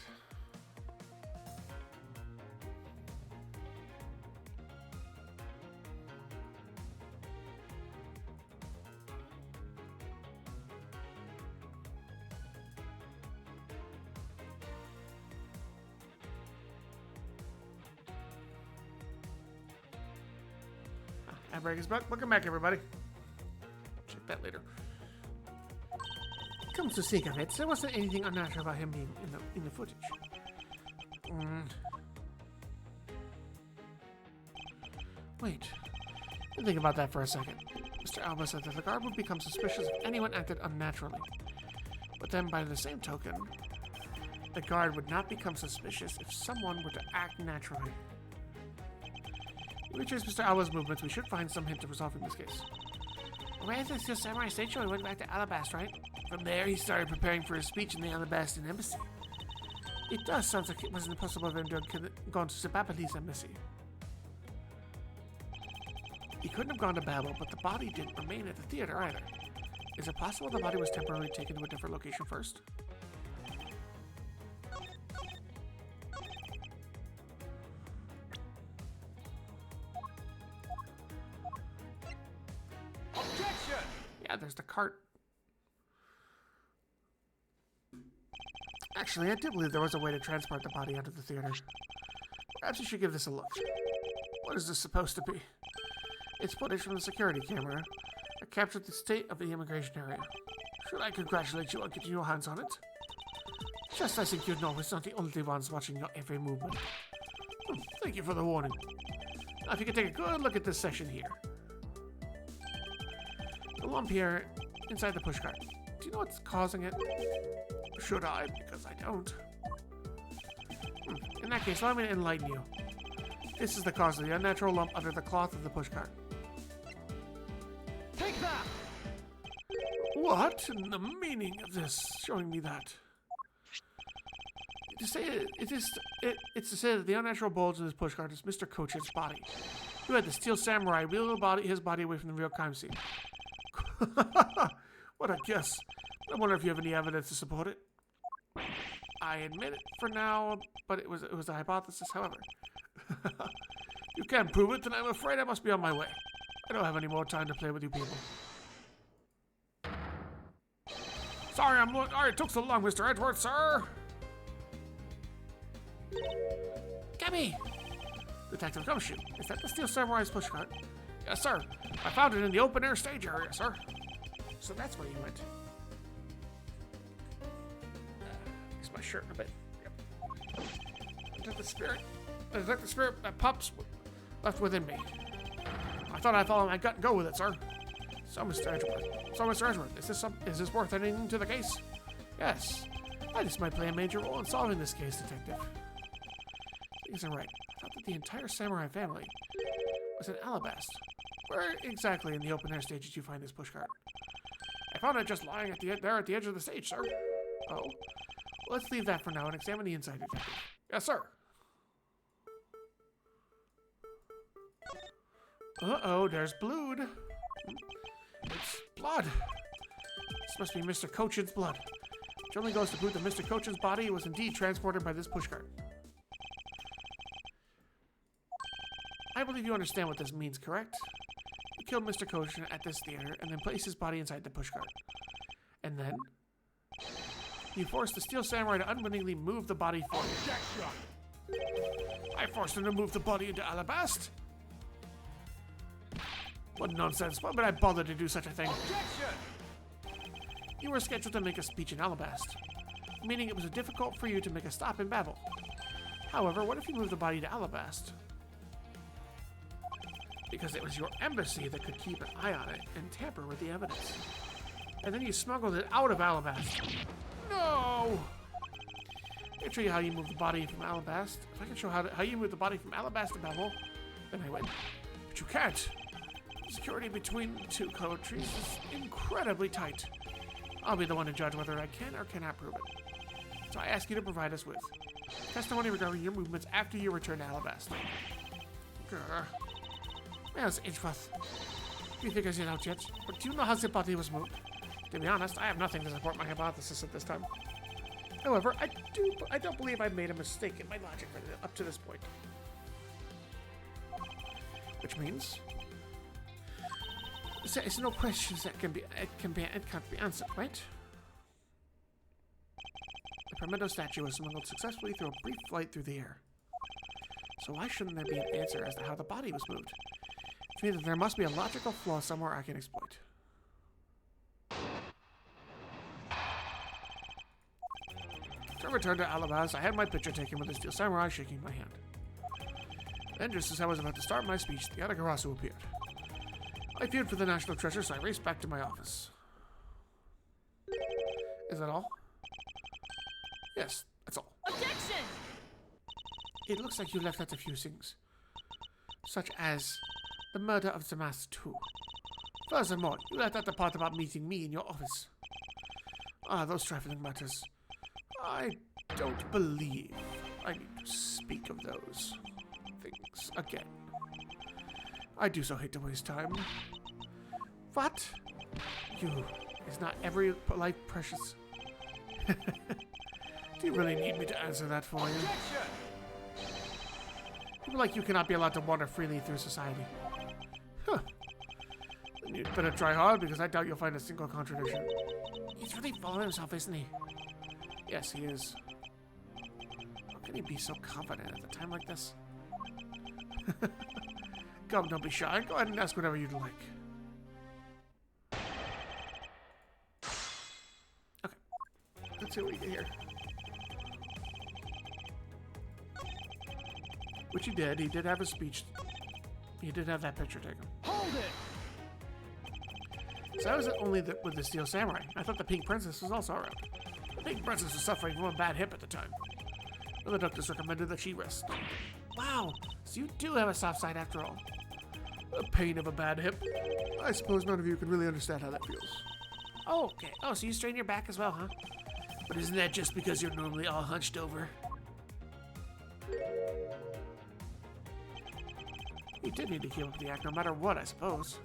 Break is back. Welcome back, everybody. Check that later. Comes to think of it, there wasn't anything unnatural about him being in the footage. Wait. Think about that for a second. Mr. Alba said that the guard would become suspicious if anyone acted unnaturally. But then, by the same token, the guard would not become suspicious if someone were to act naturally. If we trace Mr. Alba's movements, we should find some hint of resolving this case. Right after the Samurai State Show, he went back to Alabast, right? From there, he started preparing for his speech in the Alabastan embassy. It does sound like it wasn't impossible for him to have gone to Sabapali's embassy. He couldn't have gone to Babel, but the body didn't remain at the theater either. Is it possible the body was temporarily taken to a different location first? Yeah, there's the cart. Actually, I do believe there was a way to transport the body out of the theater. Perhaps you should give this a look. What is this supposed to be? It's footage from the security camera that captured the state of the immigration area. Should I congratulate you on getting your hands on it? Just I think you know it's not the only ones watching your every movement. Thank you for the warning. Now if you can take a good look at this section here. The lump here inside the pushcart. Do you know what's causing it? Should I? Because I don't. In that case, allow me to enlighten you. This is the cause of the unnatural lump under the cloth of the pushcart. Take that! What in the meaning of this? Showing me that. It's to say that the unnatural bulge in this pushcart is Mr. Koch's body. You had the Steel Samurai wheel his body away from the real crime scene. What a guess. I wonder if you have any evidence to support it. I admit it for now, but it was a hypothesis, however. You can't prove it, then I'm afraid I must be on my way. I don't have any more time to play with you people. Sorry, it took so long, Mr. Edgeworth, sir. Gabby! Detective Gumshoe, is that the Steel Samurai's pushcart? Yes, sir. I found it in the open air stage area, sir. So that's where you went. Fix my shirt a bit. Yep. The spirit that pups left within me. I thought I'd follow my gut and go with it, sir. So, Mr. Edgeworth, is this worth anything to the case? Yes. I just might play a major role in solving this case, Detective. Things are right. I thought that the entire samurai family was in Alabast. Where exactly in the open-air stage did you find this pushcart? I found it just lying at the edge of the stage, sir. Oh. Well, let's leave that for now and examine the inside, Detective. Yes, sir. Uh-oh, there's blood. It's blood. This must be Mr. Cochin's blood. Which only goes to prove that Mr. Cochin's body was indeed transported by this pushcart. I believe you understand what this means, correct? You killed Mr. Cochin at this theater and then placed his body inside the pushcart. And then you forced the Steel Samurai to unwittingly move the body for you. I forced him to move the body into Alabast? What nonsense. Why would I bother to do such a thing? You were scheduled to make a speech in Alabast, meaning it was difficult for you to make a stop in Babel. However, what if you moved the body to Alabast? Because it was your embassy that could keep an eye on it and tamper with the evidence. And then you smuggled it out of Alabast. No! I can show you how you move the body from Alabast. If I can show how you move the body from Alabast to Babel, then I win. But you can't. Security between the two countries is incredibly tight. I'll be the one to judge whether I can or cannot prove it. So I ask you to provide us with testimony regarding your movements after you return to Alabast. Grr. Yes, Edgeworth. Do you think I it out yet? But do you know how the body was moved? To be honest, I have nothing to support my hypothesis at this time. However, I don't believe I made a mistake in my logic up to this point. Which means there's no questions that can't be answered, right? The Pimento statue was smuggled successfully through a brief flight through the air. So why shouldn't there be an answer as to how the body was moved? Which means that there must be a logical flaw somewhere I can exploit. To return to Alabast, I had my picture taken with the Steel Samurai shaking my hand. Then, just as I was about to start my speech, the Yatagarasu appeared. I feared for the national treasure, so I raced back to my office. Is that all? Yes, that's all. Objection! It looks like you left out a few things, such as the murder of Zamasu too. Furthermore, you left out the part about meeting me in your office. Ah, those trifling matters. I don't believe I need to speak of those things again. I do so hate to waste time. What? Is not every life precious? Do you really need me to answer that for you? People like you cannot be allowed to wander freely through society. Huh. Then you'd better try hard, because I doubt you'll find a single contradiction. He's really full of himself, isn't he? Yes, he is. How can he be so confident at a time like this? Come, don't be shy. Go ahead and ask whatever you'd like. Okay. Let's see what we get here. Which he did. He did have a speech. He did have that picture taken. Hold it! So I was only with the Steel Samurai. I thought the Pink Princess was also around. The Pink Princess was suffering from a bad hip at the time. But the doctors recommended that she rest. Wow, so you do have a soft side after all. The pain of a bad hip. I suppose none of you can really understand how that feels. Oh, okay. Oh, so you strain your back as well, huh? But isn't that just because you're normally all hunched over? You did need to keep up the act no matter what, I suppose.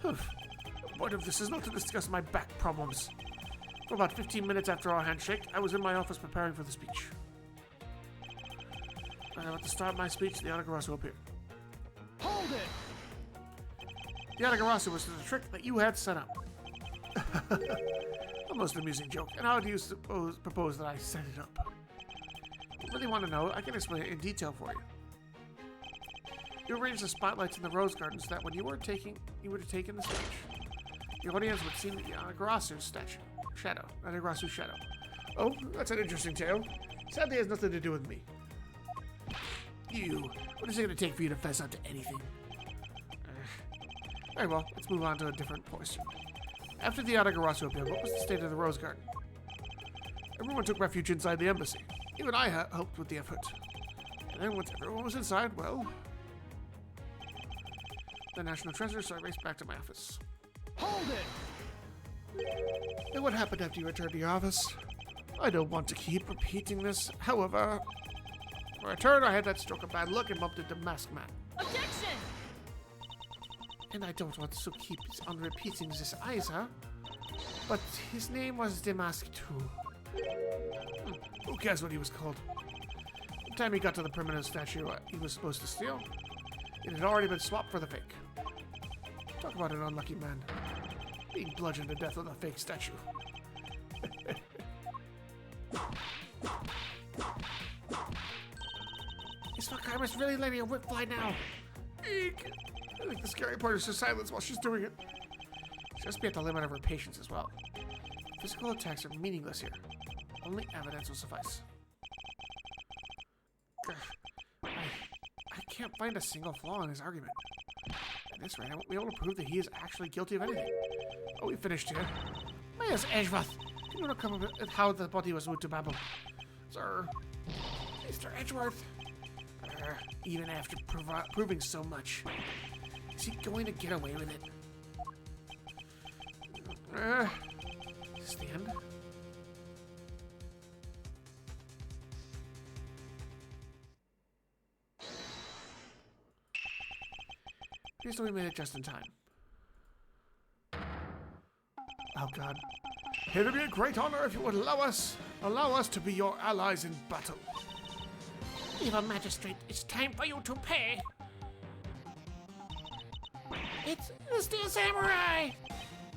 The point of this is not to discuss my back problems. For about 15 minutes after our handshake, I was in my office preparing for the speech. When I was about to start my speech, the Yatagarasu appeared. Hold it! The Yatagarasu was the trick that you had set up. A most amusing joke. And how do you propose that I set it up? If you really want to know, I can explain it in detail for you. You arranged the spotlights in the rose garden so that when you were to take in the stage, the audience would see the Agarasu's shadow. Oh, that's an interesting tale. Sadly, it has nothing to do with me. What is it going to take for you to fess up to anything? Very well, let's move on to a different question. After the Amaterasu appeared, what was the state of the rose garden? Everyone took refuge inside the embassy. Even I helped with the effort. And then once everyone was inside, well... the National Treasure, so I raced back to my office. Hold it! And what happened after you returned to your office? I don't want to keep repeating this. However, when I returned, I had that stroke of bad luck and bumped into Mask Man. Objection! And I don't want to keep on repeating this either. But his name was Demask too. Who cares what he was called? By the time he got to the permanent statue he was supposed to steal, it had already been swapped for the fake. Talk about an unlucky man. Being bludgeoned to death with a fake statue. Is Fakaima's really letting a whip fly now? Eek! I think the scary part is her silence while she's doing it. She must be at the limit of her patience as well. Physical attacks are meaningless here. Only evidence will suffice. I can't find a single flaw in his argument. At this rate, I won't be able to prove that he is actually guilty of anything. Oh, we finished here. Where's Edgeworth? Can you not come up with how the body was moved to Babel? Sir, Mr. Edgeworth. Even after proving so much, is he going to get away with it? Stand. Here's that we made it just in time. Oh God. It'd be a great honor if you would allow us to be your allies in battle. Evil Magistrate, it's time for you to pay. It's the Steel Samurai!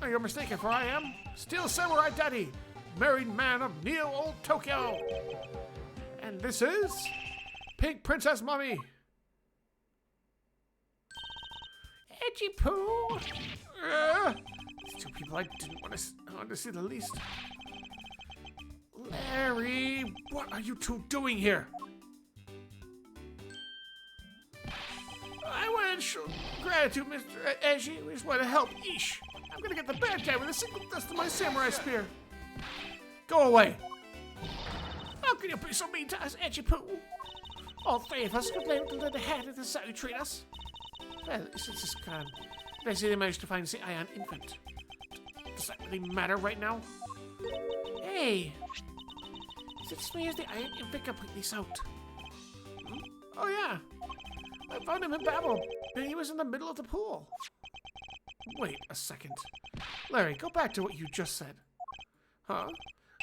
Oh, you're mistaken, for I am Steel Samurai Daddy, married man of Neo Old Tokyo. And this is Pink Princess Mommy. Edgy Poo! These two people I didn't want to see the least. Larry, what are you two doing here? I want to show gratitude, Mr. Edgy. We just want to help. Yeesh. I'm gonna get the bad guy with a single thrust of my samurai spear. Go away. How can you be so mean to us, Edgy Poo? All three of us could blame the head of this how you treat us. Well, it's just kind of... I see they managed to find the Iron Infant. Does that really matter right now? Hey! Is it just me or is the Iron Infant completely soaked? Hmm? Oh yeah! I found him in Babel, and he was in the middle of the pool. Wait a second. Larry, go back to what you just said. Huh?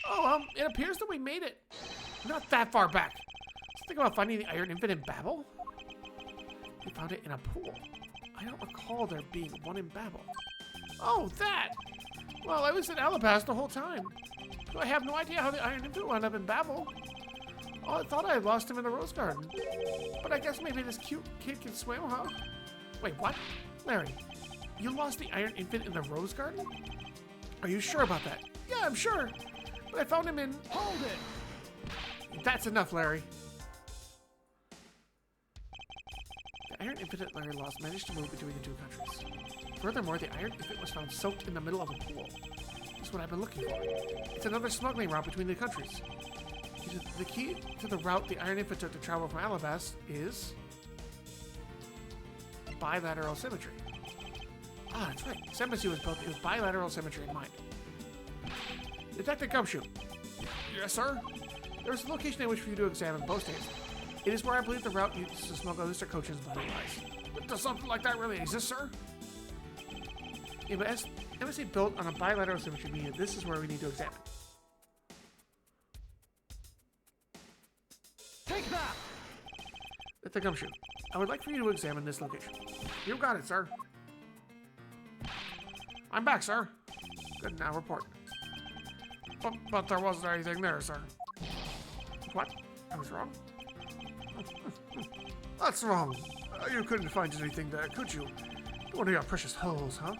Oh, it appears that we made it. Not that far back. Think about finding the Iron Infant in Babel? We found it in a pool. I don't recall there being one in Babel. Oh, that! Well, I was in Alabasta the whole time. I have no idea how the Iron Infant wound up in Babel. Oh, I thought I had lost him in the Rose Garden. But I guess maybe this cute kid can swim, huh? Wait, what? Larry, you lost the Iron Infant in the Rose Garden? Are you sure about that? Yeah, I'm sure. But I found him in... Hold it! That's enough, Larry. The Iron Infant that Larry lost managed to move between the two countries. Furthermore, the Iron Infant was found soaked in the middle of a pool. That's what I've been looking for. It's another smuggling route between the countries. The key to the route the Iron Infant took to travel from Alabasta is... bilateral symmetry. Ah, that's right. This embassy was built with bilateral symmetry in mind. Detective Gumshoe. Yes, sir? There's a location in which for you to examine both states. It is where I believe the route used to smuggle Mr. Cochin's body lies. Does something like that really exist, sir? Yeah, but embassy built on a bilateral symmetry means this is where we need to examine. Take that! Detective Gumshoe, I would like for you to examine this location. You got it, sir. I'm back, sir. Good, now report. But there wasn't anything there, sir. What? I was wrong? That's wrong. You couldn't find anything there, could you? One of your precious holes, huh?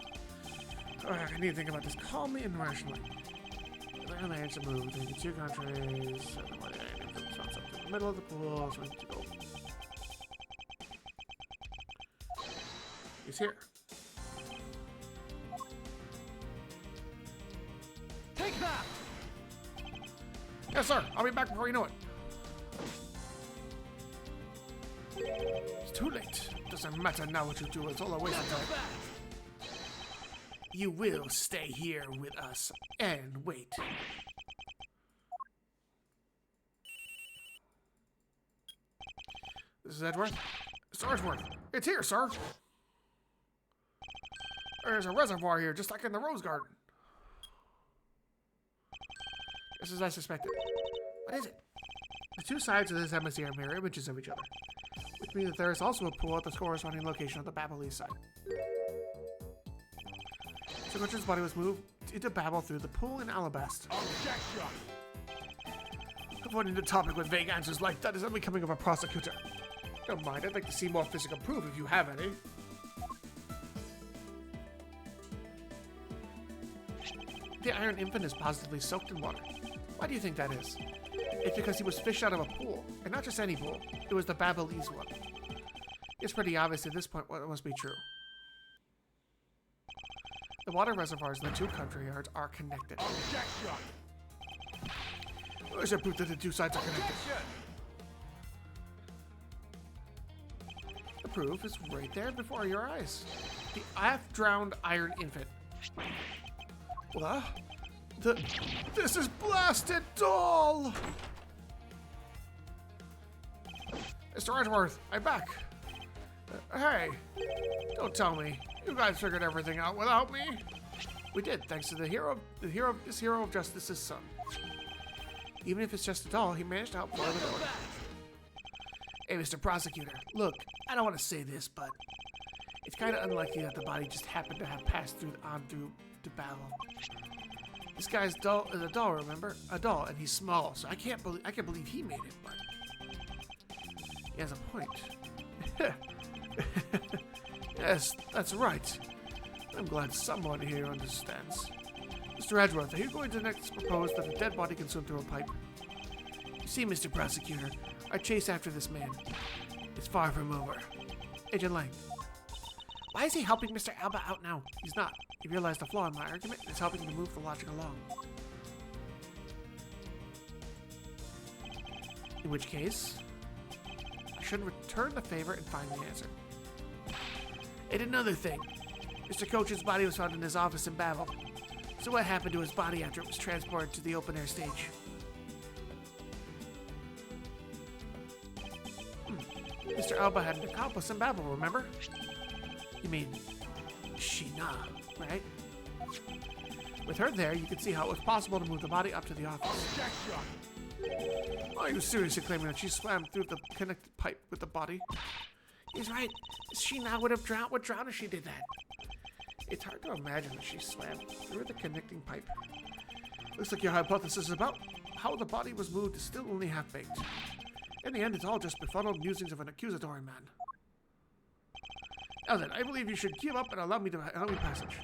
I need to think about this calmly and rationally. The managed to move between the two countries. In the middle of the pool, so we need to go. He's here. Take that! Yes, sir. I'll be back before you know it. It's too late. Doesn't matter now what you do. It's all a waste of time. You will stay here with us and wait. This is Edgeworth. Mr. Edgeworth, it's here, sir. There's a reservoir here, just like in the Rose Garden. Just as I suspected. What is it? The two sides of this hemisphere mirror images of each other, which means that there is also a pool at the corresponding location of the Babelese side. So Coach's body was moved into Babel through the pool in Alabaster. Objection! Avoiding the topic with vague answers like that is unbecoming of a prosecutor. Don't mind, I'd like to see more physical proof if you have any. The Iron Infant is positively soaked in water. Why do you think that is? It's because he was fished out of a pool, and not just any pool. It was the Babelese one. It's pretty obvious at this point what must be true. The water reservoirs in the two country yards are connected. Objection! Where's your proof that the two sides are connected? The proof is right there before your eyes. The half-drowned Iron Infant. What? This is blasted doll! Mr. Edgeworth, I'm back. Hey, don't tell me. You guys figured everything out without me. We did, thanks to this hero of justice's son. Even if it's just a doll, he managed to help follow the door. Hey, Mr. Prosecutor, look, I don't want to say this, but it's kind of unlikely that the body just happened to have passed through the battle. This guy's doll is a doll, remember? A doll, and he's small, so I can't believe he made it, but he has a point. Yes, that's right. I'm glad someone here understands. Mr. Edgeworth, are you going to next propose that a dead body consumed through a pipe? You see, Mr. Prosecutor, our chase after this man is far from over. Agent Lang. Why is he helping Mr. Alba out now? He's not. He realized the flaw in my argument and is helping to move the logic along. In which case, I should return the favor and find the answer. And another thing. Mr. Coach's body was found in his office in Babel. So what happened to his body after it was transported to the open-air stage? Mr. Alba had an accomplice in Babel, remember? You mean Sheena, right? With her there, you could see how it was possible to move the body up to the office. Objection! Are you seriously claiming that she swam through the connected pipe with the body? He's right. Sheena would have drowned if she did that. It's hard to imagine that she swam through the connecting pipe. Looks like your hypothesis about how the body was moved is still only half-baked. In the end, it's all just befuddled musings of an accusatory man. Now then, I believe you should give up and allow me passage.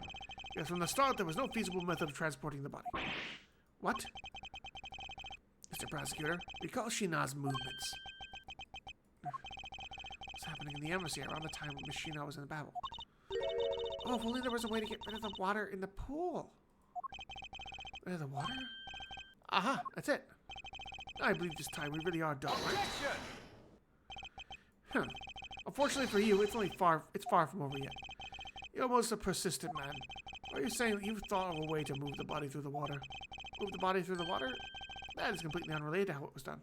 Because from the start, there was no feasible method of transporting the body. What? Mr. Prosecutor, recall Sheena's movements. What's happening in the embassy around the time Miss Sheena was in Babel? Oh, if only there was a way to get rid of the water in the pool. Rid of the water? Aha, that's it. I believe this time we really are done, right? Huh. Unfortunately for you, it's far from over yet. You're almost a persistent man. Are you saying that you've thought of a way to move the body through the water? Move the body through the water? That is completely unrelated to how it was done.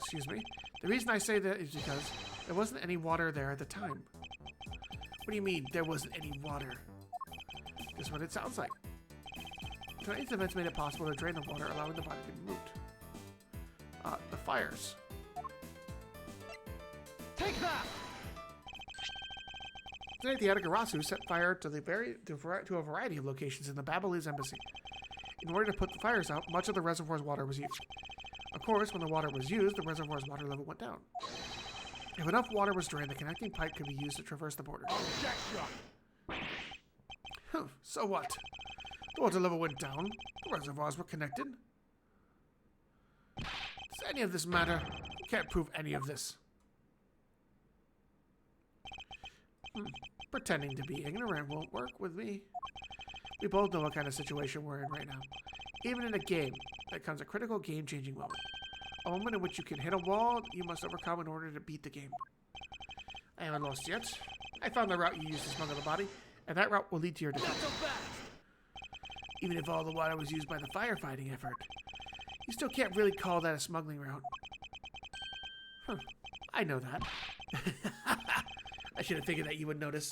Excuse me. The reason I say that is because there wasn't any water there at the time. What do you mean, there wasn't any water? That's what it sounds like. Tonight's events made it possible to drain the water, allowing the body to be moved. The fires. Take that! Tonight, the Atagarasu set fire to a variety of locations in the Babelese embassy. In order to put the fires out, much of the reservoir's water was used. Of course, when the water was used, the reservoir's water level went down. If enough water was drained, the connecting pipe could be used to traverse the border. Objection! So what? The water level went down. The reservoirs were connected. Does any of this matter? You can't prove any of this. Pretending to be ignorant won't work with me. We both know what kind of situation we're in right now. Even in a game, there comes a critical game-changing moment. A moment in which you can hit a wall you must overcome in order to beat the game. I haven't lost yet. I found the route you used to smuggle the body, and that route will lead to your defense. Not so fast! Even if all the water was used by the firefighting effort, you still can't really call that a smuggling route. I know that. I should have figured that you would notice.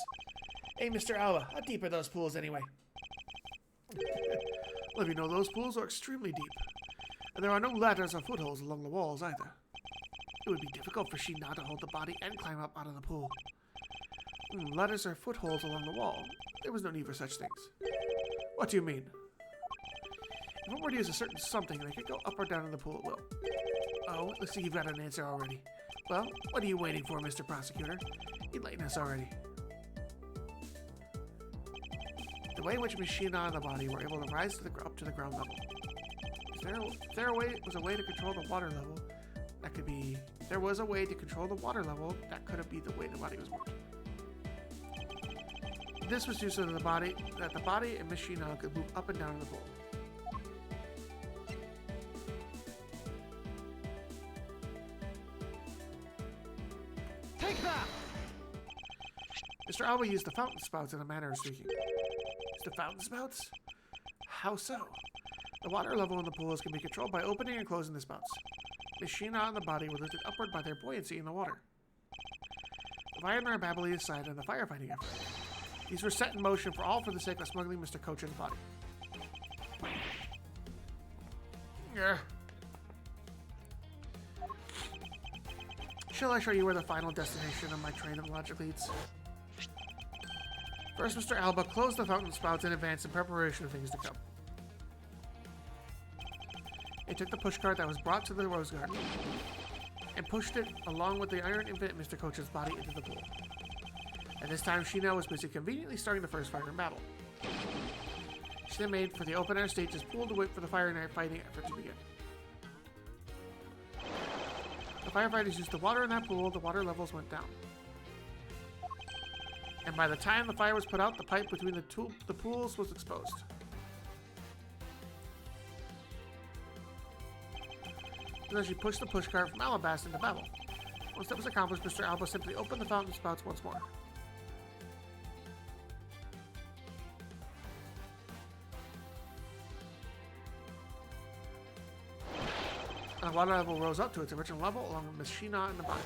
Hey, Mr. Alba, how deep are those pools anyway? Well, you know, those pools are extremely deep. And there are no ladders or footholds along the walls either. It would be difficult for Sheena to hold the body and climb up out of the pool. Ladders or footholds along the wall. There was no need for such things. What do you mean? If one were to use a certain something, they could go up or down in the pool at will. Oh, looks like you've got an answer already. Well, what are you waiting for, Mr. Prosecutor? Enlighten us already. The way in which Machina and the body were able to rise to up to the ground level. If there was a way to control the water level, that could be... If there was a way to control the water level, that could be the way the body was moved. This was due so that the body and Machina could move up and down in the pool. Take that! Mr. Alba used the fountain spouts in a manner of speaking. Used the fountain spouts? How so? The water level in the pools can be controlled by opening and closing the spouts. Machina and the body were lifted upward by their buoyancy in the water. The fire and Babbley aside and the firefighting effort. These were set in motion for the sake of smuggling Mr. Coach and the body. Yeah. Shall I show you where the final destination of my train of logic leads? First, Mr. Alba closed the fountain spouts in advance in preparation of things to come. He took the pushcart that was brought to the Rose Garden and pushed it along with the Iron Infant Mr. Coach's body into the pool. At this time, Sheena was busy conveniently starting the first fire in battle. She then made for the open-air stage's pool to wait for the fighting effort to begin. The firefighters used the water in that pool, the water levels went down. And by the time the fire was put out, the pipe between the pools was exposed. And then she pushed the pushcart from Alabasta into Babel. Once that was accomplished, Mr. Alba simply opened the fountain spouts once more. And the water level rose up to its original level along with Miss Sheena and the body.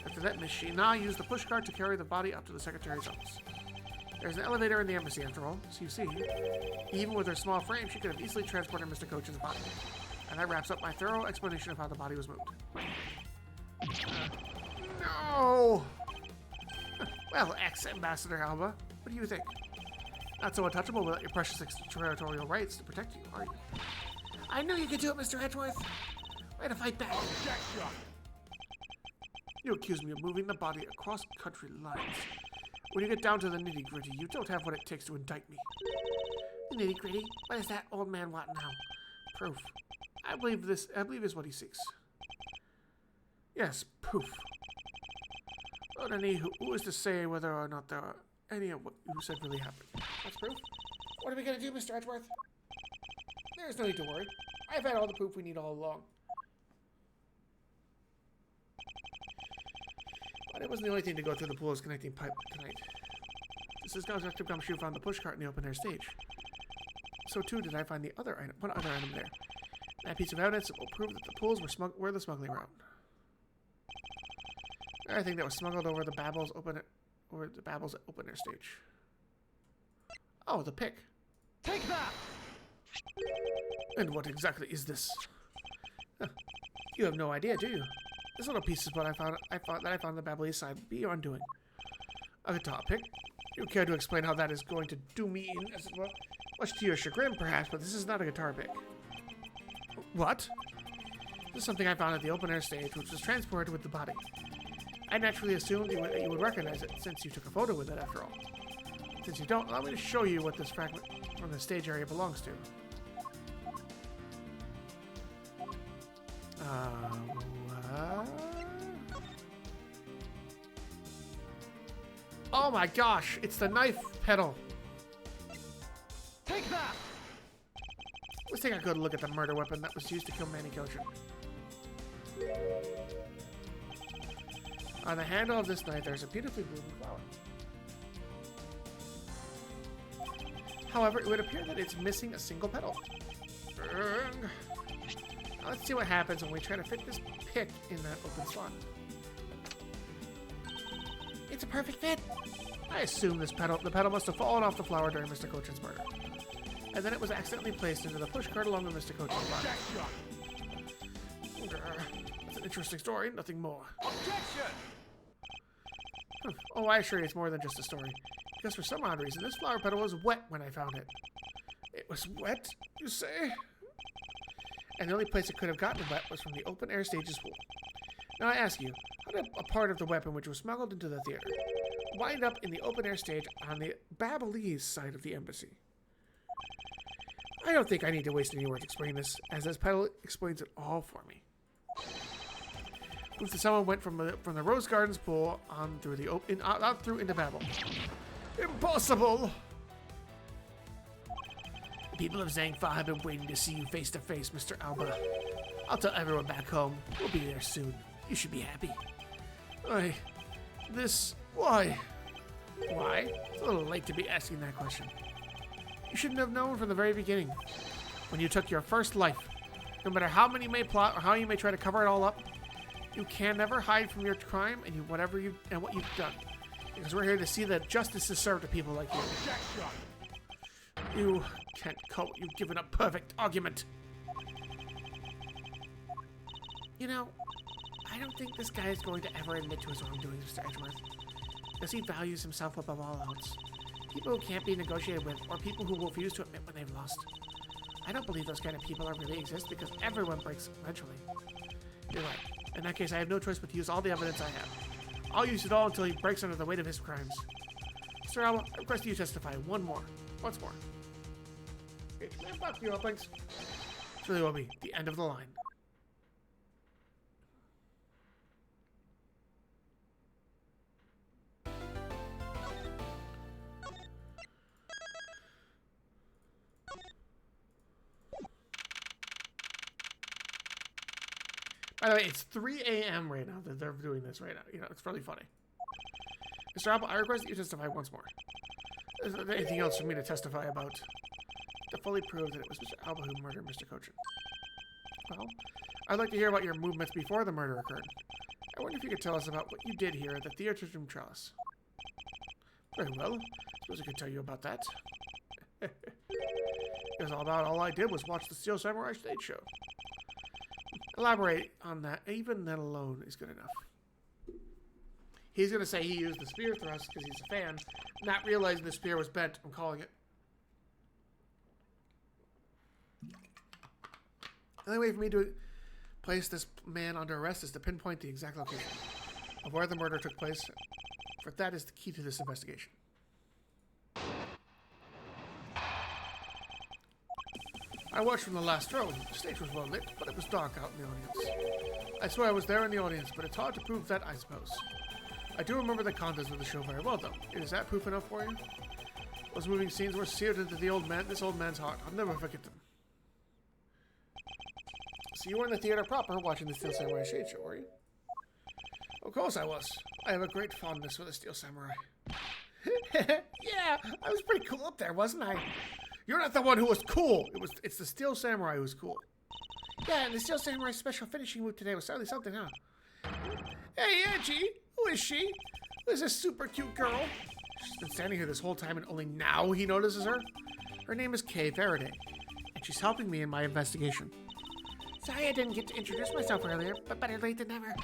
After that, Miss Sheena used the pushcart to carry the body up to the Secretary's office. There's an elevator in the embassy after all, so you see, even with her small frame, she could have easily transported Mr. Coach's body. And that wraps up my thorough explanation of how the body was moved. No! Well, ex-Ambassador Alba, what do you think? Not so untouchable without your precious extraterritorial rights to protect you, are you? I knew you could do it, Mr. Edgeworth. Way to fight back. Objection! You accuse me of moving the body across country lines. When you get down to the nitty-gritty, you don't have what it takes to indict me. The nitty-gritty? What does that old man want now? Proof. I believe is what he seeks. Yes, proof. But who is to say whether or not there are any of what you said really happened? That's proof? What are we going to do, Mr. Edgeworth? There's no need to worry. I've had all the proof we need all along. But it wasn't the only thing to go through the pool's connecting pipe tonight. Just as Detective Gumshoe found the pushcart in the open-air stage, so too did I find one other item there. That piece of evidence will prove that the pools were the smuggling route. I think that was smuggled over the Babel's open-air stage. Oh, the pick. Take that! And what exactly is this? Huh. You have no idea, do you? This little piece is what I found on the Babelese side would be your undoing. A guitar pick? You care to explain how that is going to do me in, as it were? Much to your chagrin, perhaps, but this is not a guitar pick. What? This is something I found at the open-air stage, which was transported with the body. I naturally assumed you would recognize it, since you took a photo with it, after all. Since you don't, allow me to show you what this fragment from the stage area belongs to. What? Oh my gosh, it's the knife pedal. Take that! Let's take a good look at the murder weapon that was used to kill Manny Kochin. On the handle of this knife, there's a beautifully blooming flower. However, it would appear that it's missing a single petal. Now let's see what happens when we try to fit this pick in that open slot. It's a perfect fit. I assume the pedal must have fallen off the flower during Mr. Kochin's murder. And then it was accidentally placed into the pushcart along with Mr. Kochin's body. That's an interesting story, nothing more. Objection! Oh, I assure you it's more than just a story. Because for some odd reason, this flower petal was wet when I found it. It was wet, you say? And the only place it could have gotten wet was from the open-air stage's pool. Now I ask you, how did a part of the weapon which was smuggled into the theater wind up in the open-air stage on the Babalese side of the embassy? I don't think I need to waste any words explaining this, as this pedal explains it all for me. Proof that someone went from the Rose Gardens pool on through the out through into Babel. Impossible! The people of Zangfa have been waiting to see you face to face, Mr. Alba. I'll tell everyone back home. We'll be there soon. You should be happy. Why? Why? It's a little late to be asking that question. You shouldn't have known from the very beginning. When you took your first life, no matter how many may plot or how you may try to cover it all up, you can never hide from your crime and what you've done. Because we're here to see that justice is served to people like you. You can't call what you've given a perfect argument. You know, I don't think this guy is going to ever admit to his wrongdoings, Mr. Edgeworth. Because he values himself above all else. People who can't be negotiated with, or people who refuse to admit when they've lost. I don't believe those kind of people really exist because everyone breaks eventually. You're right. In that case, I have no choice but to use all the evidence I have. I'll use it all until he breaks under the weight of his crimes. Sir Alba, I request you testify once more. Fuck you, Openings. This really will be the end of the line. By the way, it's 3 a.m. right now that they're doing this right now. You know, it's really funny. Mr. Alba, I request that you testify once more. Is there anything else for me to testify about to fully prove that it was Mr. Alba who murdered Mr. Kochin? Well, I'd like to hear about your movements before the murder occurred. I wonder if you could tell us about what you did here at the Theatrium Trellis. Very well. Suppose I could tell you about that. It was all I did was watch the Steel Samurai stage show. Elaborate on that. Even that alone is good enough. He's going to say he used the spear thrust because he's a fan, not realizing the spear was bent. I'm calling it. The only way for me to place this man under arrest is to pinpoint the exact location of where the murder took place. For that is the key to this investigation. I watched from the last row. The stage was well lit, but it was dark out in the audience. I swear I was there in the audience, but it's hard to prove that, I suppose. I do remember the contents of the show very well, though. Is that proof enough for you? Those moving scenes were seared into this old man's heart. I'll never forget them. So you were in the theater proper watching the Steel Samurai Shade Show, were you? Of course I was. I have a great fondness for the Steel Samurai. Yeah, I was pretty cool up there, wasn't I? You're not the one who was cool. It's the Steel Samurai who was cool. Yeah, and the Steel Samurai's special finishing move today was certainly something, huh? Hey, Angie! Who is she? Who is this super cute girl? She's been standing here this whole time and only now he notices her? Her name is Kay Faraday, and she's helping me in my investigation. Sorry I didn't get to introduce myself earlier, but better late than never.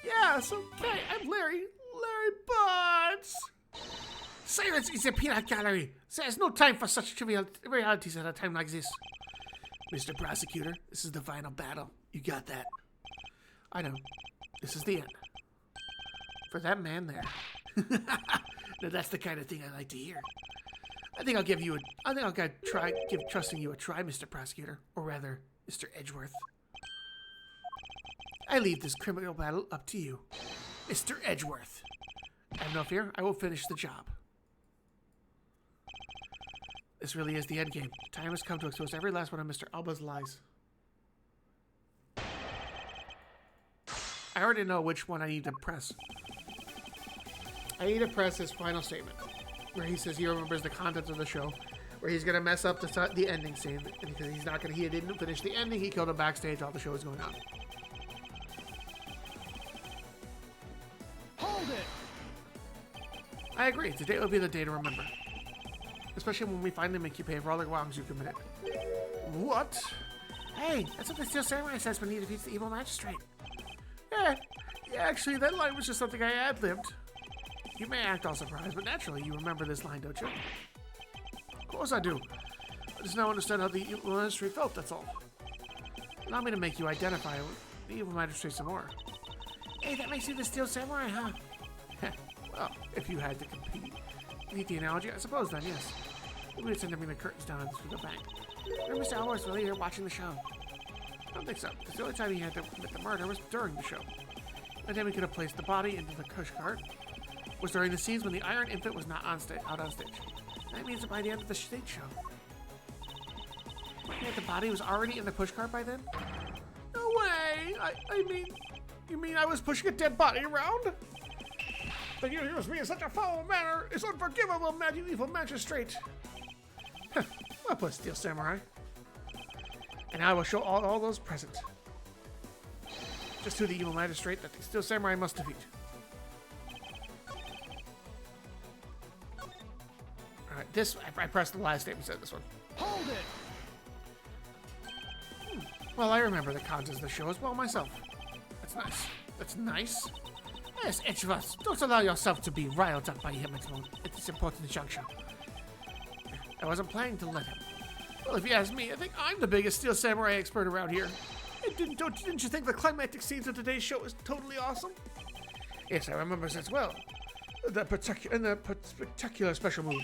Yeah, so Kay, I'm Larry. Larry Butts! Silence is a peanut gallery. There's no time for such trivialities at a time like this. Mr. Prosecutor, this is the final battle. You got that? I know. This is the end. For that man there. Now that's the kind of thing I like to hear. I think I'll give trusting you a try, Mr. Prosecutor. Or rather, Mr. Edgeworth. I leave this criminal battle up to you, Mr. Edgeworth. Have no fear, I will finish the job. This really is the end game. Time has come to expose every last one of Mr. Alba's lies. I already know which one I need to press. I need to press his final statement, where he says he remembers the contents of the show, where he's gonna mess up the ending scene because he didn't finish the ending. He killed him backstage while the show was going on. Hold it! I agree. Today will be the day to remember. Especially when we finally make you pay for all the wrongs you committed. What? Hey, that's what the Steel Samurai says when he defeats the evil magistrate. Yeah, actually, that line was just something I ad-libbed. You may act all surprised, but naturally you remember this line, don't you? Of course I do. I just now understand how the evil magistrate felt, that's all. Allow me to make you identify with the evil magistrate some more. Hey, that makes you the Steel Samurai, huh? Well, if you had to compete the analogy, I suppose then, yes. We would send to bring the curtains down through the bank. Remember Mr. Alba was really here watching the show? I don't think so, because the only time he had to commit the murder was during the show. The time he could have placed the body into the pushcart was during the scenes when the Iron Infant was not out on stage. That means that by the end of the stage show. The body was already in the pushcart by then? No way! You mean I was pushing a dead body around? Then you use me in such a foul manner is unforgivable, you evil magistrate. Well put, Steel Samurai. And I will show all those present. Just to the evil magistrate that the Steel Samurai must defeat. Alright, this, I pressed the last statement, said this one. Hold it! Well, I remember the contents of the show as well myself. That's nice. That's nice. Yes, Edgeworth, don't allow yourself to be riled up by him at this important juncture. I wasn't planning to let him. Well, if you ask me, I think I'm the biggest Steel Samurai expert around here. Didn't you think the climactic scenes of today's show was totally awesome? Yes, I remember as well. The spectacular special move.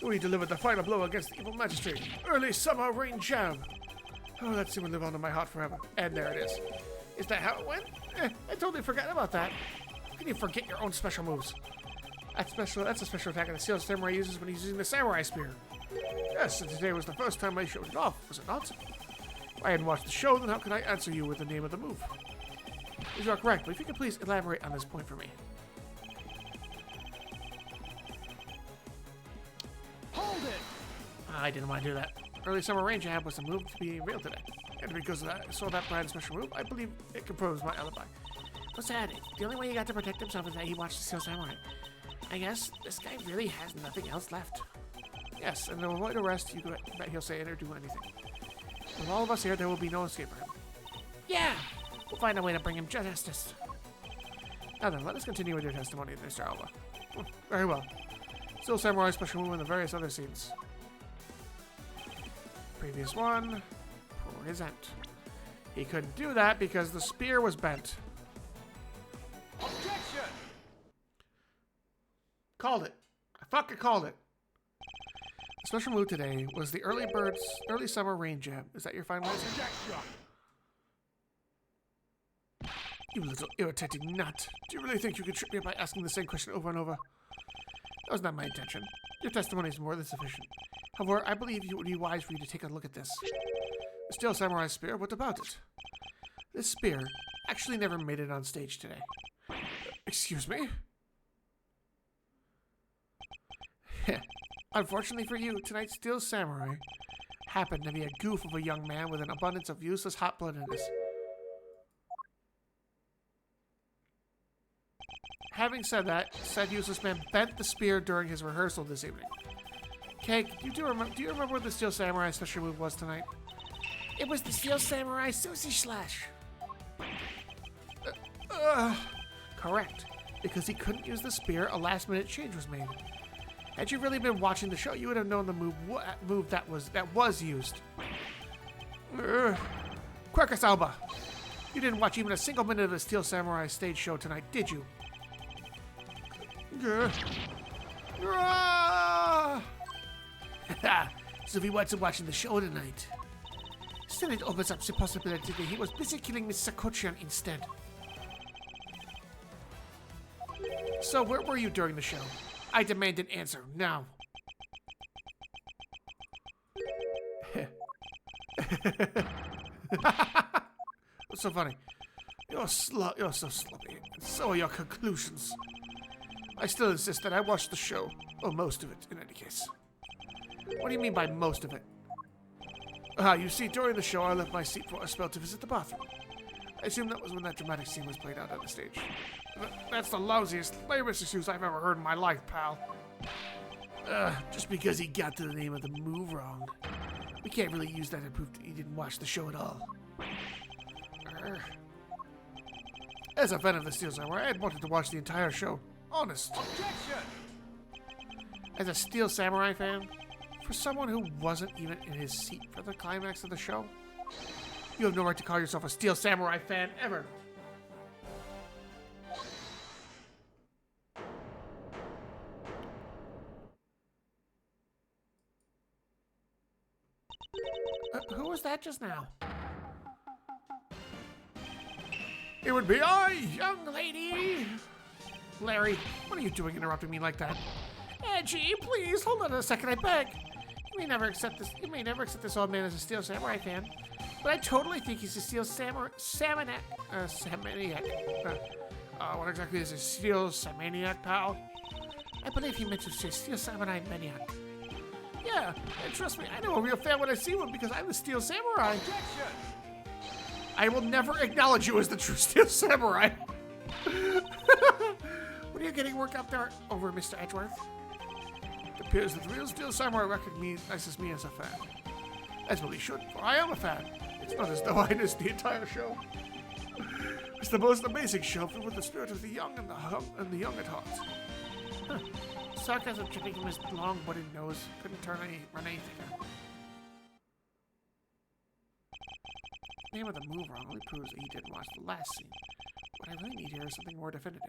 We delivered the final blow against the evil magistrate. Early summer rain jab. Oh, that scene will live on in my heart forever. And there it is. Is that how it went? I totally forgot about that. How can you forget your own special moves? That's a special attack that the Steel Samurai uses when he's using the Samurai Spear. Yes, and today was the first time I showed it off, was it not? If I hadn't watched the show, then how could I answer you with the name of the move? You are correct, but if you could please elaborate on this point for me. Hold it! I didn't want to do that. Early Summer Rain Jab was a move to be real today. And because of that, I saw that brand special move, I believe it comproves my alibi. What's that? The only way he got to protect himself is that he watched the Steel Samurai. I guess this guy really has nothing else left. Yes, and to avoid arrest, you bet he'll say it or do anything. With all of us here, there will be no escape for him. Yeah! We'll find a way to bring him justice. Now then, let us continue with your testimony, Mr. Alba. Very well. Steel Samurai special move in the various other scenes. Previous one. Present. He couldn't do that because the spear was bent. Objection! Called it. I fucking called it. The special move today was the early summer rain jab. Is that your final answer? Objection! You little irritating nut. Do you really think you could trick me by asking the same question over and over? That was not my intention. Your testimony is more than sufficient. However, I believe it would be wise for you to take a look at this. The Steel Samurai Spear, what about it? This spear actually never made it on stage today. Excuse me? Unfortunately for you, tonight's Steel Samurai happened to be a goof of a young man with an abundance of useless hot-bloodedness. Having said that, said useless man bent the spear during his rehearsal this evening. Cake, do you remember what the Steel Samurai special move was tonight? It was the Steel Samurai Sushi Slash. Correct. Because he couldn't use the spear, a last-minute change was made. Had you really been watching the show, you would have known the move that was used. Quercus Alba, you didn't watch even a single minute of the Steel Samurai stage show tonight, did you? So if he wasn't watching the show tonight, still it opens up the possibility that he was busy killing Miss Sakochian instead. So where were you during the show? I demand an answer now. What's so funny? You're so sloppy. And so are your conclusions. I still insist that I watched the show. Or most of it, in any case. What do you mean by most of it? You see, during the show, I left my seat for a spell to visit the bathroom. I assume that was when that dramatic scene was played out on the stage. That's the lousiest, lamest excuse I've ever heard in my life, pal. Just because he got the name of the move wrong. We can't really use that to prove that he didn't watch the show at all. As a fan of the Steel Samurai, I had wanted to watch the entire show. Honest. Objection! As a Steel Samurai fan, for someone who wasn't even in his seat for the climax of the show, you have no right to call yourself a Steel Samurai fan ever. Who was that just now? It would be I, young lady. Larry, what are you doing interrupting me like that? Edgy, please hold on a second, I beg. You may never accept this old man as a Steel Samurai fan, but I totally think he's a Steel Samaniac. What exactly is a Steel Samaniac, pal? I believe he meant to say Steel Samurai Maniac. Yeah, and trust me, I know a real fan when I see one because I'm the Steel Samurai. Objection! I will never acknowledge you as the true Steel Samurai. What are you getting worked up there over, Mr. Edgeworth? It appears that the real Steel Samurai recognizes me as a fan. As well he should, for I am a fan. It's not as though I missed the entire show. It's the most amazing show filled with the spirit of the young and the young at heart. Huh. Sarcasm chipping from his long wooden nose couldn't run anything out. The name of the move wrong only proves that he didn't watch the last scene. What I really need here is something more definitive.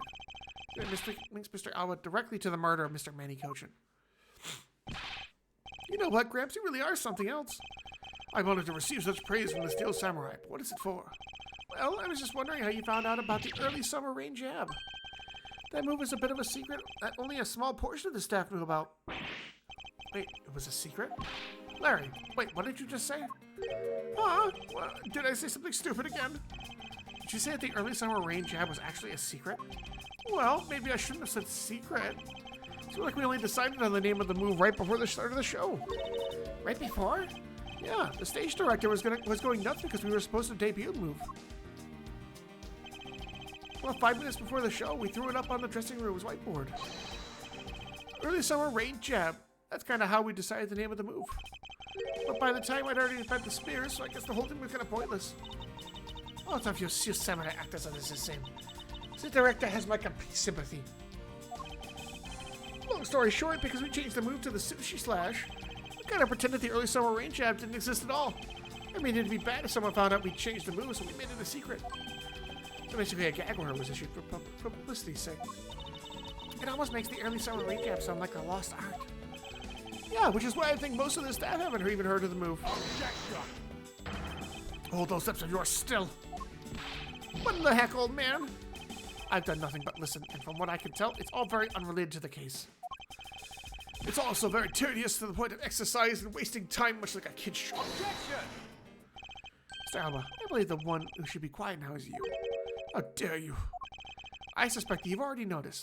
It links Mr. Alba directly to the murder of Mr. Manny Cochin. You know what, Gramps? You really are something else. I wanted to receive such praise from the Steel Samurai, but what is it for? Well, I was just wondering how you found out about the early summer rain jab. That move is a bit of a secret that only a small portion of the staff knew about. Wait, it was a secret? Larry, wait, what did you just say? Huh? Well, did I say something stupid again? Did you say that the early summer rain jab was actually a secret? Well, maybe I shouldn't have said secret. It's like we only decided on the name of the move right before the start of the show. Right before? Yeah, the stage director was going nuts because we were supposed to debut the move. Well, 5 minutes before the show, we threw it up on the dressing room's whiteboard. Early summer rain jab. That's kind of how we decided the name of the move. But by the time I'd already fed the spears, so I guess the whole thing was kind of pointless. Oh, it's not your samurai actors are the same. The director has my complete sympathy. Long story short, because we changed the move to the sushi slash, we kind of pretended the early summer rain jab didn't exist at all. I mean, it'd be bad if someone found out we changed the move, so we made it a secret. So basically, a gag order was issued for publicity's sake. It almost makes the early summer rain jab sound like a lost art. Yeah, which is why I think most of the staff haven't even heard of the move. Hold those lips of yours still. What in the heck, old man? I've done nothing but listen, and from what I can tell, it's all very unrelated to the case. It's also very tedious to the point of exercise and wasting time, much like a kid's show. Objection! Mr. Alba, I believe the one who should be quiet now is you. How dare you? I suspect you've already noticed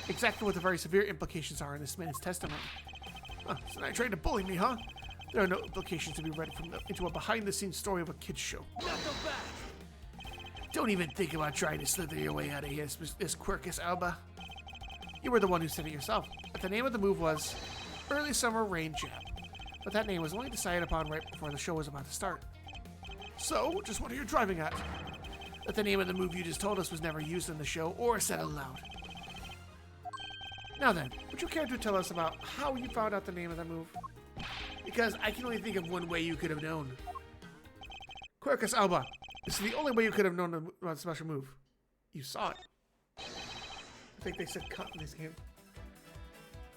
exactly what the very severe implications are in this man's testimony. So now you're trying to bully me, huh? There are no implications to be read into a behind-the-scenes story of a kid's show. Knuckle back! Don't even think about trying to slither your way out of here, this Quercus Alba. You were the one who said it yourself, but the name of the move was Early Summer Rain Jab. But that name was only decided upon right before the show was about to start. So, just what are you driving at? That the name of the move you just told us was never used in the show or said aloud. Now then, would you care to tell us about how you found out the name of that move? Because I can only think of one way you could have known. Quercus Alba. This is the only way you could have known about the special move. You saw it. I think they said cut in this game.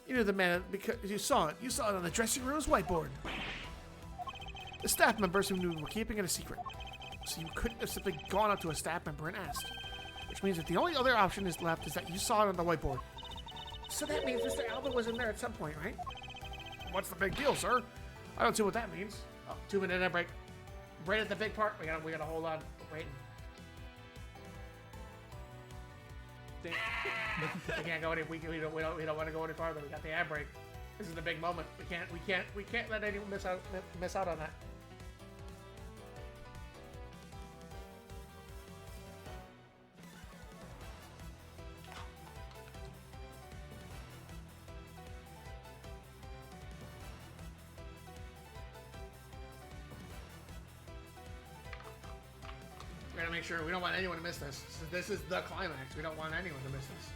You knew the man because you saw it. You saw it on the dressing room's whiteboard. The staff members who knew were keeping it a secret. So you couldn't have simply gone up to a staff member and asked. Which means that the only other option is left is that you saw it on the whiteboard. So that means Mr. Alba was in there at some point, right? What's the big deal, sir? I don't see what that means. Oh, 2-minute ad break. Right at the big part. We gotta hold on. We're waiting. We can't go any. We don't want to go any farther. We got the ad break. This is the big moment. We can't let anyone miss out on that. We gotta make sure we don't want anyone to miss this. This is the climax. We don't want anyone to miss this.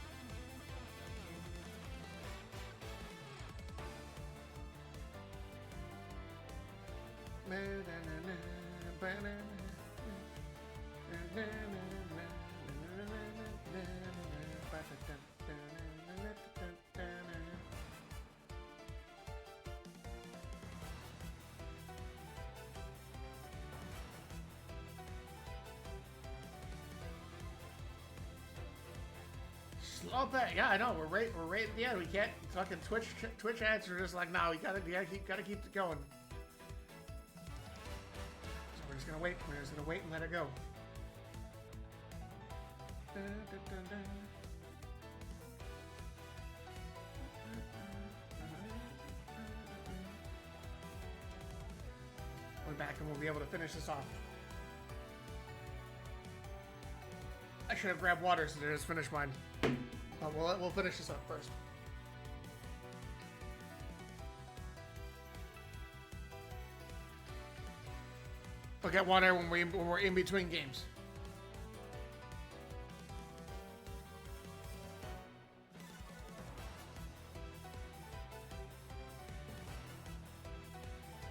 Slow back. Yeah, I know. We're right at the end. We can't fucking Twitch ads are just like, no, you gotta keep it going. So we're just gonna wait. We're just gonna wait and let it go. We're back and we'll be able to finish this off. I should have grabbed water so I just finished mine. But we'll finish this up first. We'll get water when we're in between games.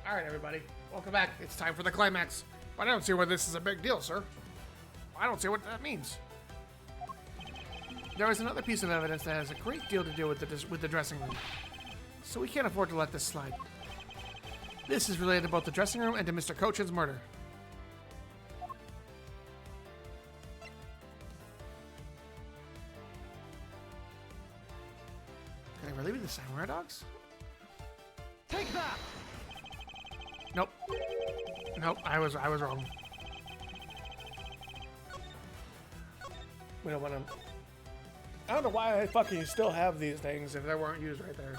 All right, everybody, welcome back. It's time for the climax. But I don't see why this is a big deal, sir. I don't see what that means. There is another piece of evidence that has a great deal to do with the dressing room, so we can't afford to let this slide. This is related to both the dressing room and to Mr. Cochin's murder. Can I really be the samurai dogs? Take that! Nope. Nope, I was wrong. We don't want to. I don't know why I fucking still have these things if they weren't used right there.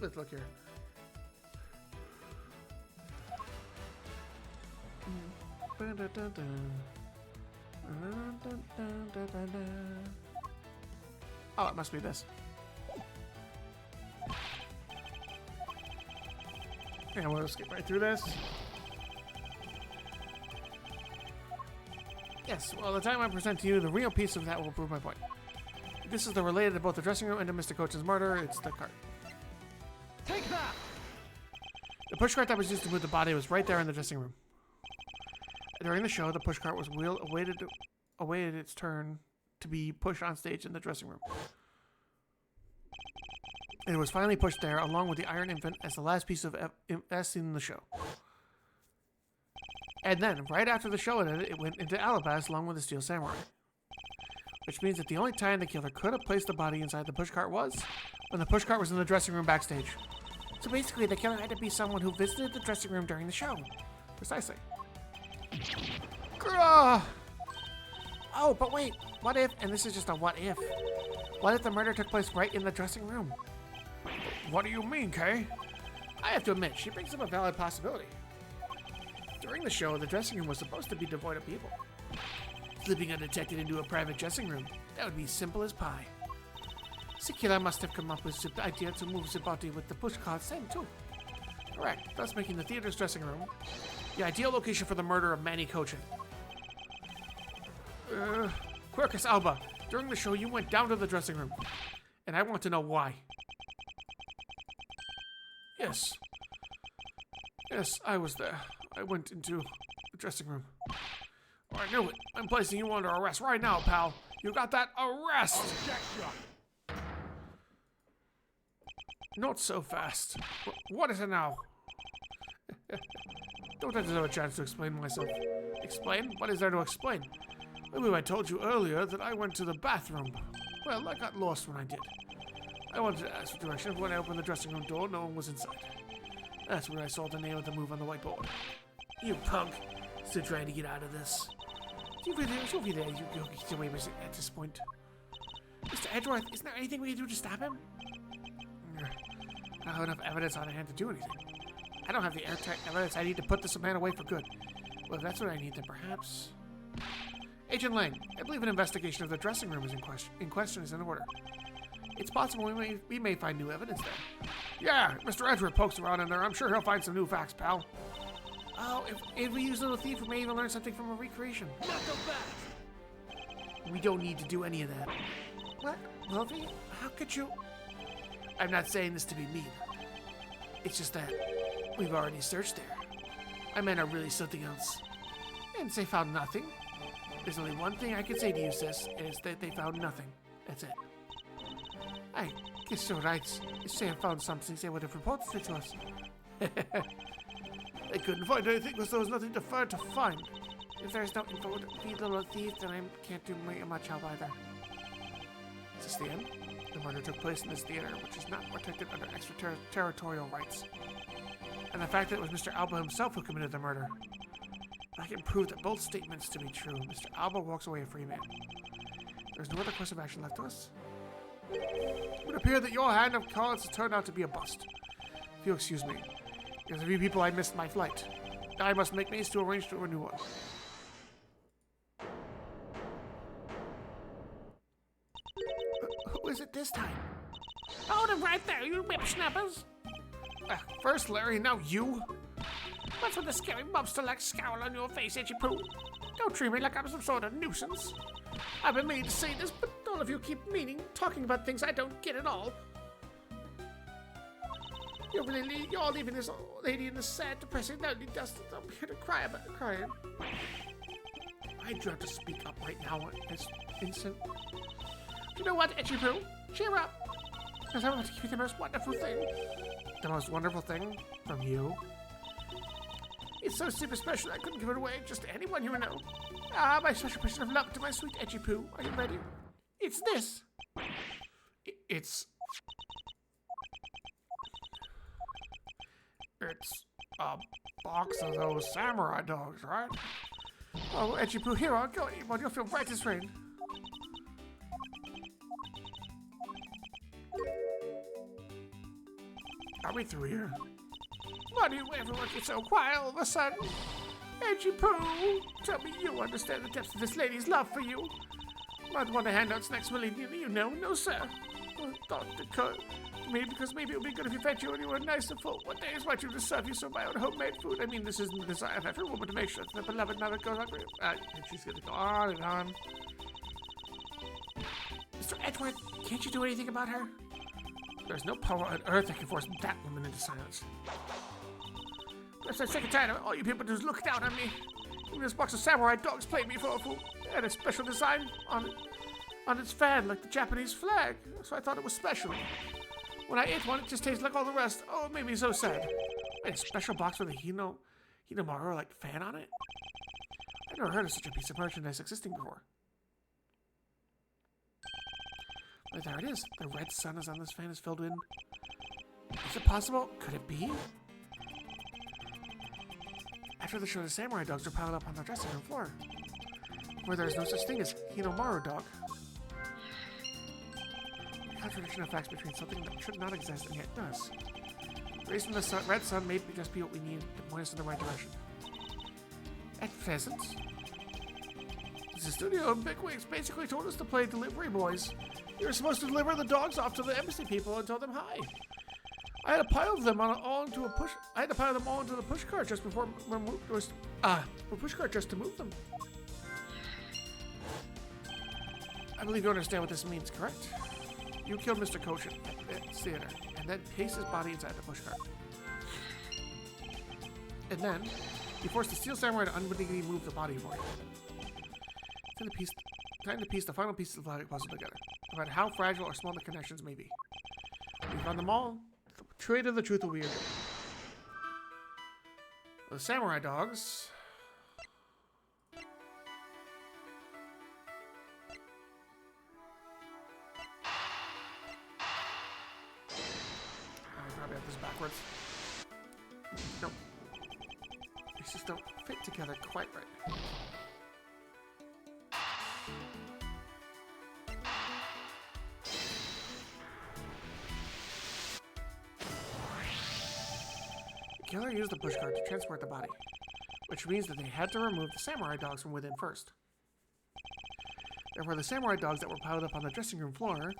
Let's look here. Oh, it must be this. And we'll skip right through this. Yes, well, the time I present to you the real piece of that will prove my point. This is the related to both the dressing room and to Mr. Cochin's murder. It's the cart. Take that! The pushcart that was used to move the body was right there in the dressing room. During the show, the pushcart was awaited its turn to be pushed on stage in the dressing room. It was finally pushed there, along with the Iron Infant, as the last piece of as seen in the show. And then, right after the show ended, it went into Alabasta along with the Steel Samurai. Which means that the only time the killer could have placed the body inside the pushcart was when the pushcart was in the dressing room backstage. So basically, the killer had to be someone who visited the dressing room during the show. Precisely. Grah! Oh, but wait, what if, and this is just a what if the murder took place right in the dressing room? What do you mean, Kay? I have to admit, she brings up a valid possibility. During the show, the dressing room was supposed to be devoid of people. Slipping undetected into a private dressing room, that would be simple as pie. Sekira must have come up with the idea to move the body with the pushcart same too. Correct, thus making the theater's dressing room the ideal location for the murder of Manny Cochin. Quercus Alba, during the show you went down to the dressing room. And I want to know why. Yes. Yes, I was there. I went into the dressing room. Oh, I knew it. I'm placing you under arrest right now, pal. You got that? Arrest! Objection! Not so fast. What is it now? Don't I deserve a chance to explain myself? Explain? What is there to explain? Maybe I told you earlier that I went to the bathroom. Well, I got lost when I did. I wanted to ask for directions. When I opened the dressing room door, no one was inside. That's when I saw the name of the move on the whiteboard. You punk. Still trying to get out of this. You get away with it at this point. Mr. Edgeworth, isn't there anything we can do to stop him? I don't have enough evidence on hand to do anything. I don't have the airtight evidence I need to put this man away for good. Well, if that's what I need, then perhaps... Agent Lang, I believe an investigation of the dressing room is in question is in order. It's possible we may find new evidence there. Yeah, Mr. Edgeworth pokes around in there. I'm sure he'll find some new facts, pal. Oh, if we use Little Thief, we may even learn something from a recreation. Not so fast! We don't need to do any of that. What? Wolfie? How could you... I'm not saying this to be mean. It's just that we've already searched there. I meant really something else. And they found nothing. There's only one thing I can say to you, sis, and it's that they found nothing. That's it. I guess you're right. If they had found something, they would have reported it to us. They couldn't find anything because there was nothing to find. If there's no info to feed Little Thief, then I can't do much help either. Is this the end? The murder took place in this theater, which is not protected under extraterritorial rights. And the fact that it was Mr. Alba himself who committed the murder. I can prove that both statements to be true. Mr. Alba walks away a free man. There's no other course of action left to us. It would appear that your hand of cards has turned out to be a bust. If you'll excuse me, there's a few people I missed my flight. I must make haste to arrange to a new one. Who is it this time? Hold him right there, you whipsnappers! First Larry, now you? What's with the scary mobster-like scowl on your face, Itchy Poo? Don't treat me like I'm some sort of nuisance. I've been meaning to say this, but all of you keep talking about things I don't get at all. You're leaving this old lady in this sad, depressing, lonely dust. I'm here to cry about crying. I do have to speak up right now at this instant. You know what, Itchy Poo? Cheer up. Because I want to give you the most wonderful thing. The most wonderful thing from you? It's so super special I couldn't give it away just to anyone you know. Ah, my special present of love to my sweet Itchy Poo. Are you ready? It's this. It's a box of those samurai dogs, right? Oh, Itchy Poo, here, I'll go eat one. You'll feel bright as rain. Are we through here? Why do everyone get so quiet all of a sudden? Itchy Poo, tell me you understand the depths of this lady's love for you. Might want to hand out snacks willy-nilly, you know? No, sir. Dr. Cook. Maybe because maybe it would be good if you fed you when you were nice and full. One day I want you to serve you some of my own homemade food. I mean, this isn't the desire of every woman to make sure that the beloved mother goes hungry. And she's going to go on and on. Mr. Edgeworth, can't you do anything about her? There's no power on earth that can force that woman into silence. I'm so sick and tired of all you people just look down on me. Even this box of samurai dogs played me for a fool. It had a special design on its fan, like the Japanese flag. So I thought it was special. When I ate one, it just tasted like all the rest. Oh, it made me so sad. A special box with a Hinomaru like fan on it? I've never heard of such a piece of merchandise existing before. But there it is. The red sun is on this fan is filled in. Is it possible? Could it be? After the show, the samurai dogs are piled up on the dressing room floor, where there is no such thing as Hinomaru dog. The contradiction of facts between something that should not exist and yet does. Raising the red sun may just be what we need to point us in the right direction. At present, the studio of Bigwigs basically told us to play delivery boys. You were supposed to deliver the dogs off to the embassy people and tell them hi. I had to pile them all into the push cart just before push cart just to move them. I believe you understand what this means, correct? You killed Mr. Kochin at the theater, and then placed his body inside the pushcart. And then, you forced the Steel Samurai to unwittingly move the body for you. Time to piece the final pieces of the puzzle together, no matter how fragile or small the connections may be. When you found them all, the trade of the truth will be your game. The samurai dogs. I probably have this backwards. No. These just don't fit together quite right. The killer used the pushcart to transport the body, which means that they had to remove the samurai dogs from within first. Therefore, the samurai dogs that were piled up on the dressing room floor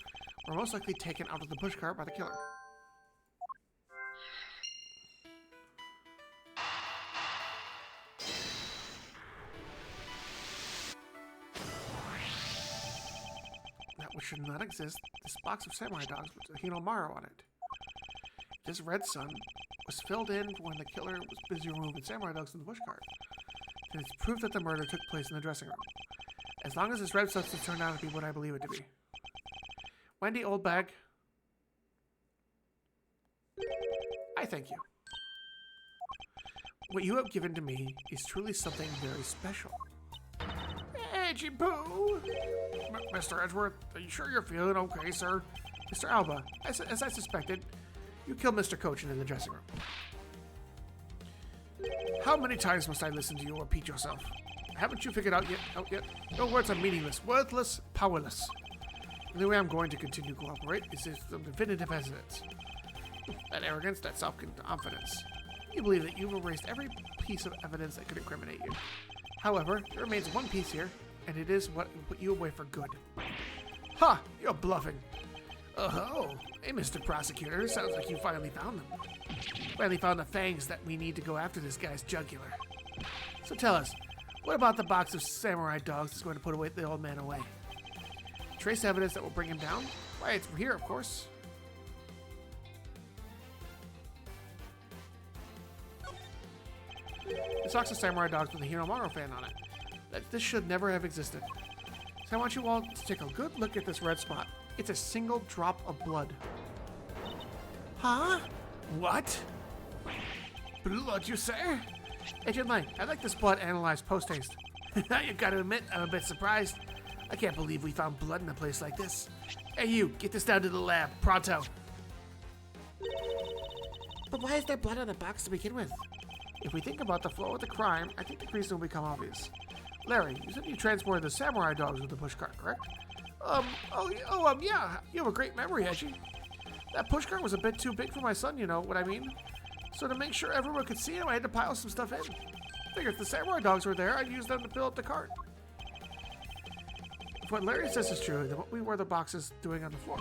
were most likely taken out of the pushcart by the killer. That which should not exist, this box of samurai dogs with a Hinomaru on it. This red sun was filled in when the killer was busy removing samurai dogs from the pushcart. And it's proof that the murder took place in the dressing room. As long as this red substance turned out to be what I believe it to be. Wendy Oldbag, I thank you. What you have given to me is truly something very special. Edgy Poo! Mr. Edgeworth, are you sure you're feeling okay, sir? Mr. Alba, as I suspected, you killed Mr. Kochin in the dressing room. How many times must I listen to you repeat yourself? Haven't you figured out yet? Your words are meaningless, worthless, powerless. The only way I'm going to continue to cooperate is with some definitive evidence. That arrogance, that self-confidence. You believe that you've erased every piece of evidence that could incriminate you. However, there remains one piece here, and it is what will put you away for good. Ha! You're bluffing. Oh, hey, Mr. Prosecutor. Sounds like you finally found them. Finally found the fangs that we need to go after this guy's jugular. So tell us, what about the box of samurai dogs that's going to put the old man away? Trace evidence that will bring him down? Why, it's here, of course. This box of samurai dogs with a Hinomaru fan on it. This should never have existed. So I want you all to take a good look at this red spot. It's a single drop of blood. Huh? What? Blood, you say? Agent Lang, I'd like this blood analyzed post-haste. You gotta admit, I'm a bit surprised. I can't believe we found blood in a place like this. Hey you, get this down to the lab, pronto. But why is there blood on the box to begin with? If we think about the flow of the crime, I think the reason will become obvious. Larry, you said you transported the samurai dogs with the pushcart, correct? Yeah, you have a great memory, Edgy. That pushcart was a bit too big for my son, you know what I mean? So to make sure everyone could see him, I had to pile some stuff in. Figured if the samurai dogs were there, I'd use them to fill up the cart. If what Larry says is true, then what were the boxes doing on the floor?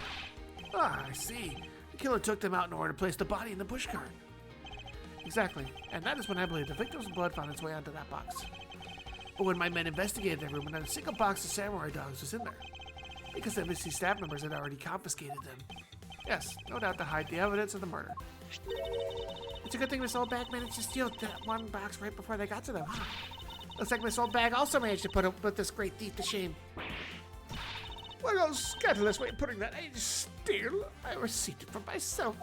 Ah, I see. The killer took them out in order to place the body in the pushcart. Exactly, and that is when I believe the victim's blood found its way onto that box. But when my men investigated their room, not a single box of samurai dogs was in there. Because the missing staff members had already confiscated them. Yes, no doubt to hide the evidence of the murder. It's a good thing Miss Oldbag managed to steal that one box right before they got to them, huh? Looks like Miss Oldbag also managed to put this great thief to shame. What a scandalous way of putting that. I steal. I received it for myself.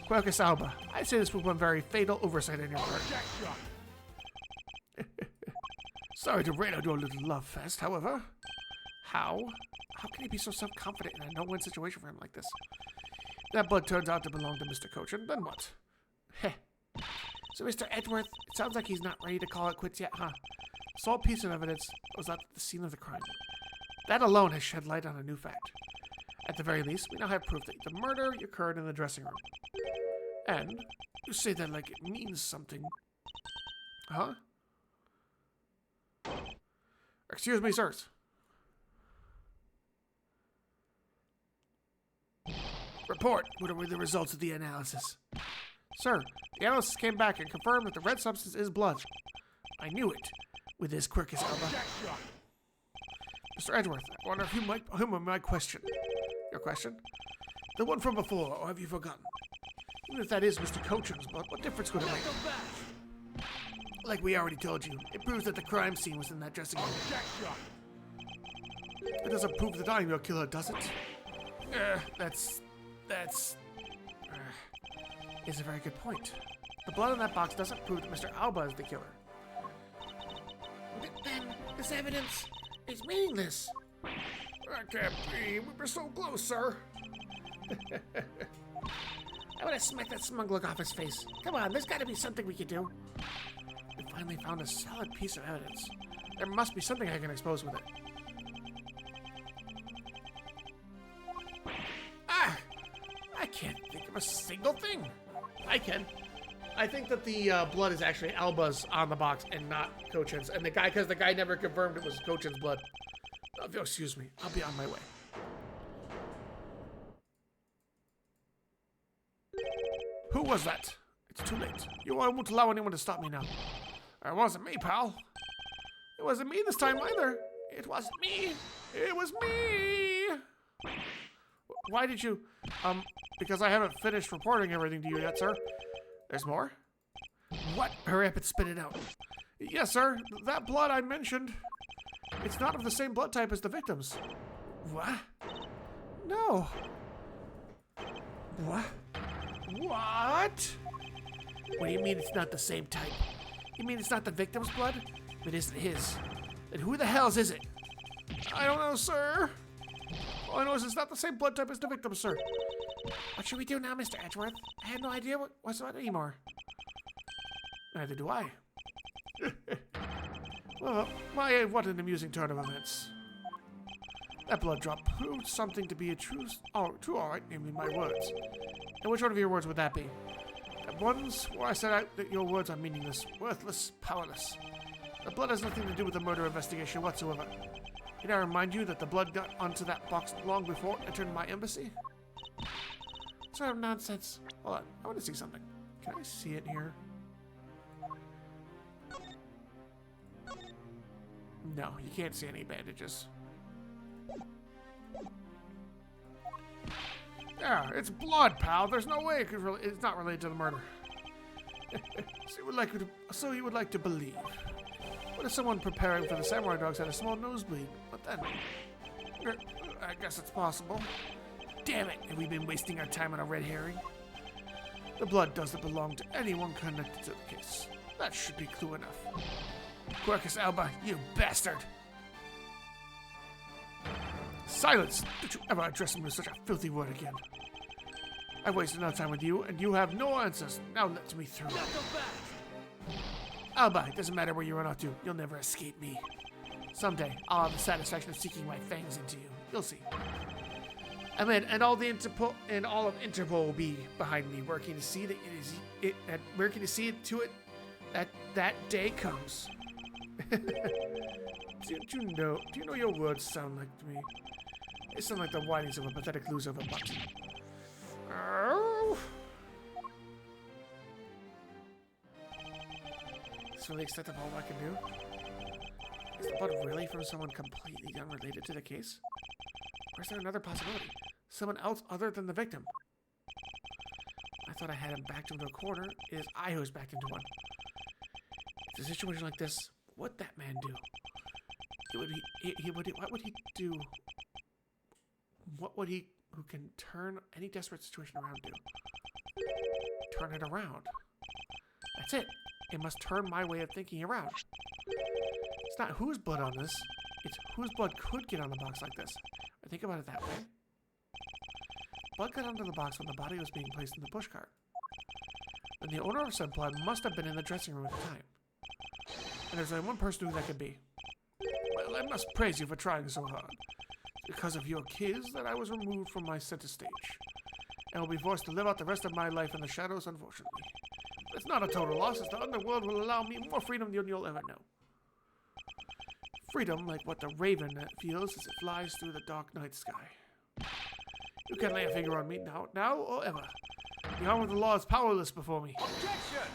Quercus Alba, I'd say this was one very fatal oversight on your part. Sorry to rain on your little love fest, however. How? How can he be so self-confident in a no-win situation for him like this? That blood turns out to belong to Mr. Kochin, then what? Heh. So Mr. Edgeworth, it sounds like he's not ready to call it quits yet, huh? The sole piece of evidence was at the scene of the crime. That alone has shed light on a new fact. At the very least, we now have proof that the murder occurred in the dressing room. And you say that like it means something. Huh? Excuse me, sirs. Report. What were the results of the analysis? Sir, the analysis came back and confirmed that the red substance is blood. I knew it. With this Quercus Alba. Mr. Edgeworth, I wonder if you might humor my question. Your question? The one from before, or have you forgotten? Even if that is Mr. Cochin's blood, what difference could it make? Like we already told you, it proves that the crime scene was in that dressing room. Objection. It doesn't prove that I'm your killer, does it? That's is a very good point. The blood in that box doesn't prove that Mr. Alba is the killer. Then this evidence is meaningless. That can't be. We were so close, sir. I would have smacked that smug look off his face. Come on, there's got to be something we could do. We finally found a solid piece of evidence. There must be something I can expose with it. I can't think of a single thing. I can. I think that the blood is actually Alba's on the box and not Cochin's. And because the guy never confirmed it was Cochin's blood. If you'll excuse me, I'll be on my way. Who was that? It's too late. You won't allow anyone to stop me now. It wasn't me, pal. It wasn't me this time either. It wasn't me. It was me. Why did you... because I haven't finished reporting everything to you yet, sir. There's more? What? Hurry up and spit it out. Yes, sir. That blood I mentioned. It's not of the same blood type as the victims. What? No. What? What? What do you mean it's not the same type? You mean it's not the victim's blood? It isn't his. Then who the hell's is it? I don't know, sir. All I know is it's not the same blood type as the victim, sir. What should we do now, Mr. Edgeworth? I had no idea what's on anymore. Neither do I. Well, what an amusing turn of events. That blood drop proved something to be a true, all right, namely my words. And which one of your words would that be? The ones where I said that your words are meaningless, worthless, powerless. The blood has nothing to do with the murder investigation whatsoever. Did I remind you that the blood got onto that box long before it entered my embassy? What sort of nonsense? Hold on, I want to see something. Can I see it here? No, you can't see any bandages. Yeah, it's blood, pal. There's no way it's not related to the murder. So you would like to believe. What if someone preparing for the samurai dogs had a small nosebleed? But then, I guess it's possible. Damn it! Have we been wasting our time on a red herring? The blood doesn't belong to anyone connected to the case. That should be clue enough. Quercus Alba, you bastard! Silence! Don't you ever address me with such a filthy word again. I wasted no time with you, and you have no answers. Now let me through. Alba, it doesn't matter where you run off to. You'll never escape me. Someday, I'll have the satisfaction of seeking my fangs into you. You'll see. And all of Interpol will be behind me, working to see that that day comes. Do you know your words sound like to me? They sound like the whinings of a pathetic loser of a butt. Oh. That's really the extent of all I can do. Is the blood really from someone completely unrelated to the case? Or is there another possibility? Someone else other than the victim? I thought I had him backed into a corner. It is I who was backed into one. In a situation like this, what would that man do? What would he do? What would he, who can turn any desperate situation around, do? Turn it around. That's it. It must turn my way of thinking around. It's not whose blood on this. It's whose blood could get on the box like this. I think about it that way. Blood got onto the box when the body was being placed in the pushcart. And the owner of said blood must have been in the dressing room at the time. And there's only one person who that could be. Well, I must praise you for trying so hard. It's because of your kids that I was removed from my center stage. And will be forced to live out the rest of my life in the shadows, unfortunately. But it's not a total loss, as the underworld will allow me more freedom than you'll ever know. Freedom like what the raven feels as it flies through the dark night sky. You can't lay a finger on me now or ever. The arm of the law is powerless before me. Objection!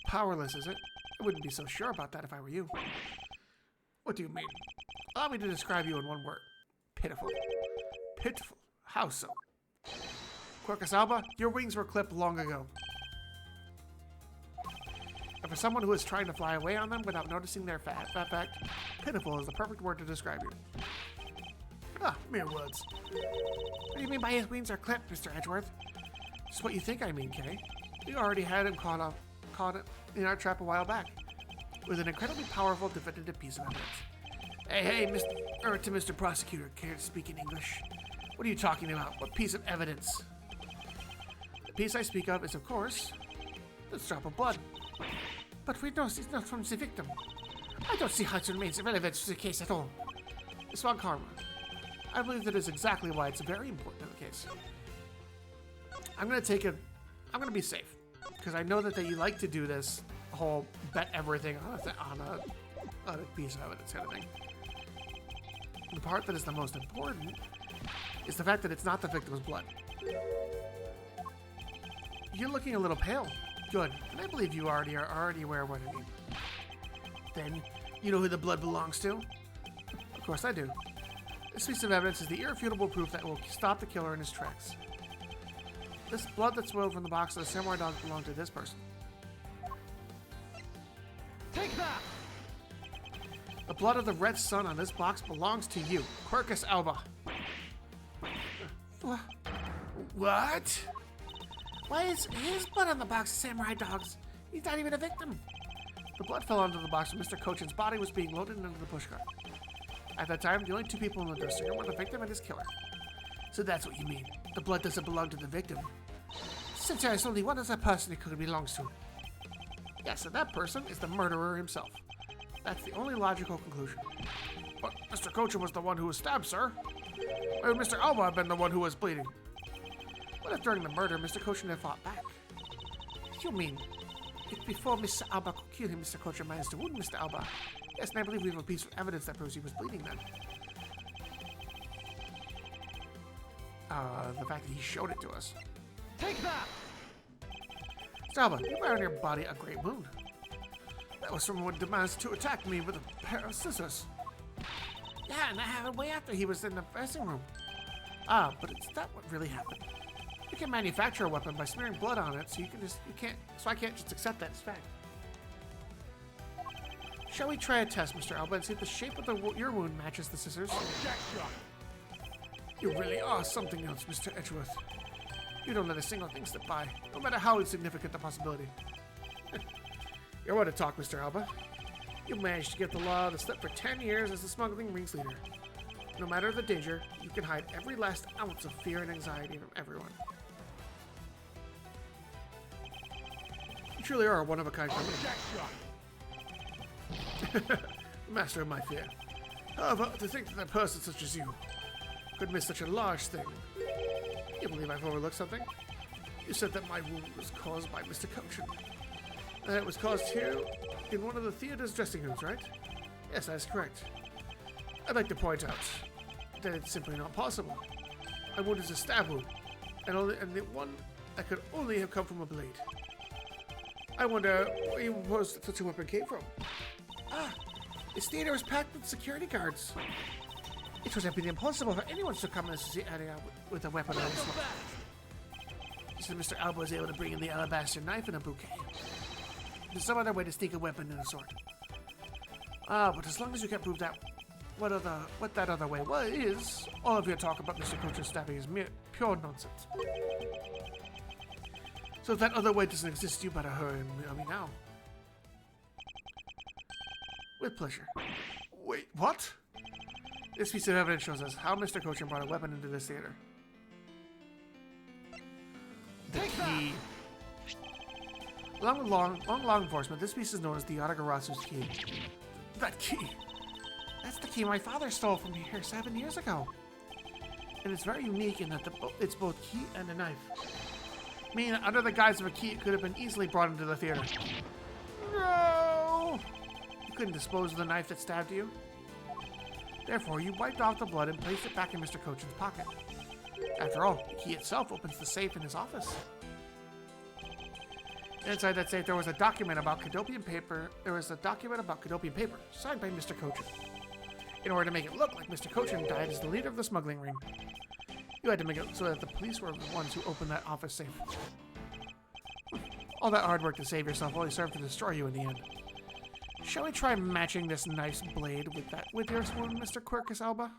Powerless, is it? I wouldn't be so sure about that if I were you. What do you mean? Allow me to describe you in one word. Pitiful. Pitiful. How so? Quercus alba, your wings were clipped long ago. And for someone who is trying to fly away on them without noticing their fact, pitiful is the perfect word to describe you. Ah, mere words. What do you mean by his wings are clipped, Mr. Edgeworth? Just what you think I mean, Kay. You already had him caught in our trap a while back, with an incredibly powerful, definitive piece of evidence. Hey, Mr. Prosecutor, care to speak in English? What are you talking about? What piece of evidence? The piece I speak of is, of course, this drop of blood. But we know it's not from the victim. I don't see how it remains irrelevant to the case at all. Miss Von Karma, I believe that is exactly why it's very important in the case. I'm gonna be safe, because I know that you like to do this whole bet everything on a piece of evidence kind of thing. The part that is the most important is the fact that it's not the victim's blood. You're looking a little pale. Good. And I believe you are already aware of what I mean. Then, you know who the blood belongs to? Of course I do. This piece of evidence is the irrefutable proof that will stop the killer in his tracks. This blood that spilled from the box of the samurai dog belonged to this person. Take that! The blood of the red sun on this box belongs to you, Quercus alba. What? Why is his blood on the box of samurai dogs? He's not even a victim. The blood fell onto the box when Mr. Kochin's body was being loaded into the pushcart. At that time, the only two people in the dressing room were the victim and his killer. So that's what you mean. The blood doesn't belong to the victim. Since there is only one other person it could belongs to. Yes, and that person is the murderer himself. That's the only logical conclusion. But Mr. Kochin was the one who was stabbed, sir. Why would Mr. Alba have been the one who was bleeding? What if during the murder, Mr. Kochin had fought back? You mean, if before Mr. Alba could kill him, Mr. Kochin managed to wound Mr. Alba? Yes, and I believe we have a piece of evidence that proves he was bleeding then. The fact that he showed it to us. Take that! Mr. Alba, you wear on your body a great wound. That was someone who demands to attack me with a pair of scissors. Yeah, and I have it way after he was in the dressing room. Ah, but it's that what really happened. You can manufacture a weapon by smearing blood on it, so I can't just accept that as fact. Shall we try a test, Mr. Alba, and see if the shape of your wound matches the scissors? Objection! You really are something else, Mr. Edgeworth. You don't let a single thing slip by, no matter how insignificant the possibility. You're one to talk, Mr. Alba. You managed to get the law to slip for 10 years as the smuggling rings leader. No matter the danger, you can hide every last ounce of fear and anxiety from everyone. You truly are a one-of-a-kind criminal. Objection! Master of my fear. However, to think that a person such as you could miss such a large thing. You believe I've overlooked something? You said that my wound was caused by Mr. Kochin. And it was caused here in one of the theater's dressing rooms, right? Yes, that is correct. I'd like to point out that it's simply not possible. My wound is a stab wound, and the one that could only have come from a blade. I wonder where such a weapon came from. Ah, this theater was packed with security guards. It would have been impossible for anyone to come in this area with a weapon on his side. So Mr. Alba was able to bring in the alabaster knife and a bouquet. There's some other way to sneak a weapon in a sword. Ah, but as long as you can prove that what that other way is, all of your talk about Mr. Kochin's stabbing is pure nonsense. So if that other way doesn't exist, you better hurry and tell me now. With pleasure. Wait, what? This piece of evidence shows us how Mr. Kochin brought a weapon into this theater. The key. Along with law enforcement, this piece is known as the Yatagarazu's key. That key. That's the key my father stole from here 7 years ago. And it's very unique in that it's both key and a knife. Meaning that under the guise of a key, it could have been easily brought into the theater. No! You couldn't dispose of the knife that stabbed you. Therefore, you wiped off the blood and placed it back in Mr. Kochin's pocket. After all, the key itself opens the safe in his office. Inside that safe, there was a document about Cadopian paper. Signed by Mr. Cochin. In order to make it look like Mr. Cochin died as the leader of the smuggling ring, you had to make it so that the police were the ones who opened that office safe. All that hard work to save yourself only served to destroy you in the end. Shall we try matching this nice blade with your wound, Mr. Quercus Alba?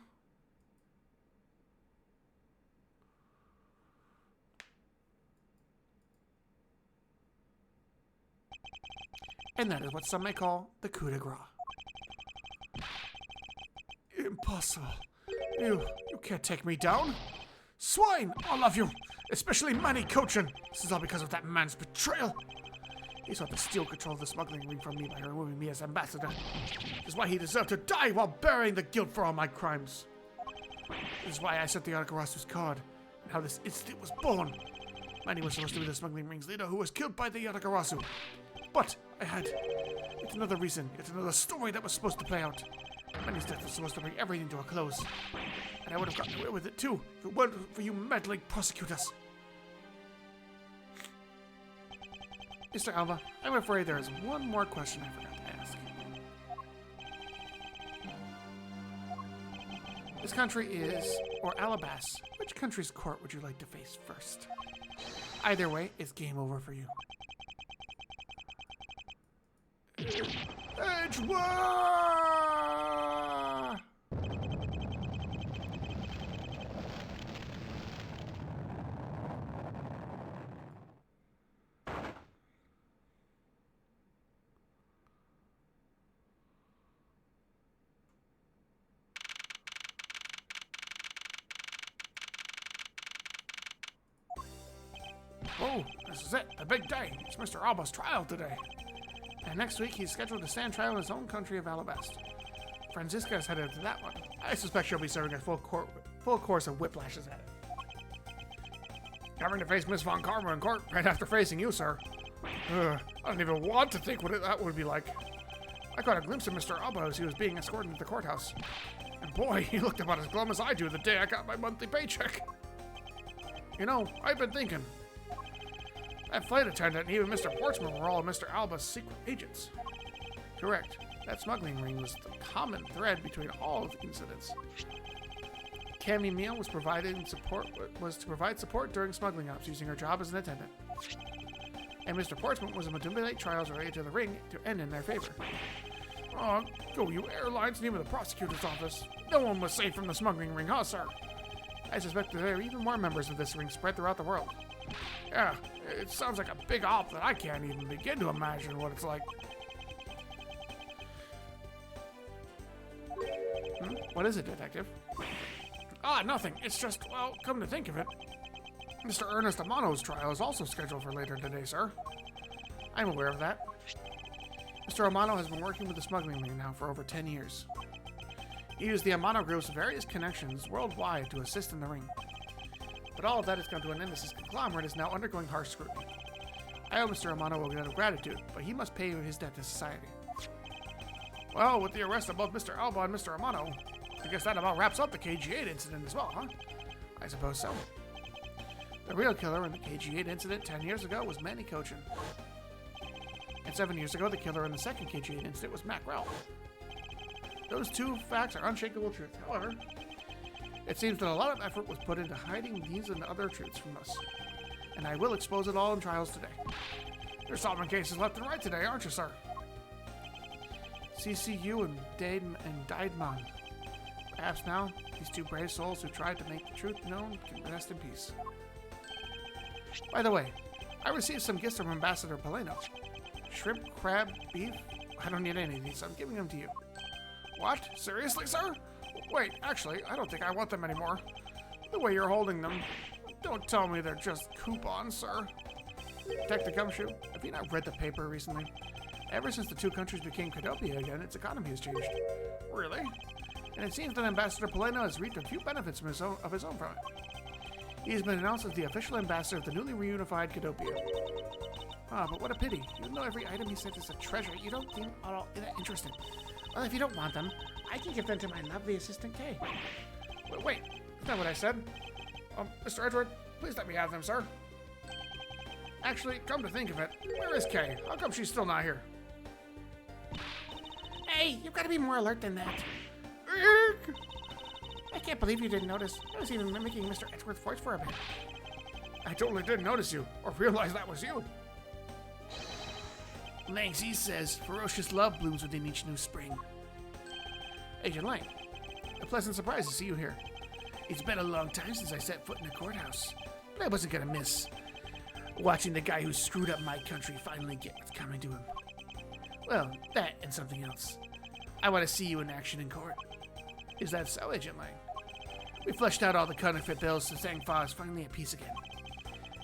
And that is what some may call the coup de grace. Impossible. You can't take me down. Swine, all of you, especially Manny Cochin. This is all because of that man's betrayal. He sought to steal control of the smuggling ring from me by removing me as ambassador. This is why he deserved to die while bearing the guilt for all my crimes. This is why I sent the Yatagarasu's card, and how this incident was born. Manny was supposed to be the smuggling ring's leader who was killed by the Yatagarasu. But I had yet another reason, yet another story that was supposed to play out. Manny's death was supposed to bring everything to a close. And I would have gotten away with it too, if it weren't for you meddling prosecutors. Mr. Alba, I'm afraid there is one more question I forgot to ask. This country is, or Alabas, which country's court would you like to face first? Either way, it's game over for you. Edgewa! Oh, this is it, the big day. It's Mr. Alba's trial today. And next week, he's scheduled to stand trial in his own country of Alabasta. Franziska is headed to that one. I suspect she'll be serving a full course of whiplashes at it. Having to face Miss Von Karma in court right after facing you, sir. I don't even want to think what that would be like. I caught a glimpse of Mr. Alba as he was being escorted to the courthouse. And boy, he looked about as glum as I do the day I got my monthly paycheck. You know, I've been thinking. That flight attendant and even Mr. Portsman were all Mr. Alba's secret agents. Correct. That smuggling ring was the common thread between all of the incidents. Cammy Meal was to provide support during smuggling ops using her job as an attendant. And Mr. Portsman was to manipulate trials related to the ring to end in their favor. Oh, go you airlines and even the prosecutor's office. No one was safe from the smuggling ring, huh, sir? I suspect there are even more members of this ring spread throughout the world. Yeah, it sounds like a big op that I can't even begin to imagine what it's like. What is it, Detective? Ah, nothing. It's just, well, come to think of it, Mr. Ernest Amano's trial is also scheduled for later today, sir. I'm aware of that. Mr. Amano has been working with the smuggling ring now for over 10 years. He used the Amano Group's various connections worldwide to assist in the ring. But all of that has come to an end as his conglomerate is now undergoing harsh scrutiny. I owe Mr. Amano a debt of gratitude, but he must pay his debt to society. Well, with the arrest of both Mr. Alba and Mr. Amano, I guess that about wraps up the KG-8 incident as well, huh? I suppose so. The real killer in the KG-8 incident 10 years ago was Manny Cochin. And 7 years ago, the killer in the second KG-8 incident was Mac Ralph. Those two facts are unshakable truths. However, it seems that a lot of effort was put into hiding these and other truths from us. And I will expose it all in trials today. You're solving cases left and right today, aren't you, sir? CCU and Daidman. Perhaps now, these two brave souls who tried to make the truth known can rest in peace. By the way, I received some gifts from Ambassador Paleno. Shrimp, crab, beef. I don't need any of these, so I'm giving them to you. What? Seriously, sir? Wait, actually, I don't think I want them anymore. The way you're holding them. Don't tell me they're just coupons, sir. Detective Gumshoe, have you not read the paper recently? Ever since the two countries became Cadopia again, its economy has changed. Really? And it seems that Ambassador Paleno has reaped a few benefits from his own from it. He has been announced as the official ambassador of the newly reunified Cadopia. Ah, but what a pity. Even though every item he sent is a treasure, you don't seem at all that interested. Well, if you don't want them, I can give them to my lovely assistant Kay. Wait, that's not what I said. Mr. Edward, please let me have them, sir. Actually, come to think of it, where is Kay? How come she's still not here? Hey, you've got to be more alert than that. I can't believe you didn't notice. I was even mimicking Mr. Edgeworth's voice for a bit. I totally didn't notice you, or realize that was you. Langsy says ferocious love blooms within each new spring. Agent Lang, a pleasant surprise to see you here. It's been a long time since I set foot in the courthouse, but I wasn't gonna miss watching the guy who screwed up my country finally get what's coming to him. Well, that and something else. I want to see you in action in court. Is that so, Agent Lang? We fleshed out all the counterfeit bills, so Zangfa is finally at peace again.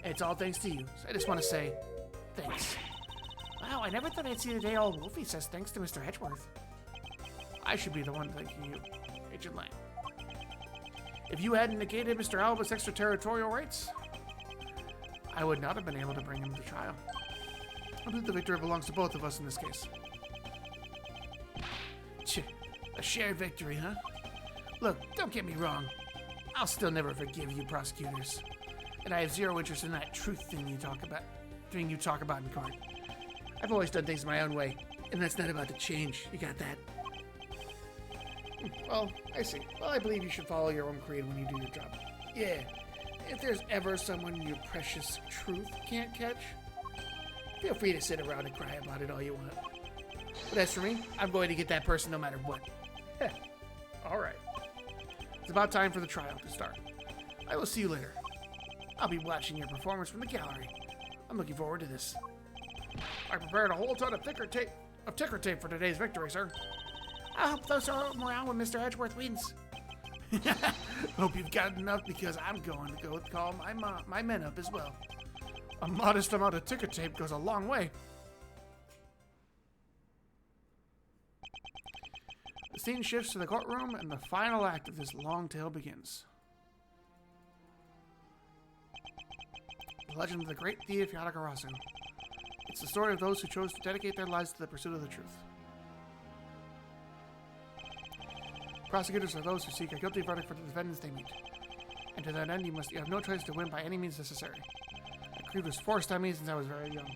And it's all thanks to you, so I just want to say thanks. Wow, I never thought I'd see the day old Wolfie says thanks to Mr. Edgeworth. I should be the one thanking you, Agent Lang. If you hadn't negated Mr. Alba's extraterritorial rights, I would not have been able to bring him to trial. I believe the victory belongs to both of us in this case. A shared victory, huh? Look, don't get me wrong. I'll still never forgive you prosecutors. And I have zero interest in that truth thing you talk about in court. I've always done things my own way, and that's not about to change. You got that? Well, I see. Well, I believe you should follow your own creed when you do your job. Yeah. If there's ever someone your precious truth can't catch, feel free to sit around and cry about it all you want. But as for me, I'm going to get that person no matter what. Heh. All right. It's about time for the trial to start. I will see you later. I'll be watching your performance from the gallery. I'm looking forward to this. I prepared a whole ton of ticker tape for today's victory, sir. I hope those are around when Mr. Edgeworth wins. Hope you've got enough because I'm going to go call my men up as well. A modest amount of ticker tape goes a long way. The scene shifts to the courtroom and the final act of this long tale begins. The legend of the great thief Yatagarasu. It's the story of those who chose to dedicate their lives to the pursuit of the truth. Prosecutors are those who seek a guilty verdict for the defendants they meet. And to that end, you have no choice to win by any means necessary. That creed was forced on me since I was very young.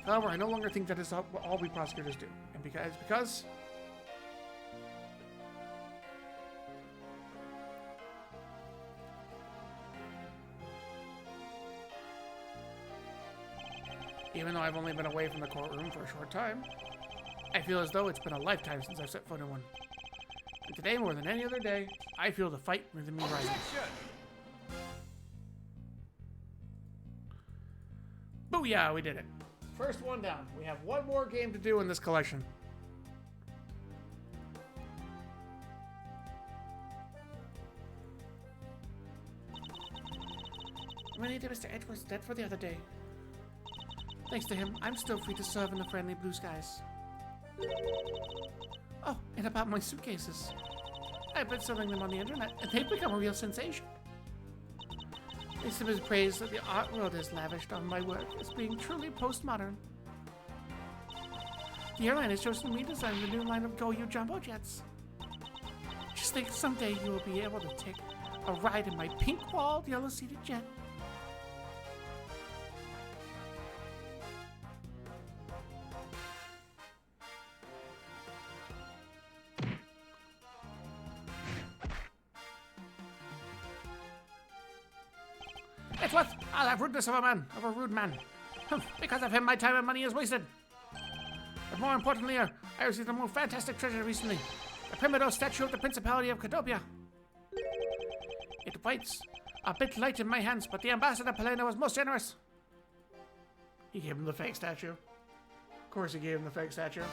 However, I no longer think that is what all we prosecutors do. And because even though I've only been away from the courtroom for a short time, I feel as though it's been a lifetime since I've set foot in one. And today, more than any other day, I feel the fight within me rising. Booyah, we did it. First one down. We have one more game to do in this collection. We needed Mr. Edgeworth's dead for the other day. Thanks to him, I'm still free to serve in the friendly blue skies. Oh, and about my suitcases. I've been selling them on the internet, and they've become a real sensation. They simply praise that the art world has lavished on my work as being truly postmodern. The airline has chosen me to design the new line of Goyu jumbo jets. Just think someday you will be able to take a ride in my pink-walled, yellow-seated jet. Edgeworth, I'll have rudeness of a rude man. Because of him, my time and money is wasted. But more importantly, I received a more fantastic treasure recently. The Primido statue of the Principality of Cadopia. It fights a bit light in my hands, but the Ambassador Palena was most generous. He gave him the fake statue. Of course he gave him the fake statue.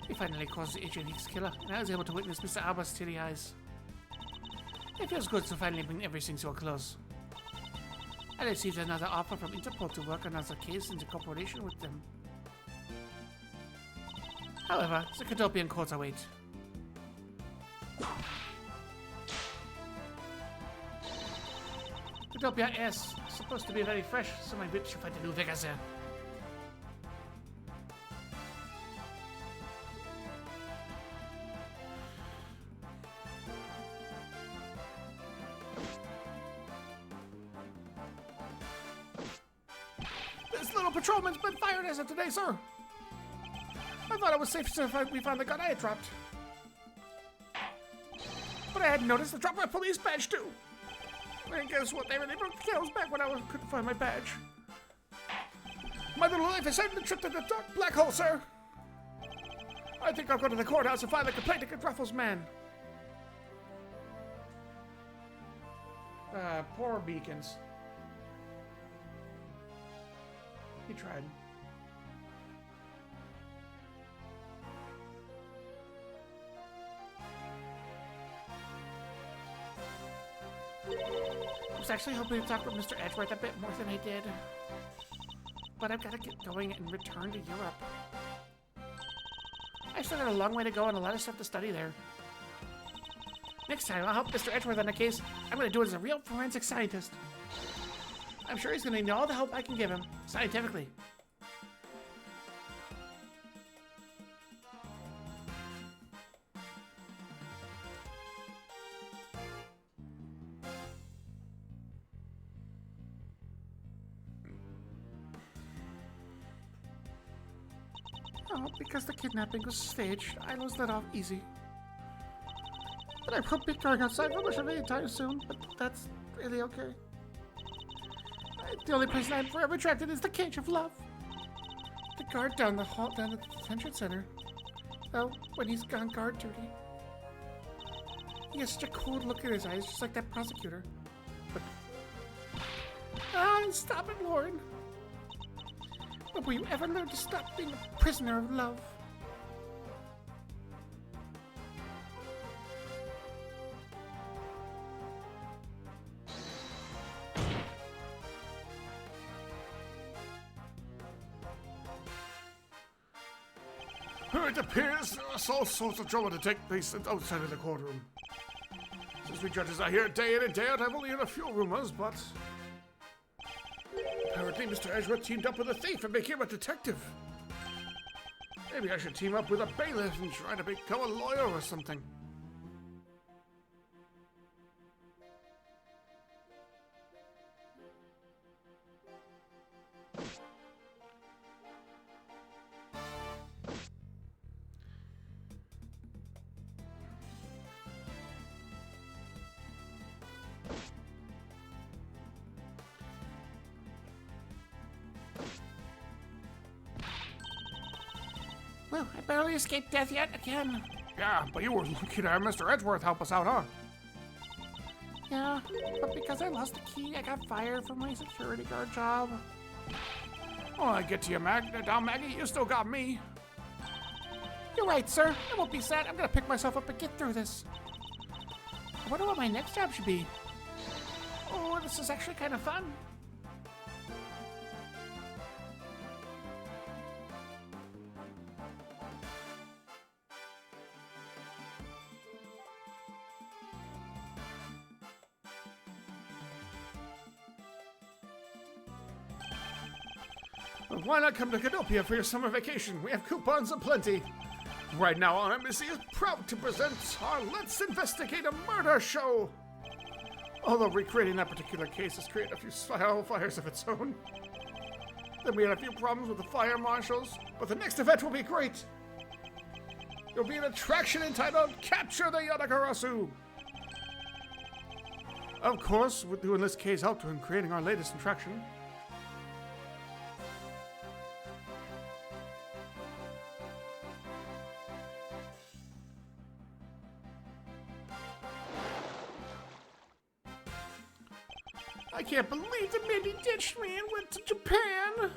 He finally caused the Agent X killer, and I was able to witness Mr. Alba's teary eyes. It feels good to finally bring everything to a close. I received another offer from Interpol to work on another case in cooperation with them. However, the Cadopian courts await. Cadopia air is supposed to be very fresh, so my wits should find a new vigor there. little patrolman's been fired as of today, sir. I thought it was safe if we found the gun I had dropped. But I hadn't noticed the drop my police badge, too. And guess what? They broke the scales back when I couldn't find my badge. My little life is heading a trip to the dark black hole, sir. I think I'll go to the courthouse and file a complaint against Ruffles Man. Poor Beacons. He tried. I was actually hoping to talk with Mr. Edgeworth a bit more than I did. But I've got to get going and return to Europe. I've still got a long way to go and a lot of stuff to study there. Next time, I'll help Mr. Edgeworth on a case. I'm going to do it as a real forensic scientist. I'm sure he's going to need all the help I can give him, scientifically. Oh, because the kidnapping was staged, I lose that off easy. But I won't be going outside for much of any time soon, but that's really okay. The only person I'm forever attracted is the Cage of Love. The guard down the hall down at the detention center. Well, when he's on guard duty. He has such a cold look in his eyes, just like that prosecutor. But... Ah, stop it, Lauren. When will you ever learn to stop being a prisoner of love? It appears there's all sorts of trouble to take place outside of the courtroom. Since we judges are here day in and day out, I've only heard a few rumors, but... Apparently Mr. Edgeworth teamed up with a thief and became a detective. Maybe I should team up with a bailiff and try to become a lawyer or something. Well, I barely escaped death yet again. Yeah, but you were lucky to have Mr. Edgeworth help us out, huh? Yeah, but because I lost the key, I got fired from my security guard job. Oh, I get to you, Maggie. You still got me. You're right, sir. I won't be sad. I'm gonna pick myself up and get through this. I wonder what my next job should be. Oh, this is actually kind of fun. Why not come to Canopia for your summer vacation? We have coupons aplenty. Right now, our embassy is proud to present our Let's Investigate a Murder show. Although recreating that particular case has created a few fires of its own. Then we had a few problems with the fire marshals, but the next event will be great. There'll be an attraction entitled Capture the Yonagarasu. Of course, we're doing this case helped in creating our latest attraction. I can't believe that Mindy ditched me and went to Japan.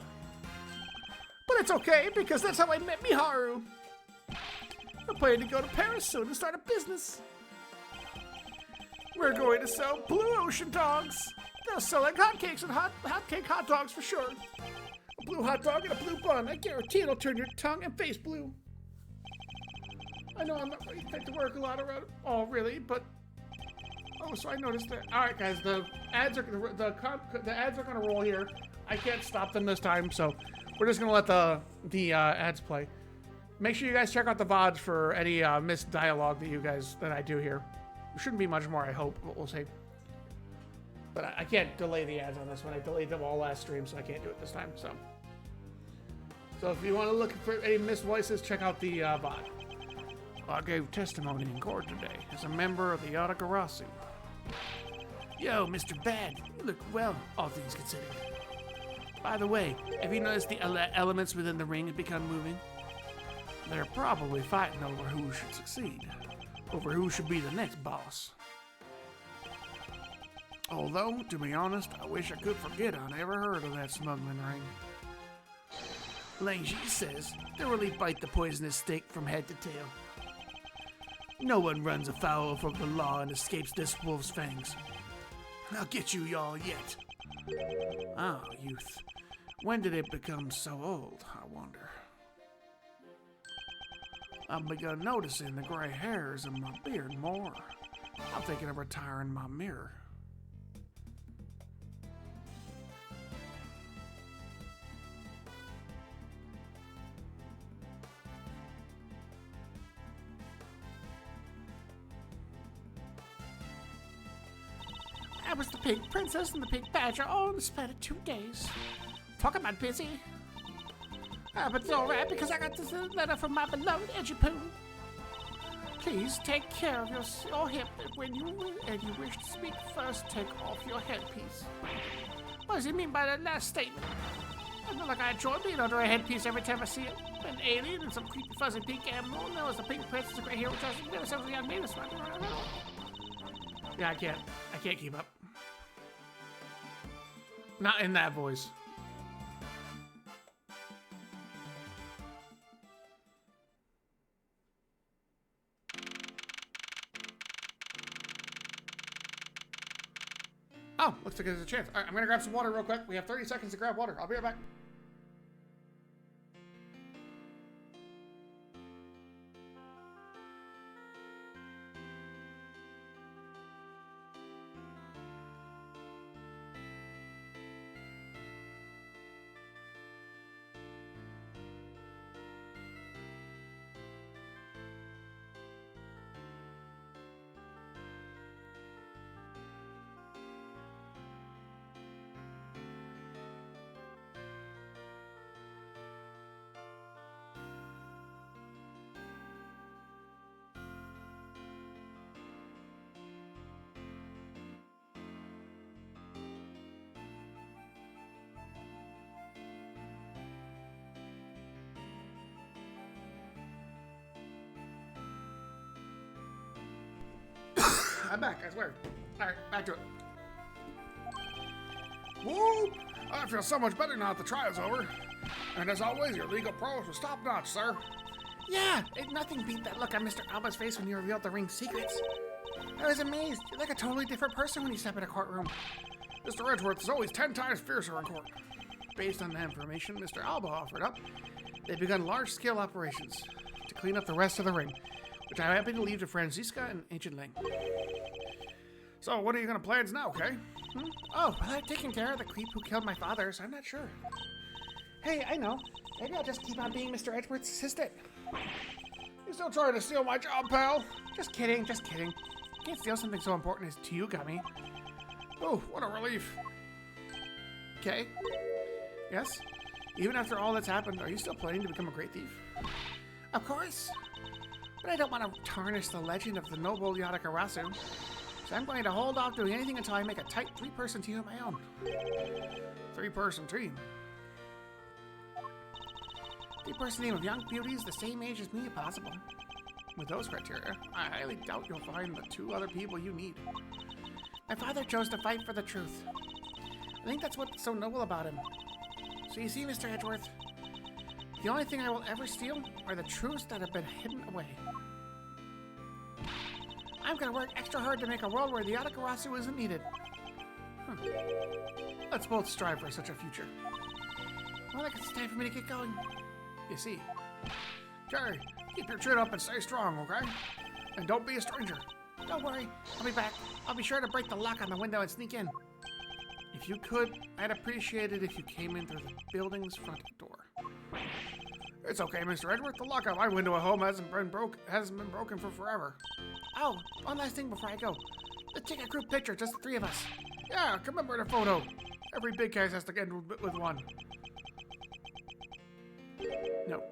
But it's okay, because that's how I met Miharu. I'm planning to go to Paris soon and start a business. We're going to sell Blue Ocean dogs. They'll sell like hotcakes and hotcake hot dogs for sure. A blue hot dog and a blue bun. I guarantee it'll turn your tongue and face blue. I know I'm not really fit to work a lot around all really, but oh, so I noticed that. All right, guys, the ads are gonna roll here. I can't stop them this time, so we're just gonna let the ads play. Make sure you guys check out the VODs for any missed dialogue that I do here. There shouldn't be much more, I hope, but we'll see. But I can't delay the ads on this one. I delayed them all last stream, so I can't do it this time. So So if you want to look for any missed voices, check out the VOD. I gave testimony in court today as a member of the Yatagarasu. Yo, Mr. Bad, you look well, all things considered. By the way, have you noticed the elements within the ring have begun moving? They're probably fighting over who should succeed, over who should be the next boss. Although, to be honest, I wish I could forget I ever heard of that smuggling ring. Langji says they really bite the poisonous snake from head to tail. No one runs afoul of the law and escapes this wolf's fangs. I'll get you y'all yet. Ah, youth. When did it become so old, I wonder? I've begun noticing the gray hairs in my beard more. I'm thinking of retiring my mirror. I was the Pink Princess and the Pink Badger all in the span of 2 days. Talk about busy. But it's alright because I got this letter from my beloved Edgepoon. Please take care of your hip when you wish to speak. First, take off your headpiece. What does he mean by that last statement? I feel like I enjoy being under a headpiece every time I see it. An alien and some creepy fuzzy pink animal. No, it's a pink princess, a great hero, just never sounds like I made this one. Yeah, I can't keep up. Not in that voice. Oh, looks like there's a chance. All right, I'm gonna grab some water real quick. We have 30 seconds to grab water. I'll be right back. I'm back, I swear. Alright, back to it. Woo! I feel so much better now that the trial's over. And as always, your legal prowess was top-notch, sir. Yeah, nothing beat that look on Mr. Alba's face when you revealed the ring's secrets. I was amazed. You're like a totally different person when you step in a courtroom. Mr. Edgeworth is always 10 times fiercer in court. Based on the information Mr. Alba offered up, they've begun large-scale operations to clean up the rest of the ring, which I'm happy to leave to Franziska and Ancient Ling. So, what are you gonna plans now, Kay? Oh, well, I've taken care of the creep who killed my father, so I'm not sure. Hey, I know. Maybe I'll just keep on being Mr. Edgeworth's assistant. You still trying to steal my job, pal? Just kidding, just kidding. You can't steal something so important as to you, Gummy. Oh, what a relief. Kay? Yes? Even after all that's happened, are you still planning to become a great thief? Of course. But I don't want to tarnish the legend of the noble Yatagarasu. So I'm going to hold off doing anything until I make a tight 3-person team of my own. 3-person team? 3-person team of young beauties the same age as me if possible. With those criteria, I highly doubt you'll find the 2 other people you need. My father chose to fight for the truth. I think that's what's so noble about him. So you see, Mr. Edgeworth, the only thing I will ever steal are the truths that have been hidden away. I'm gonna work extra hard to make a world where the Yatagarasu isn't needed. Let's both strive for such a future. Well, I guess it's time for me to get going. You see. Jerry, keep your chin up and stay strong, okay? And don't be a stranger. Don't worry, I'll be back. I'll be sure to break the lock on the window and sneak in. If you could, I'd appreciate it if you came in through the building's front door. It's okay, Mr. Edgeworth. The lock on my window at home hasn't been broken for forever. Oh, one last thing before I go. Let's take a group picture, just the 3 of us. Yeah, commemorate a photo. Every big case has to end with one. No.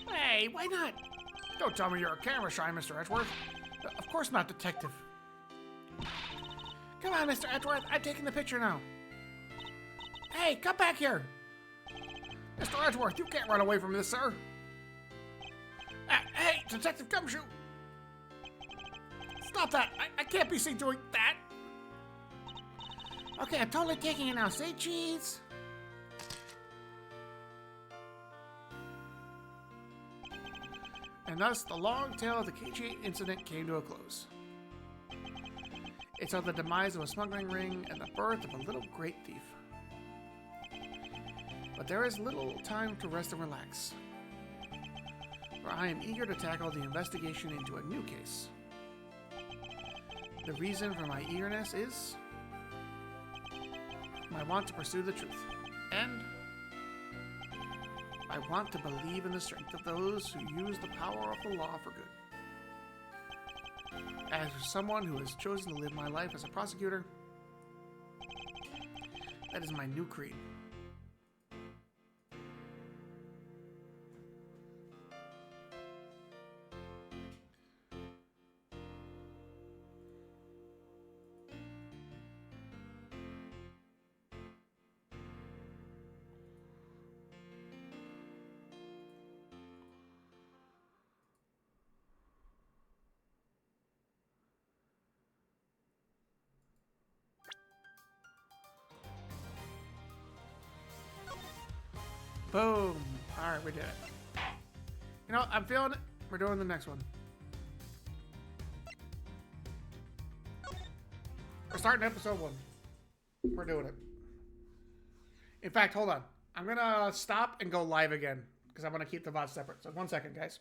Hey, why not? Don't tell me you're a camera shy, Mr. Edgeworth. Of course not, Detective. Come on, Mr. Edgeworth. I'm taking the picture now. Hey, come back here. Mr. Edgeworth, you can't run away from this, sir. Hey, Detective Gumshoe. Stop that. I can't be seen doing that. Okay, I'm totally taking it now. Say cheese. And thus, the long tale of the KG incident came to a close. It saw the demise of a smuggling ring and the birth of a little great thief. But there is little time to rest and relax, for I am eager to tackle the investigation into a new case. The reason for my eagerness is I want to pursue the truth, and I want to believe in the strength of those who use the power of the law for good. As someone who has chosen to live my life as a prosecutor, that is my new creed. Boom. Alright, we did it. You know, I'm feeling it. We're doing the next one. We're starting episode 1. We're doing it. In fact, hold on. I'm gonna stop and go live again, because I'm gonna keep the VODs separate. So 1 second, guys.